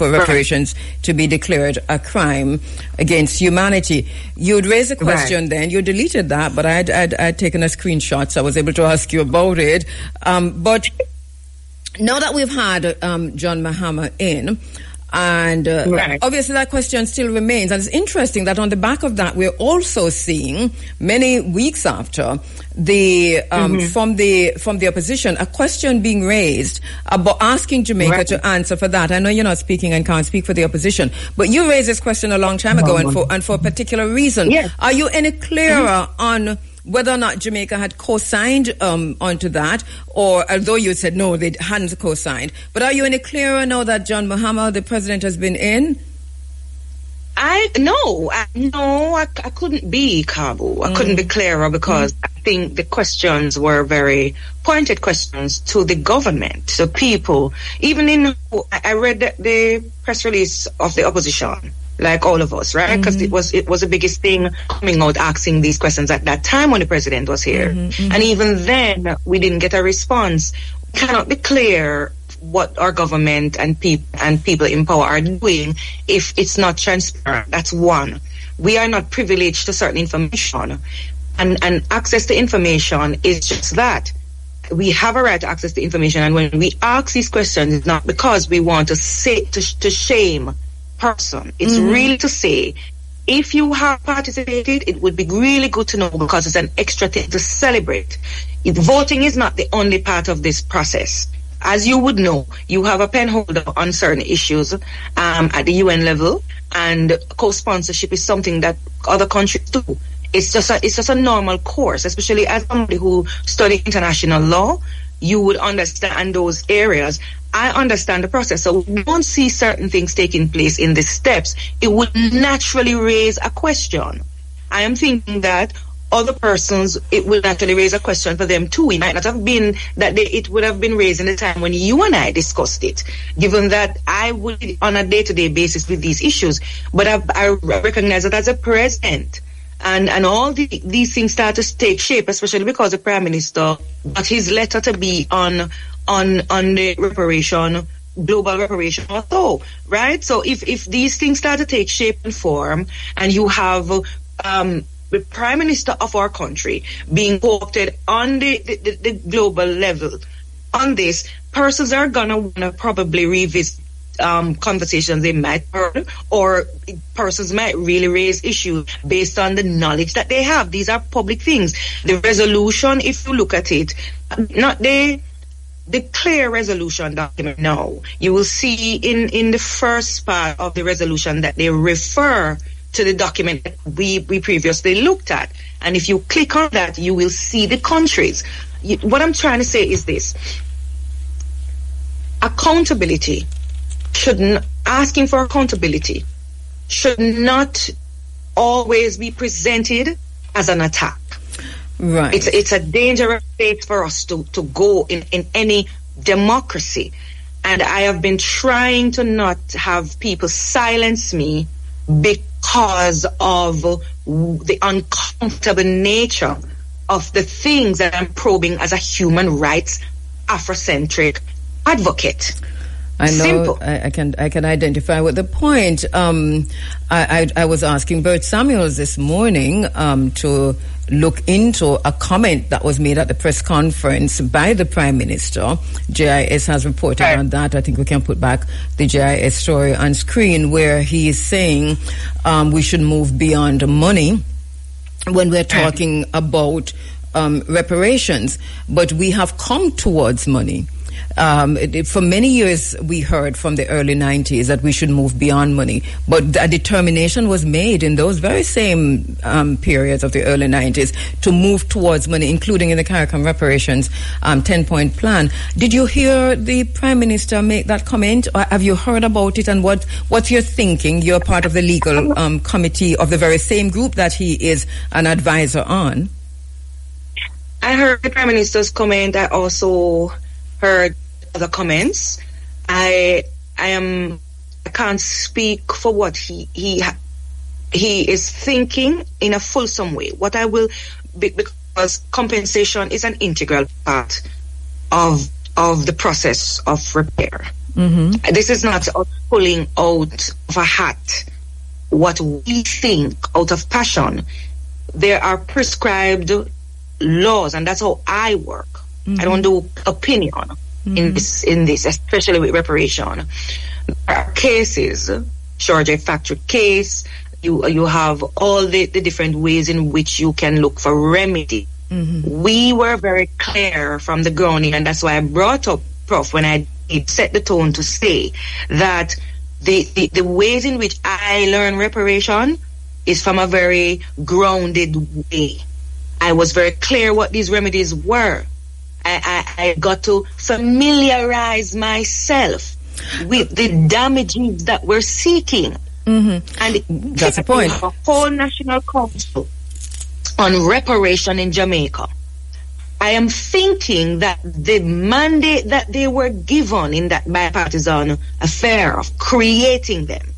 reparations to be declared a crime against humanity. You'd raised a question then, you deleted that, but I'd taken a screenshot, so I was able to ask you about it. But now that we've had John Mahama in, and obviously that question still remains, and it's interesting that on the back of that we're also seeing many weeks after the from the opposition a question being raised about asking Jamaica to answer for that. I know you're not speaking and can't speak for the opposition, but you raised this question a long time ago and for a particular reason. Are you any clearer on whether or not Jamaica had co-signed onto that, or although you said no, they hadn't co-signed, but are you any clearer now that John Mahama, the president, has been in? I couldn't be, Kabu. I couldn't be clearer because I think the questions were very pointed questions to the government, to people. Even I read the press release of the opposition, like all of us, right? Because it was the biggest thing coming out, asking these questions at that time when the president was here. And even then, we didn't get a response. We cannot be clear what our government and people in power are doing if it's not transparent. That's one. We are not privileged to certain information, and access to information is just that. we have a right to access the information, and when we ask these questions, it's not because we want to say to shame person. It's really to say, if you have participated, it would be really good to know, because it's an extra thing to celebrate. Voting is not the only part of this process. As you would know, you have a pen holder on certain issues at the UN level, and co-sponsorship is something that other countries do. It's just a normal course, especially as somebody who studied international law. You would understand those areas. I understand the process. So we don't see certain things taking place in the steps. It would naturally raise a question. I am thinking that other persons, it will naturally raise a question for them too. It might not have been that it would have been raised in the time when you and I discussed it, given that I would be on a day-to-day basis with these issues. But I recognize that as a president, and all these things start to take shape, especially because the Prime Minister got his letter to be on the global reparation or so, right? So if these things start to take shape and form, and you have the Prime Minister of our country being co-opted on the global level on this, persons are gonna wanna probably revisit conversations they might heard, or persons might really raise issues based on the knowledge that they have. These are public things. The resolution, if you look at it, not the clear resolution document, no. You will see in the first part of the resolution that they refer to the document that we previously looked at. And if you click on that, you will see the countries. What I'm trying to say is this. Accountability asking for accountability should not always be presented as an attack. Right. It's a dangerous place for us to go in any democracy. And I have been trying to not have people silence me because of the uncomfortable nature of the things that I'm probing as a human rights Afrocentric advocate. I know. I can identify with the point. I was asking Bert Samuels this morning to look into a comment that was made at the press conference by the Prime Minister. JIS has reported on that. I think we can put back the JIS story on screen, where he is saying we should move beyond money when we're talking about reparations, but we have come towards money. For many years, we heard from the early 90s that we should move beyond money. But a determination was made in those very same periods of the early 90s to move towards money, including in the CARICOM reparations 10-point plan. Did you hear the Prime Minister make that comment? Or have you heard about it? And what's your thinking? You're part of the legal committee of the very same group that he is an advisor on. I heard the Prime Minister's comment. I also heard other comments. I can't speak for what he is thinking in a fulsome way. What I will, because compensation is an integral part of the process of repair. Mm-hmm. This is not us pulling out of a hat what we think out of passion. There are prescribed laws, and that's how I work. Mm-hmm. I don't do opinion in this, especially with reparation. There are cases, Georgia factory case. You have all the different ways in which you can look for remedy. Mm-hmm. We were very clear from the grounding, and that's why I brought up, Prof, when I set the tone to say that the ways in which I learn reparation is from a very grounded way. I was very clear what these remedies were. I got to familiarize myself with the damages that we're seeking. Mm-hmm. And that's the point. A whole National Council on reparation in Jamaica. I am thinking that the mandate that they were given in that bipartisan affair of creating them,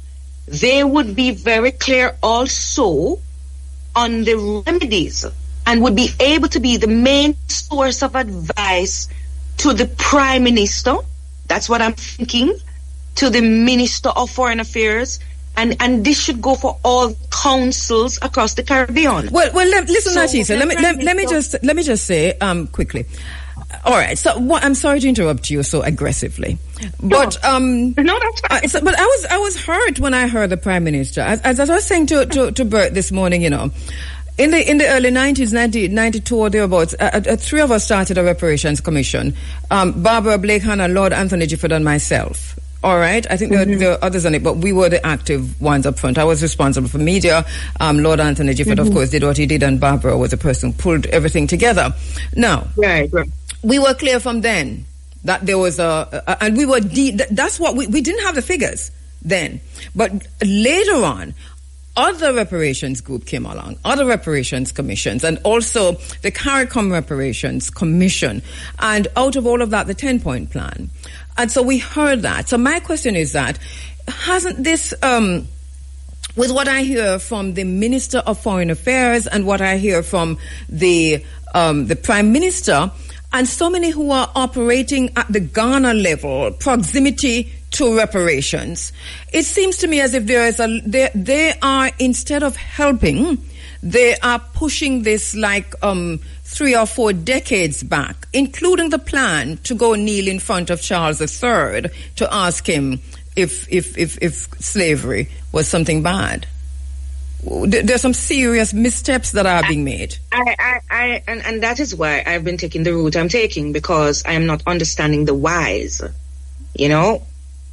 they would be very clear also on the remedies and would be able to be the main source of advice to the Prime Minister. That's what I'm thinking. To the Minister of Foreign Affairs. And this should go for all councils across the Caribbean. Well, listen, Nachisa. Let me just say quickly. All right. So I'm sorry to interrupt you so aggressively, but no, that's fine. But I was hurt when I heard the Prime Minister. As I was saying to Bert this morning, in the early 90s, 92 or thereabouts, three of us started a reparations commission. Barbara Blake Hanna, Lord Anthony Gifford, and myself. All right. I think there are others on it, but we were the active ones up front. I was responsible for media. Lord Anthony Gifford, of course, did what he did, and Barbara was the person who pulled everything together. Now, right. We were clear from then that there was and we were that's what we didn't have the figures then. But later on, other reparations group came along, other reparations commissions, and also the CARICOM Reparations Commission. And out of all of that, the 10-point plan. And so we heard that. So my question is that, hasn't this, with what I hear from the Minister of Foreign Affairs and what I hear from the Prime Minister, and so many who are operating at the Ghana level, proximity to reparations, it seems to me as if they are, instead of helping, they are pushing this like 3 or 4 decades back, including the plan to go kneel in front of Charles III to ask him if slavery was something bad. There's some serious missteps that are being made. And that is why I've been taking the route I'm taking, because I am not understanding the whys,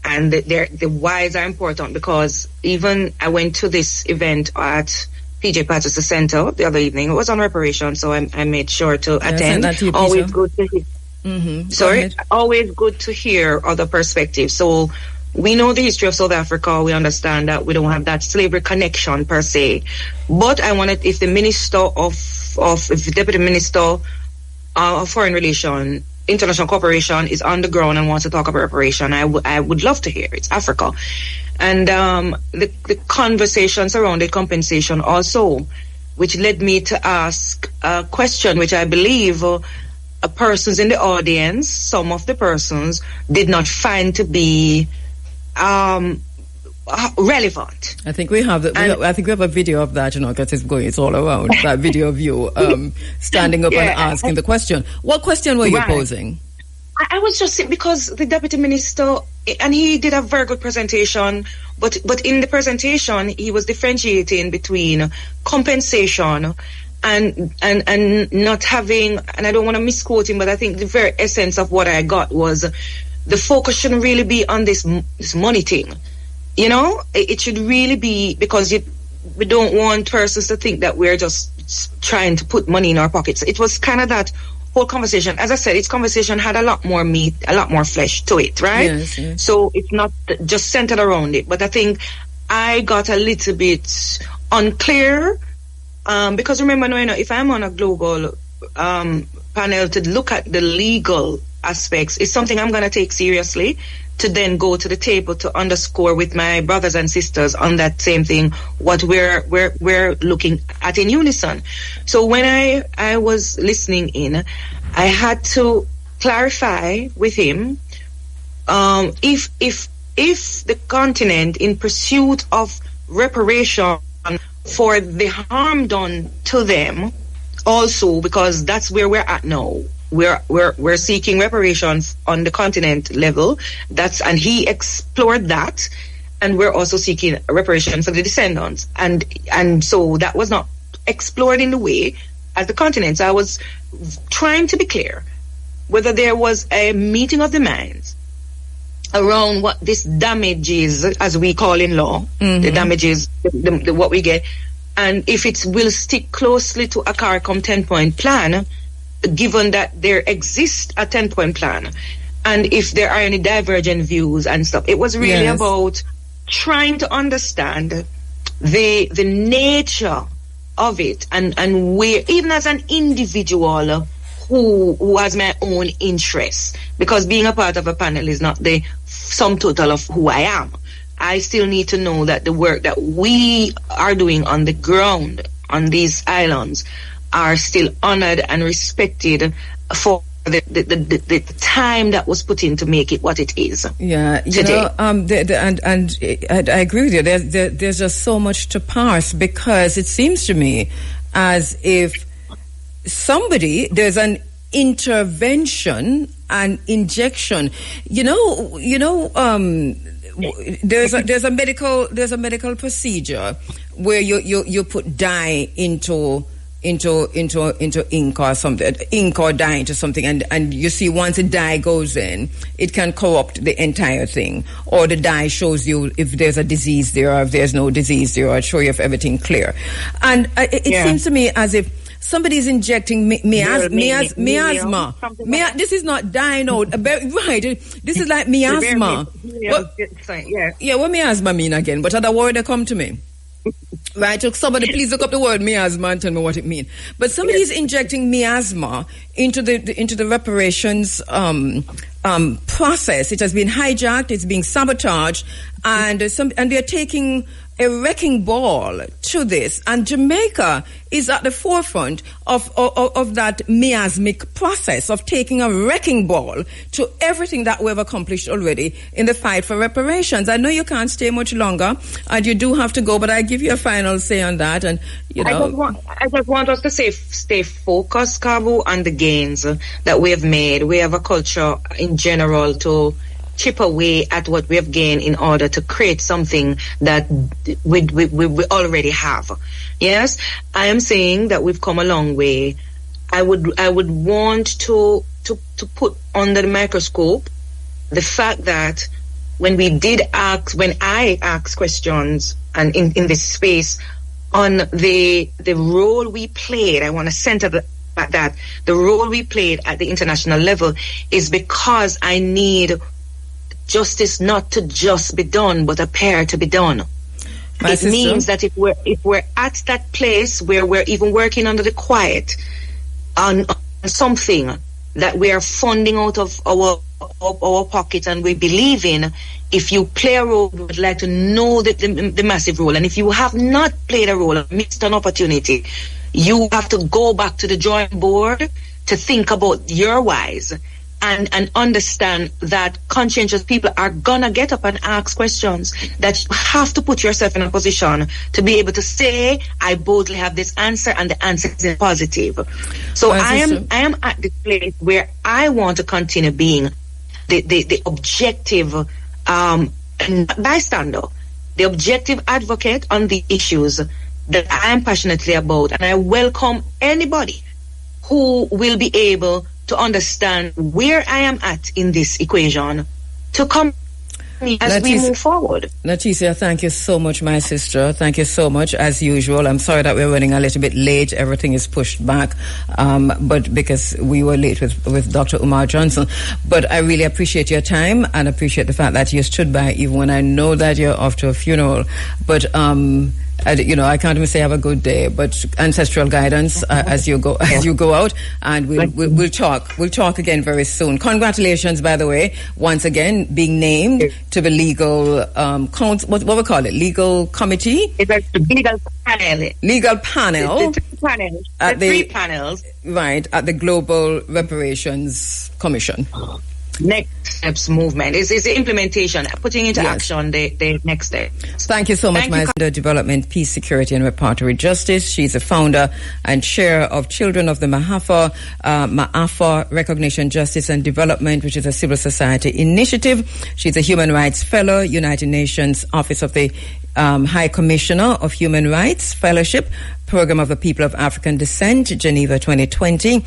and the whys are important, because even I went to this event at PJ Patterson Center the other evening. It was on reparations, so I made sure to attend. Always good to hear. Always good to hear other perspectives. So we know the history of South Africa. We understand that we don't have that slavery connection per se. But I wanted, if the Deputy Minister of Foreign Relations, International Cooperation is on the ground and wants to talk about reparation, I would love to hear. It's Africa. And the conversation surrounded compensation also, which led me to ask a question which I believe persons in the audience, some of the persons, did not find to be relevant. I think we have I think we have a video of that, because it's all around, that video of you standing up and asking the question. What question were you posing? I was just, because the Deputy Minister, and he did a very good presentation, but in the presentation he was differentiating between compensation and not having, and I don't want to misquote him, but I think the very essence of what I got was the focus shouldn't really be on this money thing. It should really be, because we don't want persons to think that we're just trying to put money in our pockets. It was kind of that whole conversation. As I said, its conversation had a lot more meat, a lot more flesh to it, right? Yes. So it's not just centered around it. But I think I got a little bit unclear, because remember, if I'm on a global panel to look at the legal aspects, it's something I'm going to take seriously, to then go to the table to underscore with my brothers and sisters on that same thing, what we're looking at in unison. So when I was listening in, I had to clarify with him, if the continent, in pursuit of reparation for the harm done to them, also, because that's where we're at now. We're seeking reparations on the continent level. And he explored that, and we're also seeking reparation for the descendants. And so that was not explored in the way as the continent. So I was trying to be clear whether there was a meeting of the minds around what this damage is, as we call in law, the damages, the what we get, and if it will stick closely to a CARICOM 10-point plan, given that there exists a 10-point plan, and if there are any divergent views and stuff. It was really about trying to understand the nature of it, and where, even as an individual who has my own interests, because being a part of a panel is not the sum total of who I am. I still need to know that the work that we are doing on the ground on these islands are still honored and respected for the time that was put in to make it what it is. Yeah, today. I agree with you. There's just so much to parse, because it seems to me as if there's an intervention and injection. There's a medical procedure where you put dye into ink or something, ink or dye into something, and you see once the dye goes in, it can corrupt the entire thing, or the dye shows you if there's a disease there or if there's no disease there, or show you if everything clear. And it seems to me as if somebody's injecting miasma. This is not dye, no. Right. This is like miasma. What miasma mean again? But other word that come to me. Right, so somebody please look up the word miasma and tell me what it means. But somebody is injecting miasma into the reparations process. It has been hijacked. It's being sabotaged, and they're taking a wrecking ball to this. And Jamaica is at the forefront of that miasmic process of taking a wrecking ball to everything that we've accomplished already in the fight for reparations. I know you can't stay much longer, and you do have to go, but I give you a final say on that. And I just want us to stay focused, Kabu, on the gains that we have made. We have a culture in general to chip away at what we have gained in order to create something that we already have. Yes, I am saying that we've come a long way. I would want to put under the microscope the fact that when I asked questions and in this space on the role we played, I want to center that the role we played at the international level is because I need justice not to just be done, but appear to be done. It means that if we're at that place where we're even working under the quiet on something that we are funding out of our pocket, and we believe in, if you play a role, we would like to know the massive role. And if you have not played a role, missed an opportunity, you have to go back to the drawing board to think about your whys. And understand that conscientious people are gonna get up and ask questions, that you have to put yourself in a position to be able to say, I boldly have this answer, and the answer is positive. So I am at the place where I want to continue being the objective bystander, the objective advocate on the issues that I am passionately about, and I welcome anybody who will be able to understand where I am at in this equation to come as we move forward. Leticia, thank you so much, my sister. Thank you so much, as usual. I'm sorry that we're running a little bit late. Everything is pushed back, but because we were late with Dr. Omer Johnson. But I really appreciate your time and appreciate the fact that you stood by even when I know that you're off to a funeral. But I can't even say have a good day, but ancestral guidance as you go out, and we'll talk again very soon. Congratulations, by the way, once again being named to the legal what we call it, legal committee. It's a legal panel. Legal panel. Three panels. Right, at the Global Reparations Commission. Next steps movement is the implementation, putting into action the next step. Thank you so much, my Development, Peace, Security and Reparatory Justice. She's a founder and chair of Children of the Ma'afa Recognition, Justice and Development, which is a civil society initiative. She's a human rights fellow, United Nations Office of the High Commissioner of Human Rights Fellowship, Program of the People of African Descent, Geneva 2020.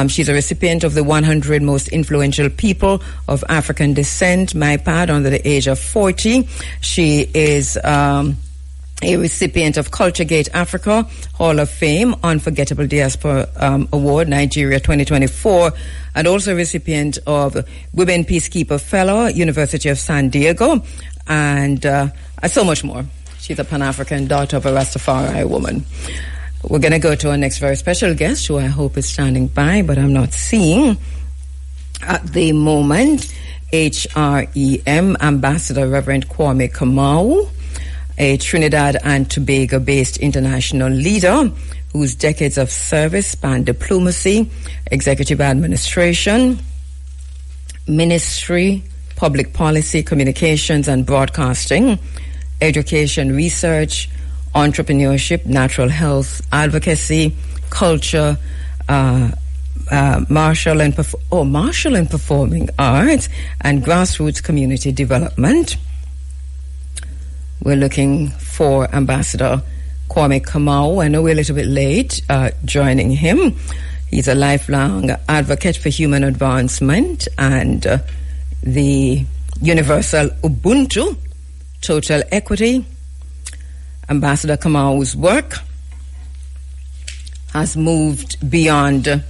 She's a recipient of the 100 Most Influential People of African Descent, MyPad, under the age of 40. She is a recipient of CultureGate Africa Hall of Fame, Unforgettable Diaspora Award, Nigeria 2024, and also a recipient of Women Peacekeeper Fellow, University of San Diego, and so much more. She's a Pan-African daughter of a Rastafari woman. We're going to go to our next very special guest, who I hope is standing by, but I'm not seeing at the moment. HREM Ambassador Reverend Kwame Kamau, a Trinidad and Tobago-based international leader whose decades of service span diplomacy, executive administration, ministry, public policy, communications and broadcasting, education, research, entrepreneurship, natural health, advocacy, culture, martial and performing arts and grassroots community development. We're looking for Ambassador Kwame Kamau. I know we're a little bit late joining him. He's a lifelong advocate for human advancement and the universal Ubuntu, total equity. Ambassador Kamau's work has moved beyond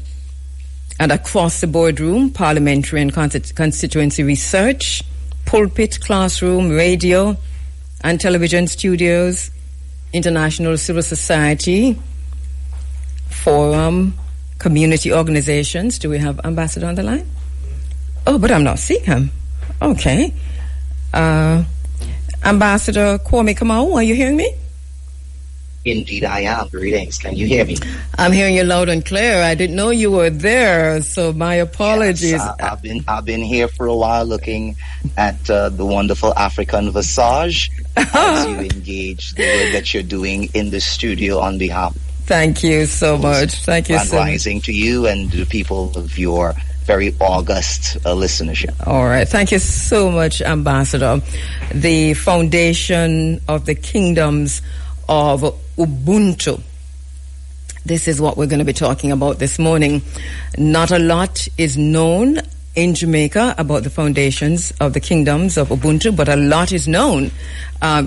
and across the boardroom, parliamentary and constituency research, pulpit, classroom, radio and television studios, international civil society, forum, community organizations. Do we have Ambassador on the line? Oh, but I'm not seeing him. Okay. Ambassador Kwame Kamau, are you hearing me? Indeed, I am. Greetings. Can you hear me? I'm hearing you loud and clear. I didn't know you were there, so my apologies. Yes, I've been here for a while, looking at the wonderful African visage as you engage the work that you're doing in the studio on behalf. Thank you so much. Thank you so much. Rising to you and the people of your very august listenership. All right. Thank you so much, Ambassador. The foundation of the kingdoms of Ubuntu. This is what we're going to be talking about this morning. Not a lot is known in Jamaica about the foundations of the kingdoms of Ubuntu, but a lot is known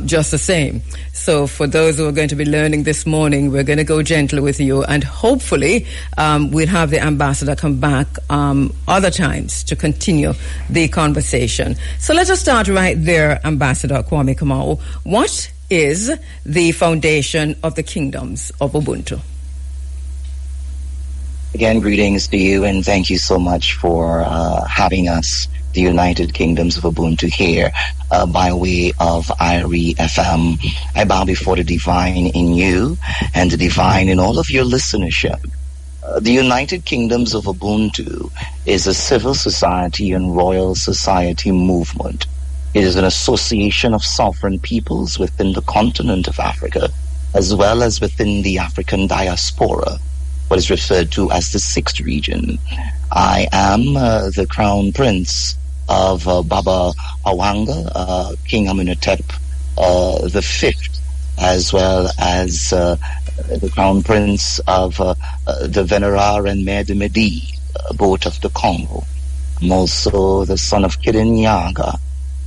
just the same. So for those who are going to be learning this morning, we're going to go gentle with you, and hopefully we'll have the ambassador come back other times to continue the conversation. So let us start right there, Ambassador Kwame Kamau. What is the foundation of the kingdoms of Ubuntu? Again, greetings to you, and thank you so much for having us, the United Kingdoms of Ubuntu, here by way of IRE FM. I bow before the divine in you and the divine in all of your listenership. The United Kingdoms of Ubuntu is a civil society and royal society movement. It is an association of sovereign peoples within the continent of Africa, as well as within the African diaspora, what is referred to as the Sixth Region. I am the Crown Prince of Baba Awanga, King Amenhotep the Fifth, as well as the Crown Prince of the Venerar and Mère de Medi, both of the Congo. I'm also the son of Kirinyaga.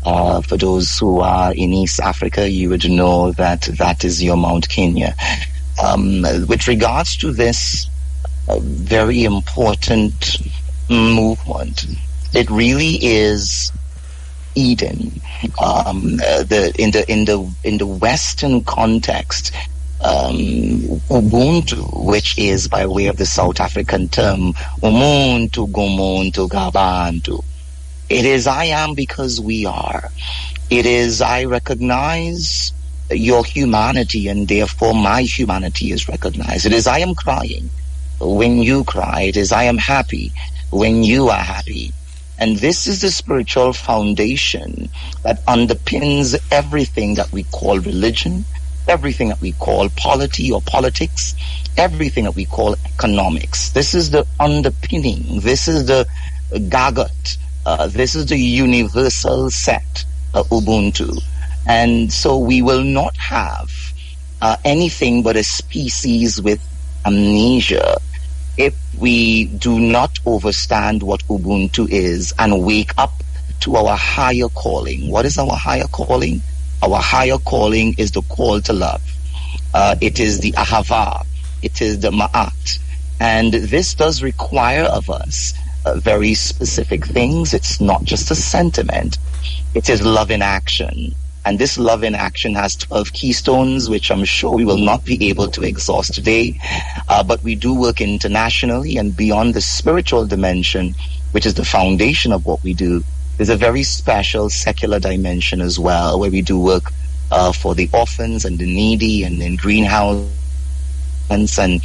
For those who are in East Africa, you would know that that is your Mount Kenya. With regards to this very important movement, it really is Eden. In the Western context, Ubuntu, which is by way of the South African term Umuntu Gumuntu Gabantu. It is I am because we are. It is I recognize your humanity and therefore my humanity is recognized. It is I am crying when you cry. It is I am happy when you are happy. And this is the spiritual foundation that underpins everything that we call religion, everything that we call polity or politics, everything that we call economics. This is the underpinning. This is the gagot. This is the universal set, Ubuntu. And so we will not have anything but a species with amnesia if we do not understand what Ubuntu is and wake up to our higher calling. What is our higher calling? Our higher calling is the call to love. It is the ahava. It is the ma'at. And this does require of us very specific things. It's not just a sentiment. It is love in action. And this love in action has 12 keystones, which I'm sure we will not be able to exhaust today. But we do work internationally, and beyond the spiritual dimension, which is the foundation of what we do, there's a very special secular dimension as well, where we do work for the orphans and the needy and in greenhouse and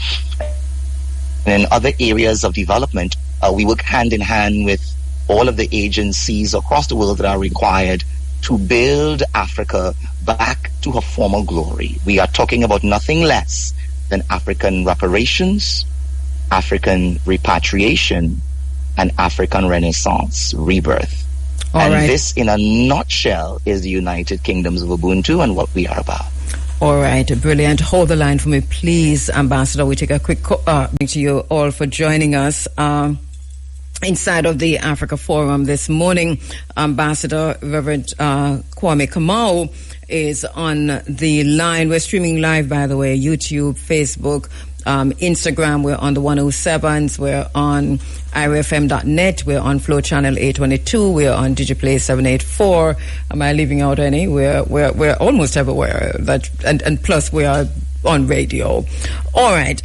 in other areas of development. We work hand in hand with all of the agencies across the world that are required to build Africa back to her former glory. We are talking about nothing less than African reparations, African repatriation, and African Renaissance rebirth. All right. This, in a nutshell, is the United Kingdoms of Ubuntu and what we are about. All right, brilliant. Hold the line for me, please, Ambassador. We take a quick thank to you all for joining us inside of the Africa Forum this morning. Ambassador Reverend Kwame Kamau is on the line. We're streaming live, by the way, YouTube, Facebook, Instagram. We're on the 107s. We're on irfm.net. We're on Flow Channel 822. We're on Digiplay 784. Am I leaving out any? We're almost everywhere. And plus we are on radio. All right.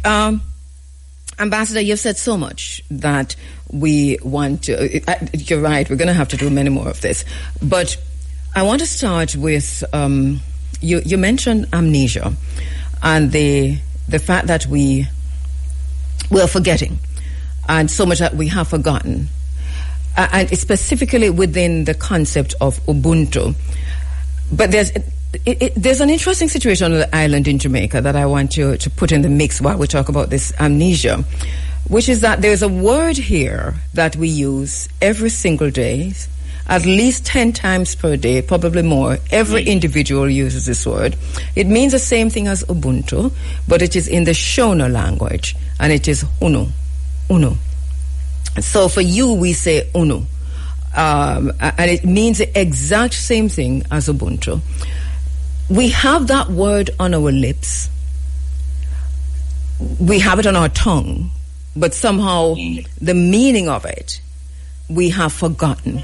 Ambassador, you've said so much that we want to. You're right. We're going to have to do many more of this. But I want to start with you mentioned amnesia and the fact that we're forgetting, and so much that we have forgotten, and specifically within the concept of Ubuntu. But there's an interesting situation on the island in Jamaica that I want to put in the mix while we talk about this amnesia, which is that there's a word here that we use every single day, at least 10 times per day, probably more. Every individual uses this word. It means the same thing as Ubuntu, but it is in the Shona language, and it is Unu. Unu. So for you, we say Unu. And it means the exact same thing as Ubuntu. We have that word on our lips. We have it on our tongue, but somehow the meaning of it, we have forgotten.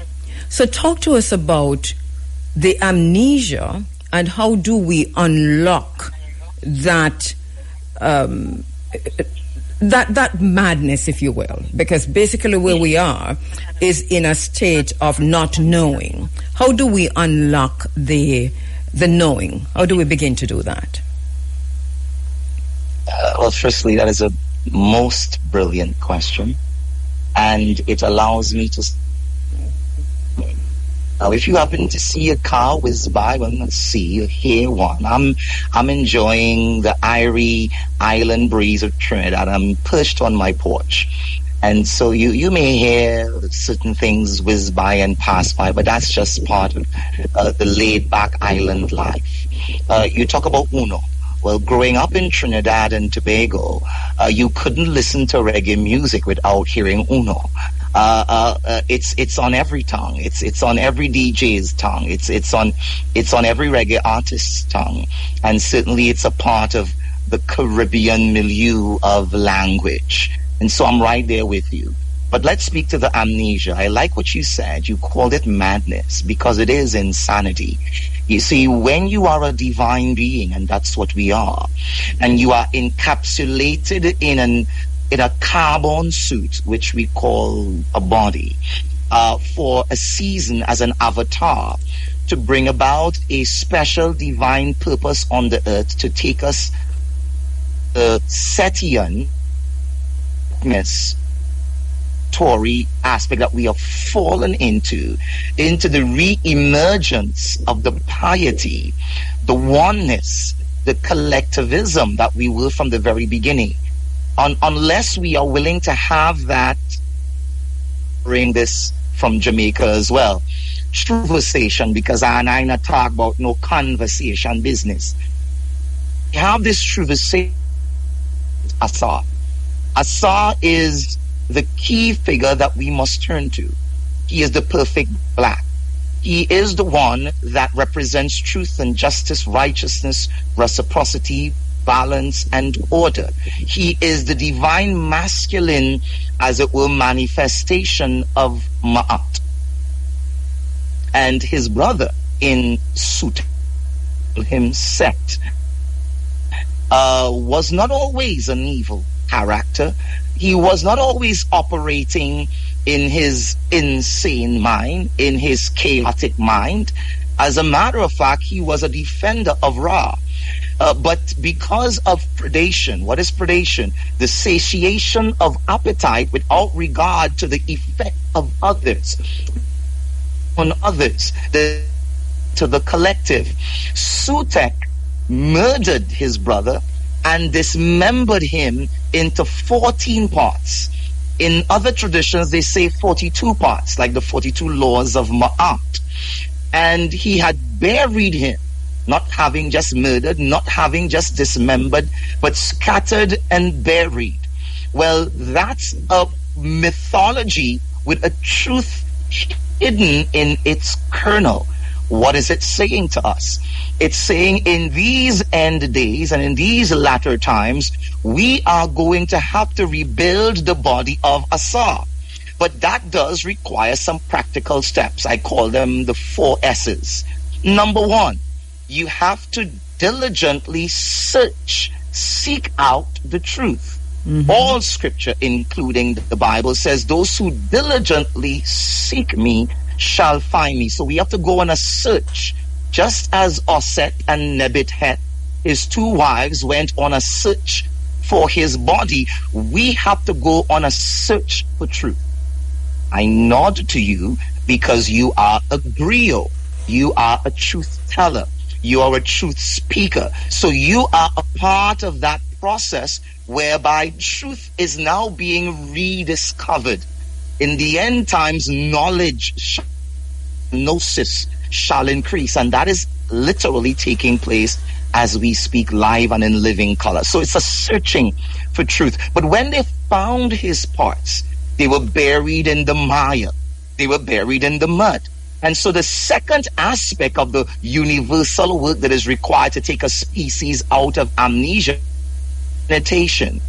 So talk to us about the amnesia and how do we unlock that that madness, if you will, because basically where we are is in a state of not knowing. How do we unlock the knowing? How do we begin to do that? Well, firstly, that is a most brilliant question, and it allows me to. Now, if you happen to see a car whiz by, well, not see or hear one. I'm enjoying the airy island breeze of Trinidad. I'm perched on my porch. And so you may hear certain things whiz by and pass by, but that's just part of the laid-back island life. You talk about Uno. Well, growing up in Trinidad and Tobago, you couldn't listen to reggae music without hearing Uno. It's on every tongue. It's on every DJ's tongue. It's on every reggae artist's tongue, and certainly it's a part of the Caribbean milieu of language. And so I'm right there with you. But let's speak to the amnesia. I like what you said. You called it madness because it is insanity. You see, when you are a divine being, and that's what we are, and you are encapsulated in a carbon suit, which we call a body, for a season as an avatar, to bring about a special divine purpose on the earth, to take us the Setian Tory aspect that we have fallen into the re-emergence of the piety, the oneness, the collectivism that we were from the very beginning. Unless we are willing to have that, bring this from Jamaica as well, conversation, because I not talk about no conversation business. We have this conversation. Asa. Asa is the key figure that we must turn to. He is the perfect black. He is the one that represents truth and justice, righteousness, reciprocity, balance, and order. He is the divine masculine, as it were, manifestation of Ma'at. And his brother in Sut, him Set, was not always an evil character. He was not always operating in his insane mind, in his chaotic mind. As a matter of fact, he was a defender of Ra. But because of predation, what is predation? The satiation of appetite without regard to the effect of others, on others, to the collective. Sutek murdered his brother and dismembered him into 14 parts. In other traditions, they say 42 parts, like the 42 laws of Ma'at. And he had buried him, not having just murdered, not having just dismembered, but scattered and buried. Well, that's a mythology with a truth hidden in its kernel. What is it saying to us? It's saying in these end days and in these latter times, we are going to have to rebuild the body of Asa. But that does require some practical steps. I call them the 4 S's. Number 1, you have to diligently search, seek out the truth. Mm-hmm. All scripture, including the Bible, says those who diligently seek me shall find me. So we have to go on a search. Just as Osset and Nebuchadnezzar, his 2 wives, went on a search for his body, we have to go on a search for truth. I nod to you because you are a griot. You are a truth teller. You are a truth speaker. So you are a part of that process whereby truth is now being rediscovered. In the end times, knowledge, gnosis, shall increase. And that is literally taking place as we speak live and in living color. So it's a searching for truth. But when they found his parts, they were buried in the mire. They were buried in the mud. And so the second aspect of the universal work that is required to take a species out of amnesia, meditation.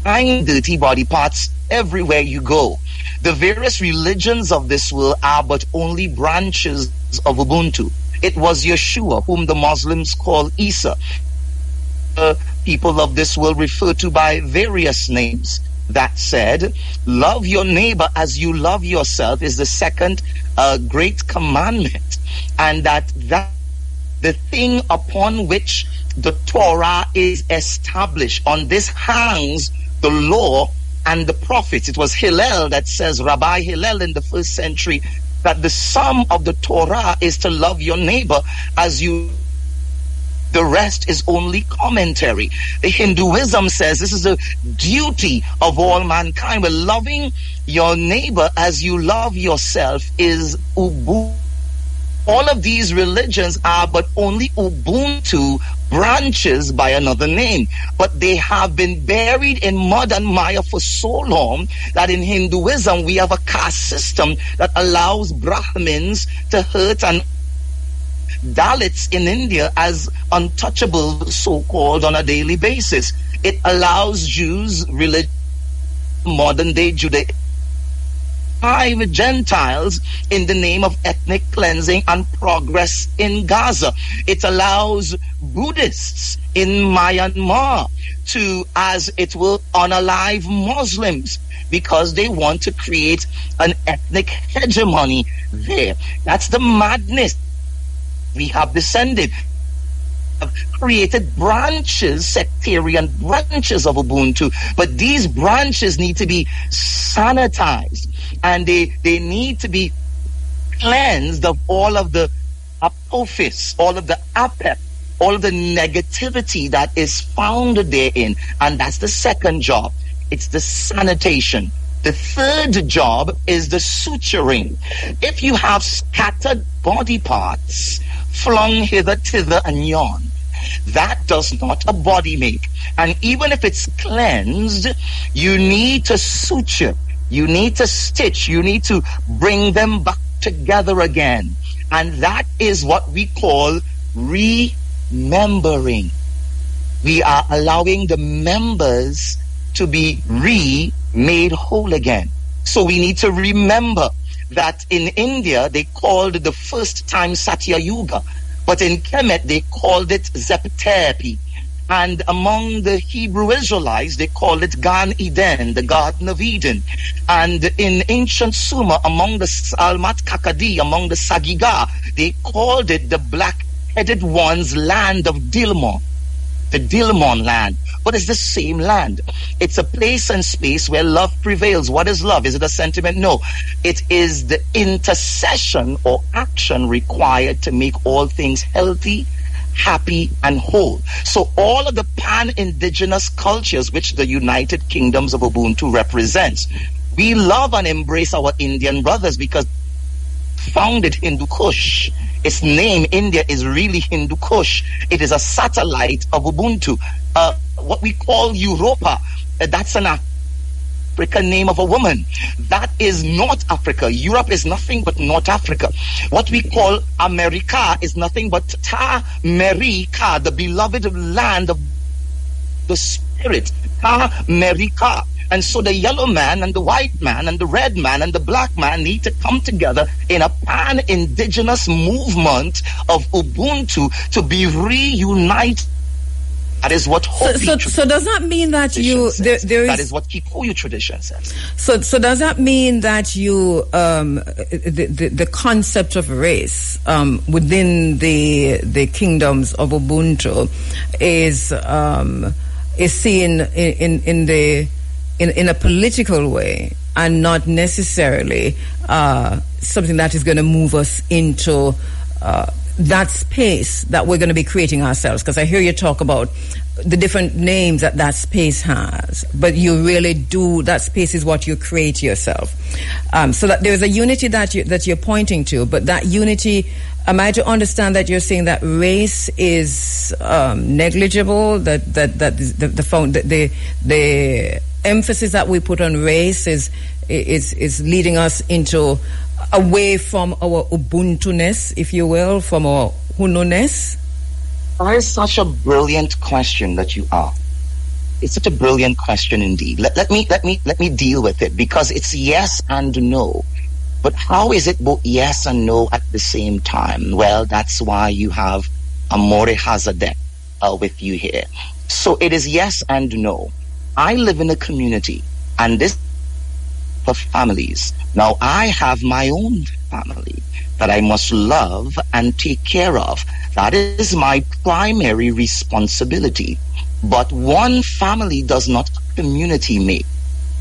Find dirty body parts everywhere you go. The various religions of this world are but only branches of Ubuntu. It was Yeshua, whom the Muslims call Isa. People of this world refer to by various names. That said, love your neighbor as you love yourself is the second great commandment. And that the thing upon which the Torah is established, on this hangs the law and the prophets. It was Hillel that says, Rabbi Hillel in the 1st century, that the sum of the Torah is to love your neighbor as you. The rest is only commentary. Hinduism says this is a duty of all mankind. But loving your neighbor as you love yourself is Ubuntu. All of these religions are but only Ubuntu branches by another name. But they have been buried in mud and mire for so long that in Hinduism we have a caste system that allows Brahmins to hurt and Dalits in India as untouchable, so-called, on a daily basis. It allows Jews, modern day Judaism, 5 Gentiles in the name of ethnic cleansing and progress in Gaza. It allows Buddhists in Myanmar to, as it were, unalive Muslims because they want to create an ethnic hegemony there. That's the madness. We have descended, have created branches, sectarian branches of Ubuntu, but these branches need to be sanitized and they need to be cleansed of all of the apophis, all of the apep, all of the negativity that is found therein. And that's the second job. It's the sanitation. The third job is the suturing. If you have scattered body parts flung hither, thither, and yon, that does not a body make. And even if it's cleansed, you need to suture, you need to stitch, you need to bring them back together again. And that is what we call remembering. We are allowing the members to be made whole again. So we need to remember that in India they called the first time Satya Yuga, but in Kemet they called it Zeptepi. And among the Hebrew Israelites they called it Gan Eden, the Garden of Eden. And in ancient Sumer, among the Salmat Kakadi, among the Sagiga, they called it the black-headed one's land of Dilmon, the Dilmon land. But it's the same land. It's a place and space where love prevails. What is love? Is it a sentiment? No. It is the intercession or action required to make all things healthy, happy, and whole. So all of the pan-indigenous cultures which the United Kingdoms of Ubuntu represents, we love and embrace our Indian brothers because founded Hindu Kush. Its name, India, is really Hindu Kush. It is a satellite of Ubuntu. What we call Europa, that's an African name of a woman. That is North Africa. Europe is nothing but North Africa. What we call America is nothing but Ta-America, the beloved land of the spirit. Ta-America. And so the yellow man and the white man and the red man and the black man need to come together in a pan-indigenous movement of Ubuntu to be reunited. That is what so does that mean that that is what Kikuyu tradition says. So does that mean that the concept of race within the kingdoms of Ubuntu is seen in a political way and not necessarily something that is going to move us into that space that we're going to be creating ourselves? Because I hear you talk about the different names that space has, but you really do, that space is what you create yourself. So that there's a unity that you're pointing to, but that unity, am I to understand that you're saying that race is negligible, that the emphasis that we put on race is leading us into away from our Ubuntu-ness, if you will, from our Hunu-ness? That is such a brilliant question that you ask. It's such a brilliant question indeed. Let me deal with it, because it's yes and no. But how is it both yes and no at the same time? Well, that's why you have Omer Hazadeh with you here. So it is yes and no. I live in a community, and this of families. Now, I have my own family that I must love and take care of. That is my primary responsibility. But one family does not community make.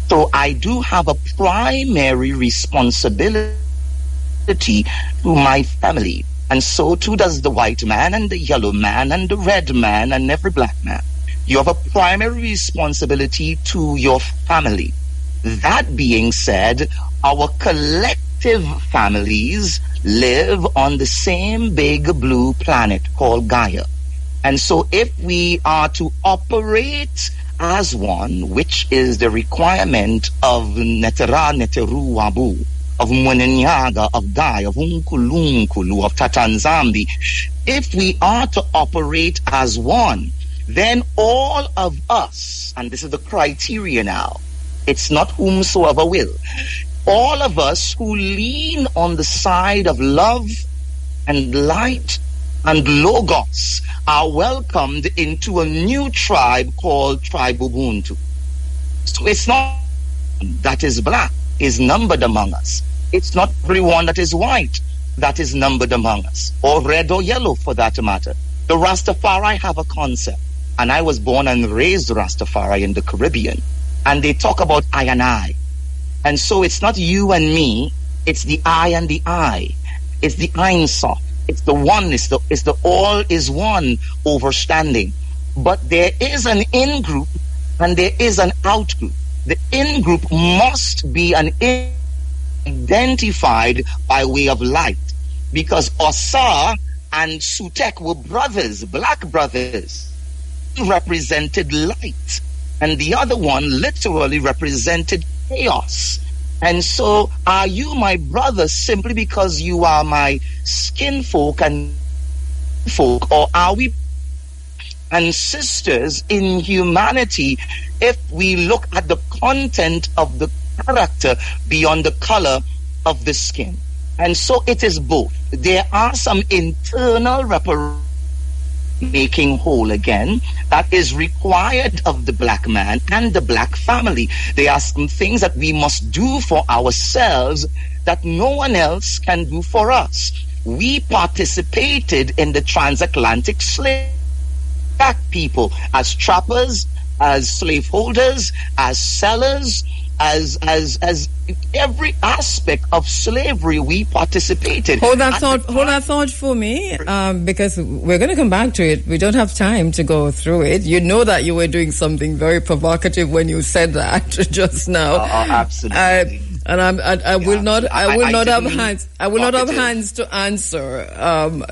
So I do have a primary responsibility to my family. And so too does the white man and the yellow man and the red man and every black man. You have a primary responsibility to your family. That being said, our collective families live on the same big blue planet called Gaia. And so if we are to operate as one, which is the requirement of Netera Neteru Wabu, of Mwenenyaga, of Gaia, of Unkulunkulu, of Tatanzambi, if we are to operate as one, then all of us, and this is the criteria now, it's not whomsoever will. All of us who lean on the side of love and light and logos are welcomed into a new tribe called Tribe Ubuntu. So it's not that is black is numbered among us. It's not everyone that is white that is numbered among us, or red or yellow for that matter. The Rastafari have a concept, and I was born and raised Rastafari in the Caribbean. And they talk about I and I. And so it's not you and me, it's the I and the I. It's the Ein Sof. It's the oneness, it's the all is one overstanding. But there is an in-group and there is an out-group. The in-group must be identified by way of light. Because Osa and Sutek were brothers, black brothers, represented light. And the other one literally represented chaos. And so, are you my brother simply because you are my skin folk and folk, or are we and sisters in humanity if we look at the content of the character beyond the color of the skin? And so it is both. There are some internal reparations making whole again that is required of the black man and the black family. There are some things that we must do for ourselves that no one else can do for us. We participated in the transatlantic slave black people as trappers, as slaveholders, as sellers, as every aspect of slavery we participated. Hold that thought for me, because we're going to come back to it. We don't have time to go through it. You know that you were doing something very provocative when you said that just now. Absolutely. And I will not have hands to answer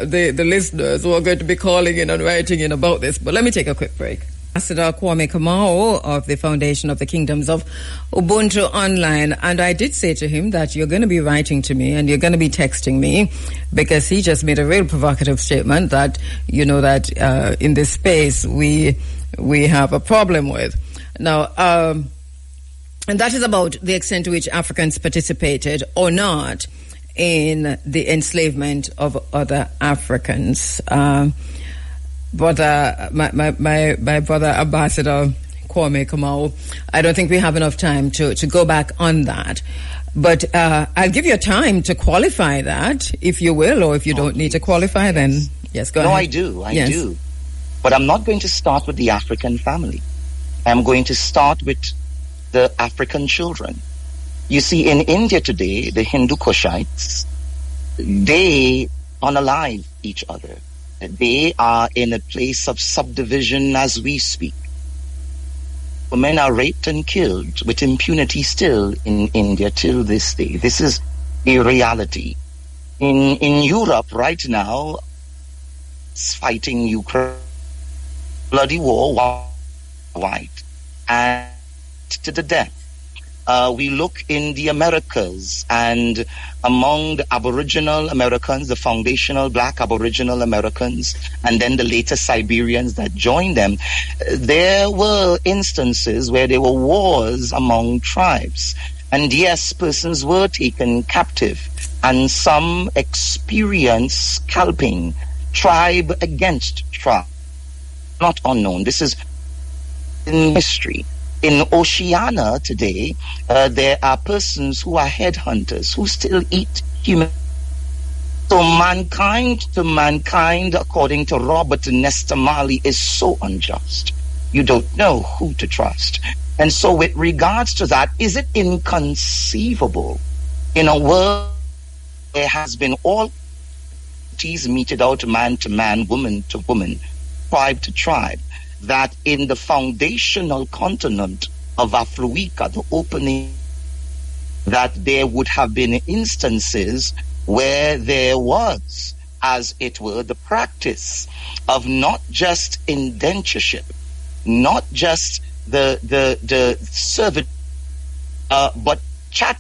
the listeners who are going to be calling in and writing in about this. But let me take a quick break. Ambassador Kwame Kamau of the Foundation of the Kingdoms of Ubuntu Online, and I did say to him that you're going to be writing to me and you're going to be texting me, because he just made a real provocative statement that, you know, that in this space we have a problem with. Now, and that is about the extent to which Africans participated or not in the enslavement of other Africans. But my brother Ambassador Kwame Kamau, I don't think we have enough time to go back on that. But I'll give you time to qualify that, if you will, or if you don't need to qualify, then yes, go ahead. No, I do. But I'm not going to start with the African family. I'm going to start with the African children. You see, in India today, the Hindu Kushites, they unalive each other. They are in a place of subdivision as we speak. Women are raped and killed with impunity still in India till this day. This is a reality. In Europe right now, it's fighting Ukraine, bloody war, white, and to the death. We look in the Americas, and among the Aboriginal Americans, the foundational black Aboriginal Americans, and then the later Siberians that joined them, there were instances where there were wars among tribes. And yes, persons were taken captive, and some experienced scalping, tribe against tribe. Not unknown. This is in history. In Oceania today, there are persons who are headhunters who still eat human. So mankind to mankind, according to Robert Nesta Marley, is so unjust. You don't know who to trust. And so with regards to that, is it inconceivable in a world where has been all teas meted out man to man, woman to woman, tribe to tribe, that in the foundational continent of Africa, the opening, that there would have been instances where there was, as it were, the practice of not just indentureship, not just the servant, but chat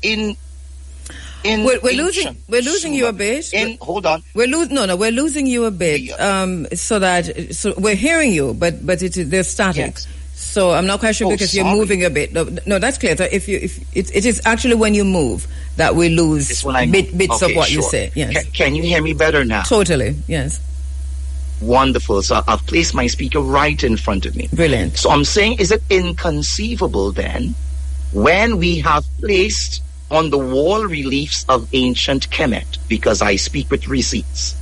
in. We're losing you a bit. Hold on. We're losing you a bit. So we're hearing you, but they're static. Yes. So I'm not quite sure because you're moving a bit. No, that's clear. So if it is actually when you move that we lose bits of what you say. Yes. Can you hear me better now? Totally. Yes. Wonderful. So I've placed my speaker right in front of me. Brilliant. So I'm saying, is it inconceivable then, when we have placed on the wall reliefs of ancient Kemet, because I speak with receipts,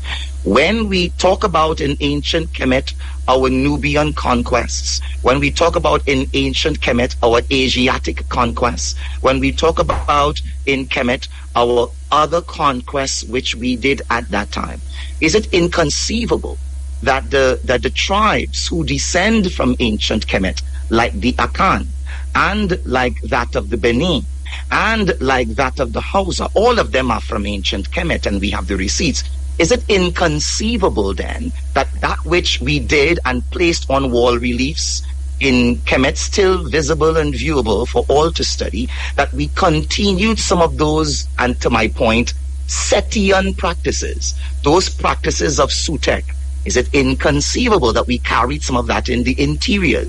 when we talk about in ancient Kemet our Nubian conquests, when we talk about in ancient Kemet our Asiatic conquests, when we talk about in Kemet our other conquests which we did at that time, is it inconceivable that the tribes who descend from ancient Kemet, like the Akan, and like that of the Benin, and like that of the Hausa, all of them are from ancient Kemet, and we have the receipts. Is it inconceivable then that that which we did and placed on wall reliefs in Kemet, still visible and viewable for all to study, that we continued some of those, and to my point, Setian practices, those practices of Sutek? Is it inconceivable that we carried some of that in the interior?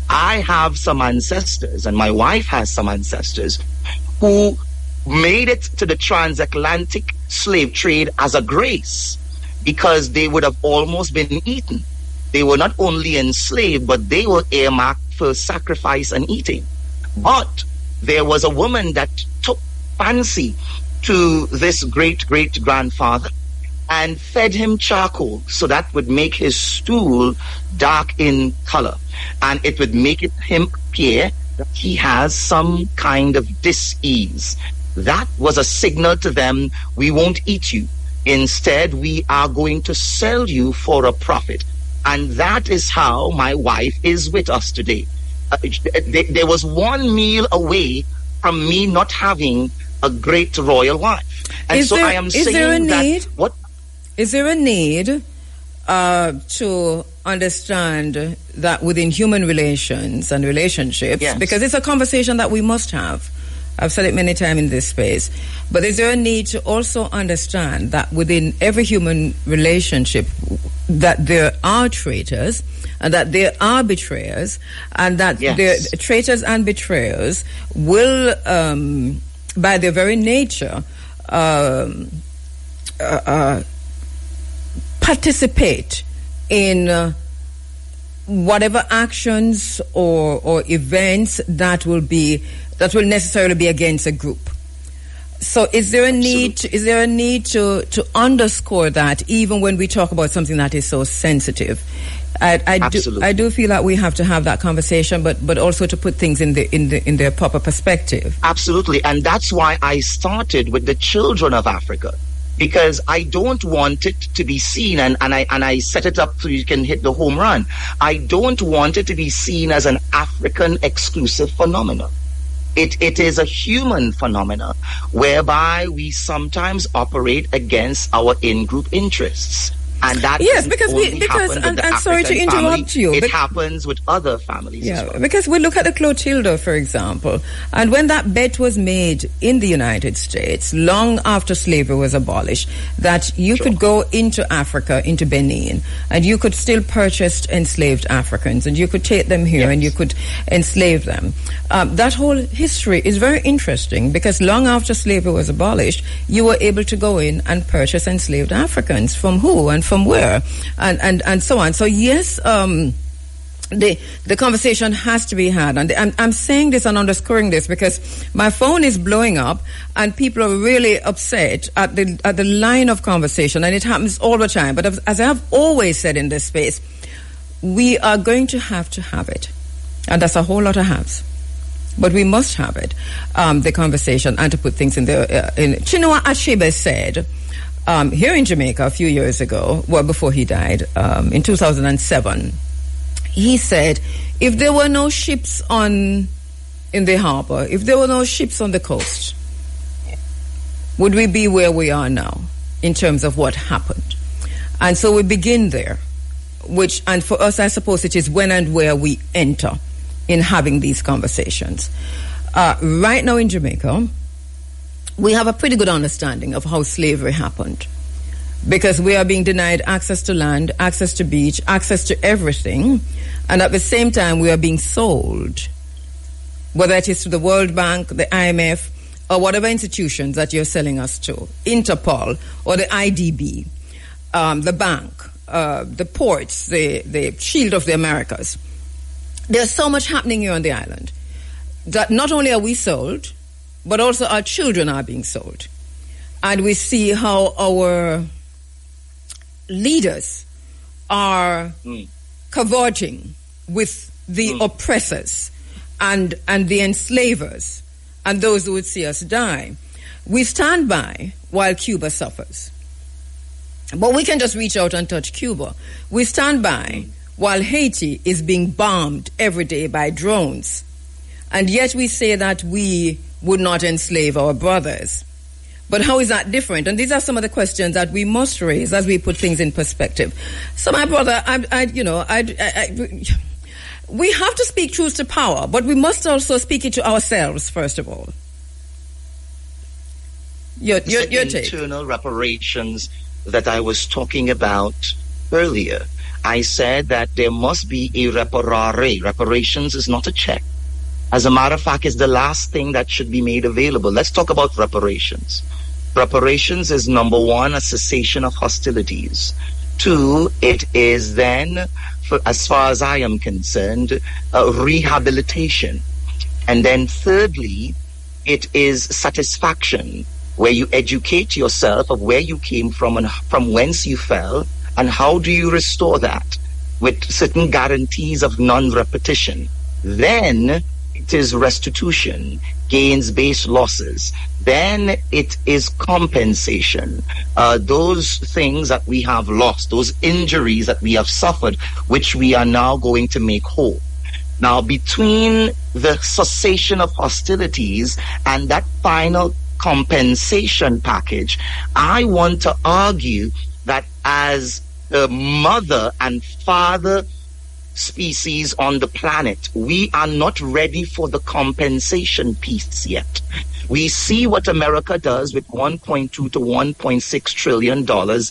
I have some ancestors, and my wife has some ancestors, who made it to the transatlantic slave trade as a grace, because they would have almost been eaten. They were not only enslaved, but they were earmarked for sacrifice and eating. But there was a woman that took fancy to this great-great-grandfather and fed him charcoal, so that would make his stool dark in color, and it would make him appear that he has some kind of dis-ease. That was a signal to them, we won't eat you. Instead, we are going to sell you for a profit. And that is how my wife is with us today. There was one meal away from me not having a great royal wife. And is so there, I am is saying there a need, that... What? Is there a need to understand that within human relations and relationships, yes, because it's a conversation that we must have. I've said it many times in this space. But is there a need to also understand that within every human relationship that there are traitors and that there are betrayers, and that yes, the traitors and betrayers will, by their very nature, participate in whatever actions or events that will necessarily be against a group. So is there a need to underscore that even when we talk about something that is so sensitive? I do feel that we have to have that conversation, but also to put things in their proper perspective. Absolutely, and that's why I started with the children of Africa, because I don't want it to be seen, and I set it up so you can hit the home run. I don't want it to be seen as an African exclusive phenomenon. It is a human phenomena whereby we sometimes operate against our in-group interests. And that I'm sorry to interrupt you. It happens with other families as well. Because we look at the Clotilda, for example, and when that bet was made in the United States, long after slavery was abolished, that you could go into Africa, into Benin, and you could still purchase enslaved Africans, and you could take them here, and you could enslave them. That whole history is very interesting, because long after slavery was abolished, you were able to go in and purchase enslaved Africans. From who and from where, and so on. So yes, the conversation has to be had, and I'm saying this and underscoring this because my phone is blowing up, and people are really upset at the line of conversation, and it happens all the time. But as I have always said in this space, we are going to have it, and that's a whole lot of haves. But we must have it, the conversation, and to put things in there. Chinua Achebe said, here in Jamaica a few years ago, well, before he died, in 2007, he said, if there were no ships in the harbor, if there were no ships on the coast, would we be where we are now in terms of what happened? And so we begin there, and for us, I suppose it is when and where we enter in having these conversations. Right now in Jamaica, we have a pretty good understanding of how slavery happened, because we are being denied access to land, access to beach, access to everything, and at the same time we are being sold, whether it is to the World Bank, the IMF, or whatever institutions that you're selling us to, Interpol or the IDB, the bank, the ports, the Shield of the Americas. There's so much happening here on the island that not only are we sold, but also our children are being sold. And we see how our leaders are cavorting with the oppressors and the enslavers and those who would see us die. We stand by while Cuba suffers. But we can just reach out and touch Cuba. We stand by while Haiti is being bombed every day by drones. And yet we say that we would not enslave our brothers. But how is that different? And these are some of the questions that we must raise as we put things in perspective. So, my brother, we have to speak truth to power, but we must also speak it to ourselves, first of all. Your take. Internal reparations that I was talking about earlier. I said that there must be a reparare. Reparations is not a check. As a matter of fact, it's the last thing that should be made available. Let's talk about reparations. Reparations is, number one, a cessation of hostilities. Two, it is then, as far as I am concerned, rehabilitation. And then thirdly, it is satisfaction, where you educate yourself of where you came from and from whence you fell, and how do you restore that with certain guarantees of non-repetition. Then it is restitution, gains-based losses. Then it is compensation. Those things that we have lost, those injuries that we have suffered, which we are now going to make whole. Now, between the cessation of hostilities and that final compensation package, I want to argue that as the mother and father species on the planet, we are not ready for the compensation piece yet. We see what America does with $1.2 to $1.6 trillion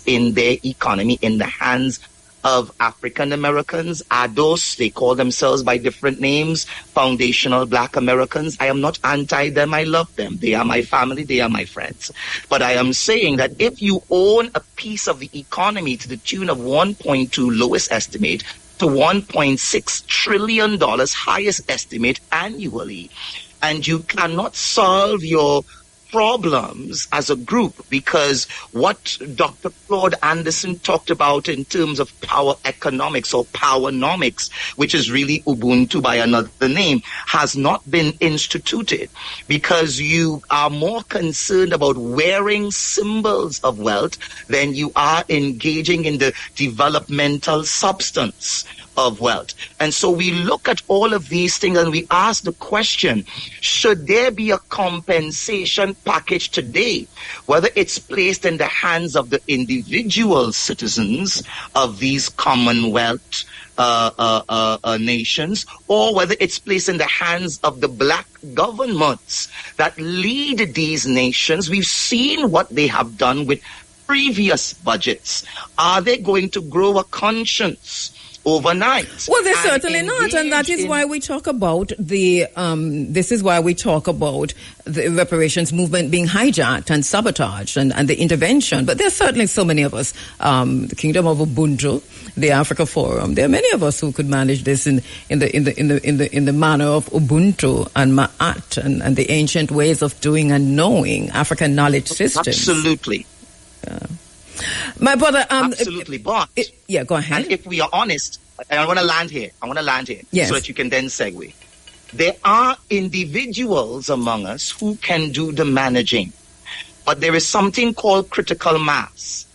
in their economy in the hands of African Americans, ADOS, they call themselves by different names, foundational Black Americans. I am not anti them, I love them. They are my family, they are my friends. But I am saying that if you own a piece of the economy to the tune of 1.2, lowest estimate, to $1.6 trillion, highest estimate annually, and you cannot solve your problems as a group, because what Dr. Claude Anderson talked about in terms of power economics or powernomics, which is really Ubuntu by another name, has not been instituted, because you are more concerned about wearing symbols of wealth than you are engaging in the developmental substance of wealth. And so we look at all of these things and we ask the question, should there be a compensation package today, whether it's placed in the hands of the individual citizens of these Commonwealth nations, or whether it's placed in the hands of the Black governments that lead these nations? We've seen what they have done with previous budgets. Are they going to grow a conscience overnight? Well, they're certainly not, and that is why we talk about the. This is why we talk about the reparations movement being hijacked and sabotaged, and the intervention. But there's certainly so many of us, the Kingdom of Ubuntu, the Africa Forum. There are many of us who could manage this in the manner of Ubuntu and Ma'at and the ancient ways of doing and knowing African knowledge systems. Absolutely. My brother, absolutely, but yeah, go ahead. And if we are honest, and I want to land here, yes, so that you can then segue. There are individuals among us who can do the managing, but there is something called critical mass.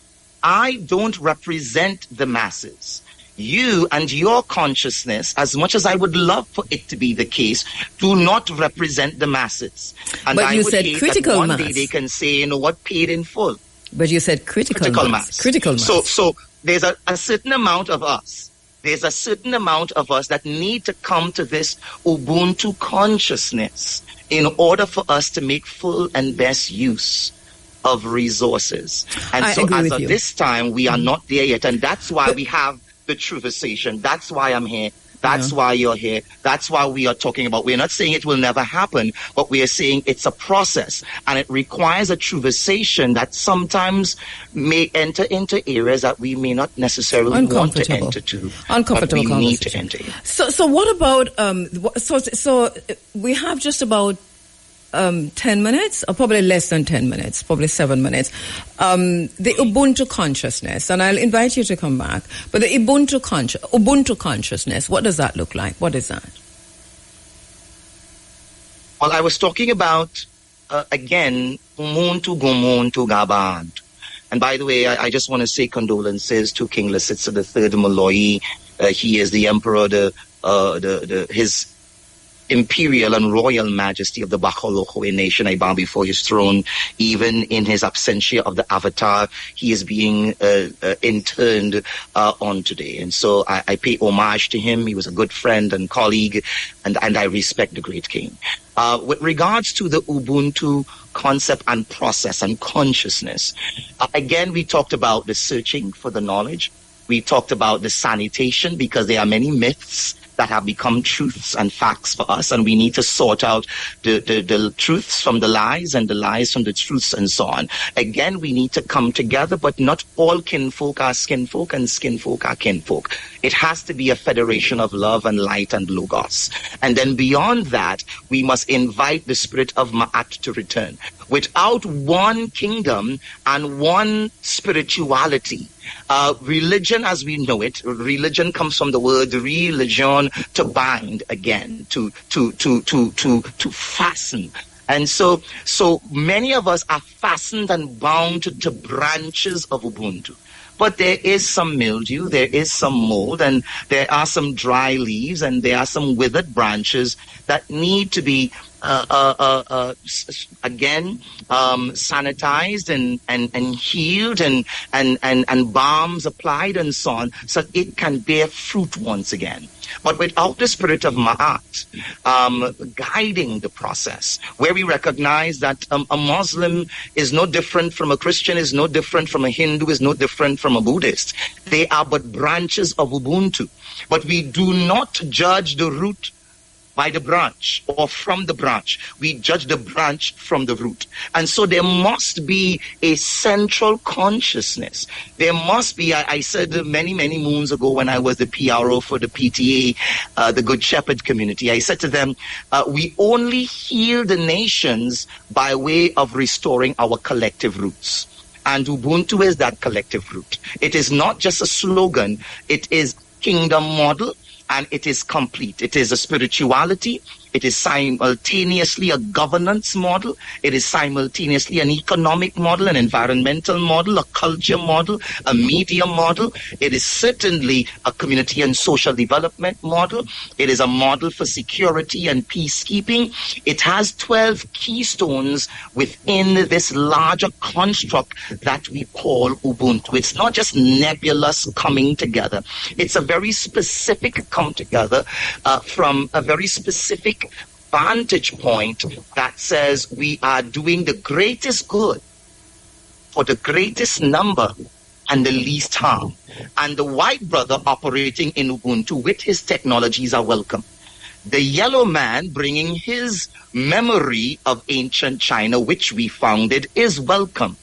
I don't represent the masses. You and your consciousness, as much as I would love for it to be the case, do not represent the masses. And but I you would said hate critical that mass. one day they can say, you know what, paid in full. But you said critical mass. Critical mass. So there's a certain amount of us. There's a certain amount of us that need to come to this Ubuntu consciousness in order for us to make full and best use of resources. And so as of this time, we are not there yet. And that's why we have the Truthization. That's why I'm here. That's why you're here. That's why we are talking about. We're not saying it will never happen, but we are saying it's a process, and it requires a truthization that sometimes may enter into areas that we may not necessarily want to enter to. Uncomfortable. But we need to enter. So what about? So we have just about 10 minutes, or probably less than 10 minutes, probably 7 minutes. The Ubuntu consciousness, and I'll invite you to come back. But the Ubuntu consciousness, what does that look like? What is that? Well, I was talking about, again, Umuntu Gumuntu Gabantu. And by the way, I just want to say condolences to King Lesitsa III Maloi. He is the emperor, his Imperial and Royal Majesty of the Bakolohoe nation. I bow before his throne. Even in his absentia of the Avatar, he is being interned on today. And so I pay homage to him. He was a good friend and colleague, and I respect the great king. With regards to the Ubuntu concept and process and consciousness, again, we talked about the searching for the knowledge. We talked about the sanitation, because there are many myths that have become truths and facts for us, and we need to sort out the truths from the lies and the lies from the truths and so on. Again, we need to come together, but not all kinfolk are skinfolk and skinfolk are kinfolk. It has to be a federation of love and light and logos. And then beyond that, we must invite the spirit of Ma'at to return. Without one kingdom and one spirituality, religion as we know it, religion comes from the word religion, to bind again, to fasten. And so many of us are fastened and bound to branches of Ubuntu. But there is some mildew, there is some mold, and there are some dry leaves, and there are some withered branches that need to be sanitized and healed and balms applied and so on, so it can bear fruit once again. But without the spirit of Ma'at guiding the process, where we recognize that a Muslim is no different from a Christian, is no different from a Hindu, is no different from a Buddhist. They are but branches of Ubuntu. But we do not judge the root by the branch or from the branch. We judge the branch from the root. And so there must be a central consciousness. There must be, I said many moons ago when I was the PRO for the PTA, the Good Shepherd community, I said to them, we only heal the nations by way of restoring our collective roots. And Ubuntu is that collective root. It is not just a slogan, it is kingdom model. And it is complete. It is a spirituality. It is simultaneously a governance model. It is simultaneously an economic model, an environmental model, a culture model, a media model. It is certainly a community and social development model. It is a model for security and peacekeeping. It has 12 keystones within this larger construct that we call Ubuntu. It's not just nebulous coming together. It's a very specific come together from a very specific vantage point that says we are doing the greatest good for the greatest number and the least harm. And the white brother operating in Ubuntu with his technologies are welcome. The yellow man bringing his memory of ancient China, which we founded, is welcome.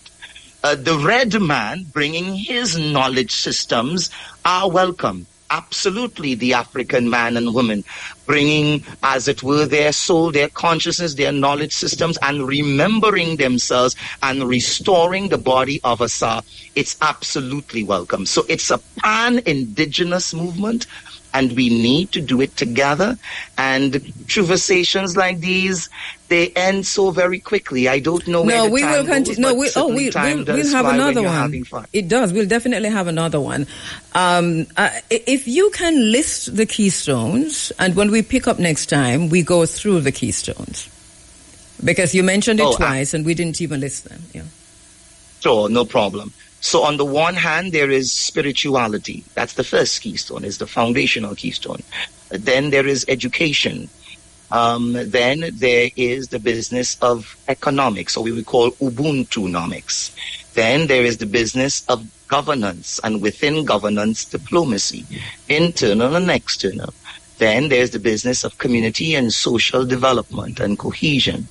The red man bringing his knowledge systems are welcome. Absolutely, the African man and woman bringing, as it were, their soul, their consciousness, their knowledge systems, and remembering themselves and restoring the body of Asa. It's absolutely welcome. So it's a pan-indigenous movement, and we need to do it together. And conversations like these, they end so very quickly. I don't know where the time goes. No, we'll have another one. It does. We'll definitely have another one. If you can list the keystones, and when we pick up next time, we go through the keystones. Because you mentioned it twice, and we didn't even list them. Yeah. Sure, no problem. So on the one hand, there is spirituality. That's the first keystone, is the foundational keystone. Then there is education. Then there is the business of economics, or we would call Ubuntunomics. Then there is the business of governance, and within governance, diplomacy, internal and external. Then there's the business of community and social development and cohesion.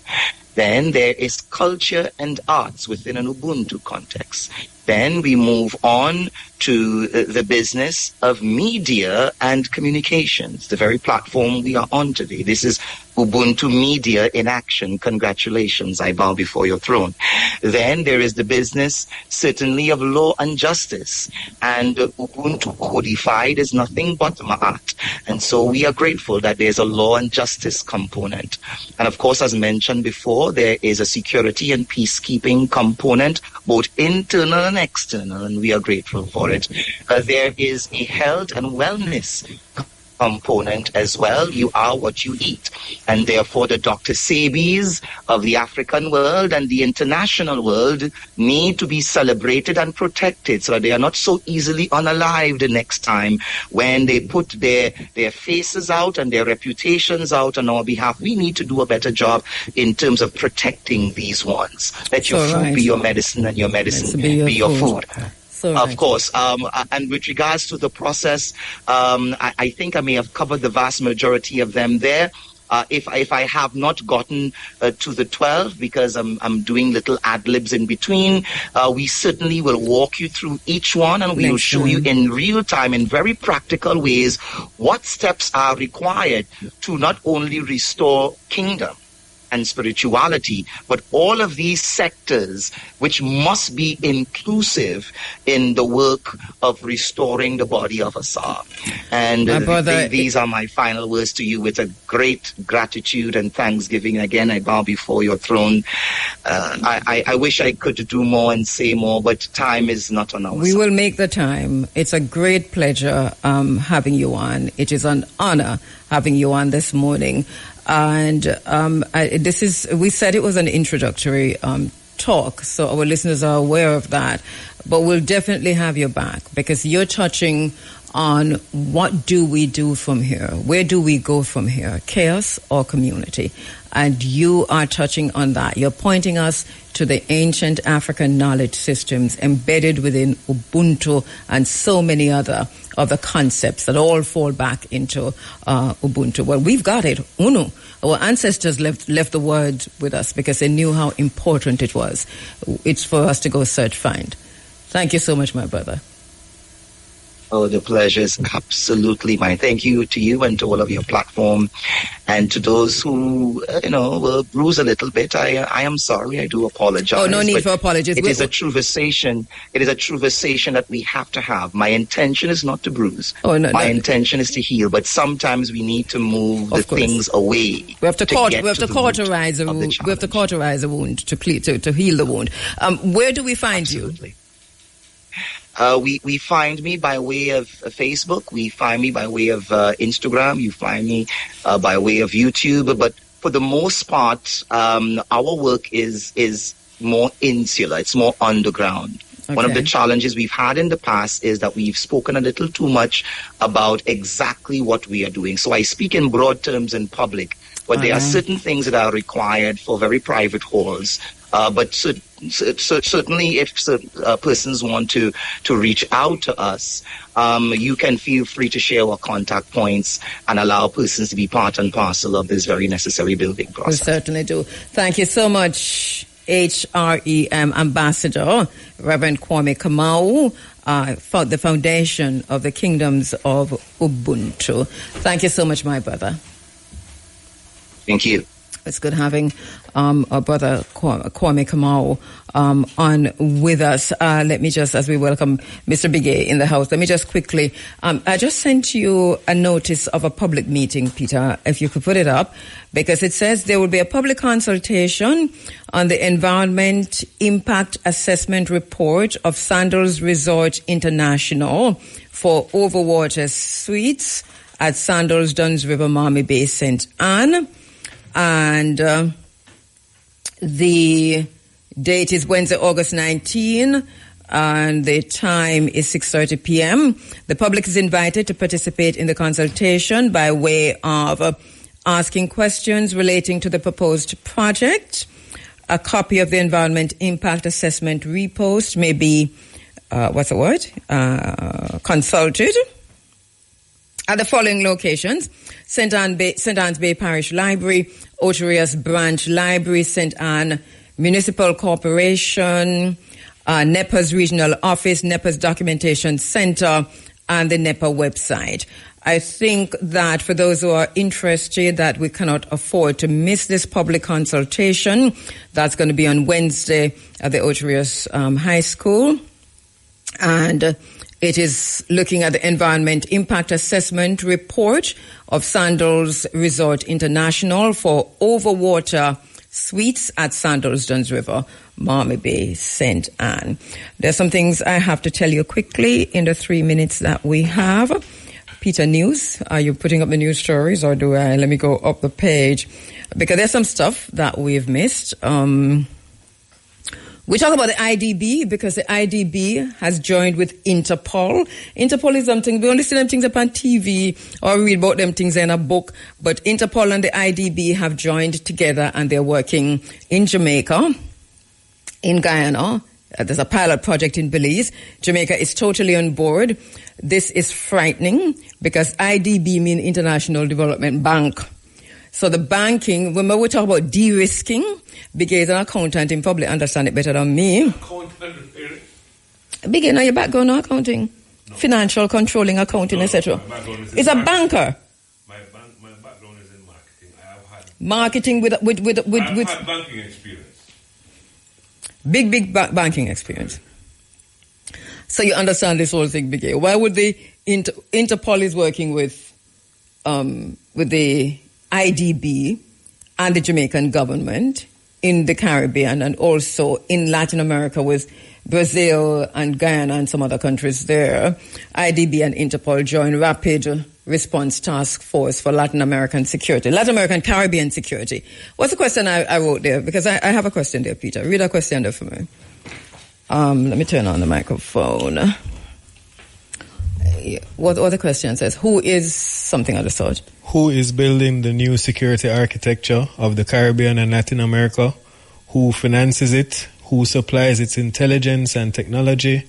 Then there is culture and arts within an Ubuntu context. Then we move on to the business of media and communications, the very platform we are on today. This is Ubuntu Media in action. Congratulations, I bow before your throne. Then there is the business, certainly, of law and justice. And Ubuntu codified is nothing but Ma'at. And so we are grateful that there's a law and justice component. And of course, as mentioned before, there is a security and peacekeeping component, both internal and external, and we are grateful for it. There is a health and wellness component as well. You are what you eat. And therefore the Dr. Sabis of the African world and the international world need to be celebrated and protected so that they are not so easily unalived the next time when they put their faces out and their reputations out on our behalf. We need to do a better job in terms of protecting these ones. Let your food be your medicine and your medicine be your food. Of course. And with regards to the process, I think I may have covered the vast majority of them there. If I have not gotten to the 12, because I'm doing little ad-libs in between, we certainly will walk you through each one, and we will show you in real time, in very practical ways, what steps are required to not only restore kingdom, and spirituality, but all of these sectors which must be inclusive in the work of restoring the body of Asa. And these are my final words to you with a great gratitude and thanksgiving. Again, I bow before your throne. I wish I could do more and say more, but time is not on our side. We will make the time. It's a great pleasure having you on. It is an honor having you on this morning. And we said it was an introductory talk, so our listeners are aware of that. But we'll definitely have you back, because you're touching on what do we do from here? Where do we go from here? Chaos or community? And you are touching on that. You're pointing us to the ancient African knowledge systems embedded within Ubuntu and so many other of the concepts that all fall back into Ubuntu. Well, we've got it. Uno. Our ancestors left the word with us because they knew how important it was. It's for us to go search, find. Thank you so much, my brother. Oh, the pleasure is absolutely mine. Thank you to you and to all of your platform. And to those who, were bruised a little bit, I am sorry. I do apologize. Oh, no need for apologies. It is a true conversation. It is a true conversation that we have to have. My intention is not to bruise. Oh, no. My intention is to heal. But sometimes we need to move the things away. We have to cauterize a wound. We have to cauterize a wound to heal the wound. Where do we find you? We find me by way of Facebook. We find me by way of Instagram. You find me by way of YouTube. But for the most part, our work is more insular. It's more underground. Okay. One of the challenges we've had in the past is that we've spoken a little too much about exactly what we are doing. So I speak in broad terms in public, but there are certain things that are required for very private halls. But certainly if persons want to reach out to us, you can feel free to share our contact points and allow persons to be part and parcel of this very necessary building process. We certainly do. Thank you so much, HREM Ambassador, Reverend Kwame Kamau, for the foundation of the Kingdoms of Ubuntu. Thank you so much, my brother. Thank you. It's good having our brother Kwame Kamau on with us. Let me just, as we welcome Mr. Bigay in the house, let me just quickly, I just sent you a notice of a public meeting, Peter, if you could put it up, because it says there will be a public consultation on the Environment Impact Assessment Report of Sandals Resort International for Overwater Suites at Sandals Duns River, Marmy Bay, St. Anne. And the date is Wednesday, August 19, and the time is 6:30 p.m. The public is invited to participate in the consultation by way of asking questions relating to the proposed project. A copy of the Environment Impact Assessment repost may be, consulted at the following locations: St. Anne's Bay Parish Library, Oterias Branch Library, St. Anne Municipal Corporation, NEPA's Regional Office, NEPA's Documentation Center, and the NEPA website. I think that for those who are interested, that we cannot afford to miss this public consultation. That's going to be on Wednesday at the Oterias High School. And it is looking at the Environment Impact Assessment Report of Sandals Resort International for Overwater Suites at Sandals Duns River, Marmy Bay, St. Anne. There's some things I have to tell you quickly in the 3 minutes that we have. Peter, news. Are you putting up the news stories, or do I? Let me go up the page, because there's some stuff that we've missed. We talk about the IDB because the IDB has joined with Interpol. Interpol is something, we only see them things up on TV or read about them things in a book, but Interpol and the IDB have joined together and they're working in Jamaica, in Guyana. There's a pilot project in Belize. Jamaica is totally on board. This is frightening because IDB means International Development Bank. So the banking, when we talk about de-risking, Bigay is an accountant, and probably understand it better than me. Bigay, now your background in accounting? No. Financial controlling, accounting, etc. It's a banker. My background is in marketing. I have had marketing with I've had banking experience. Big banking experience. So you understand this whole thing, Big A. Why would the Interpol is working with the IDB and the Jamaican government in the Caribbean and also in Latin America with Brazil and Guyana and some other countries there. IDB and Interpol join Rapid Response Task Force for Latin American Caribbean security. What's the question I wrote there? Because I have a question there, Peter. Read a question there for me. Let me turn on the microphone. What the question says? Who is something of the sort? Who is building the new security architecture of the Caribbean and Latin America? Who finances it? Who supplies its intelligence and technology?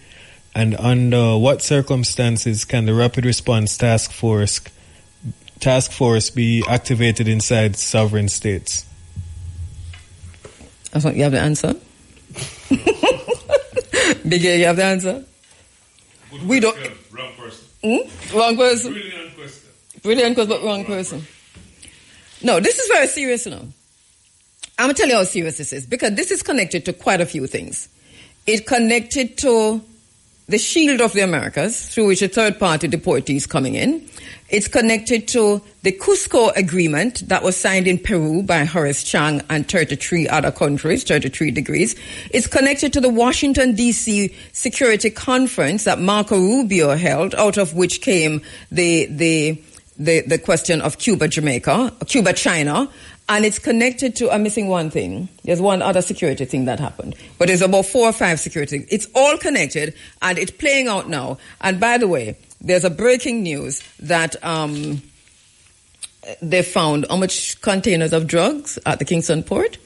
And under what circumstances can the Rapid Response Task Force be activated inside sovereign states? I thought you have the answer. Big A, you have the answer? We don't. Wrong person. Wrong person. Brilliant question. Brilliant question, but wrong person. No, this is very serious, you know. I'm going to tell you how serious this is, because this is connected to quite a few things. It's connected to the shield of the Americas, through which a third-party deportee is coming in. It's connected to the Cusco Agreement that was signed in Peru by Horace Chang and 33 other countries, 33 degrees. It's connected to the Washington, D.C. Security Conference that Marco Rubio held, out of which came the question of Cuba, China. And it's connected to, I'm missing one thing. There's one other security thing that happened. But there's about 4 or 5 security things. It's all connected, and it's playing out now. And by the way, there's a breaking news that they found how much containers of drugs at the Kingston port.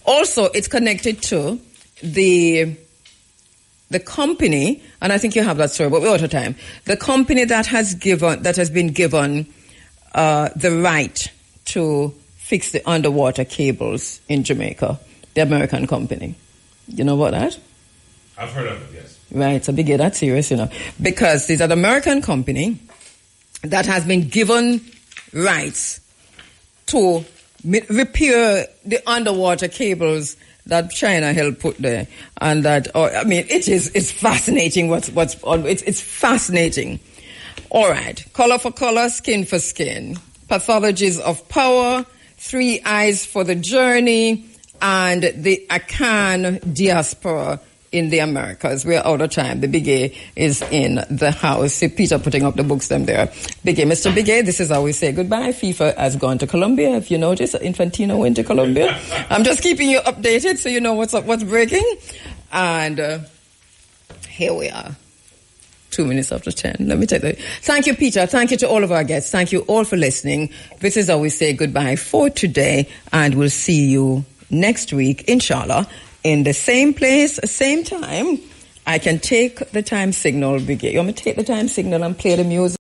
Also, it's connected to the company, and I think you have that story, but we're out of time. The company that has been given the right to fix the underwater cables in Jamaica, the American company. You know about that? I've heard of it, yes. Right, so Biggie, that's serious, you know. Because there's an American company that has been given rights to repair the underwater cables that China helped put there. And that, it's fascinating what's on. It's fascinating. All right, color for color, skin for skin. Pathologies of power, 3 eyes for the journey, and the Akan diaspora in the Americas. We're out of time. The Big A is in the house. See Peter putting up the books them there. Big A, Mr. Big A, this is how we say goodbye. FIFA has gone to Colombia. If you notice, Infantino went to Colombia. I'm just keeping you updated so you know what's up, what's breaking. And here we are. 2 minutes after 10. Let me take that. Thank you, Peter. Thank you to all of our guests. Thank you all for listening. This is how we say goodbye for today, and we'll see you next week, inshallah, in the same place, same time. I can take the time signal, Brigade. You want me to take the time signal and play the music?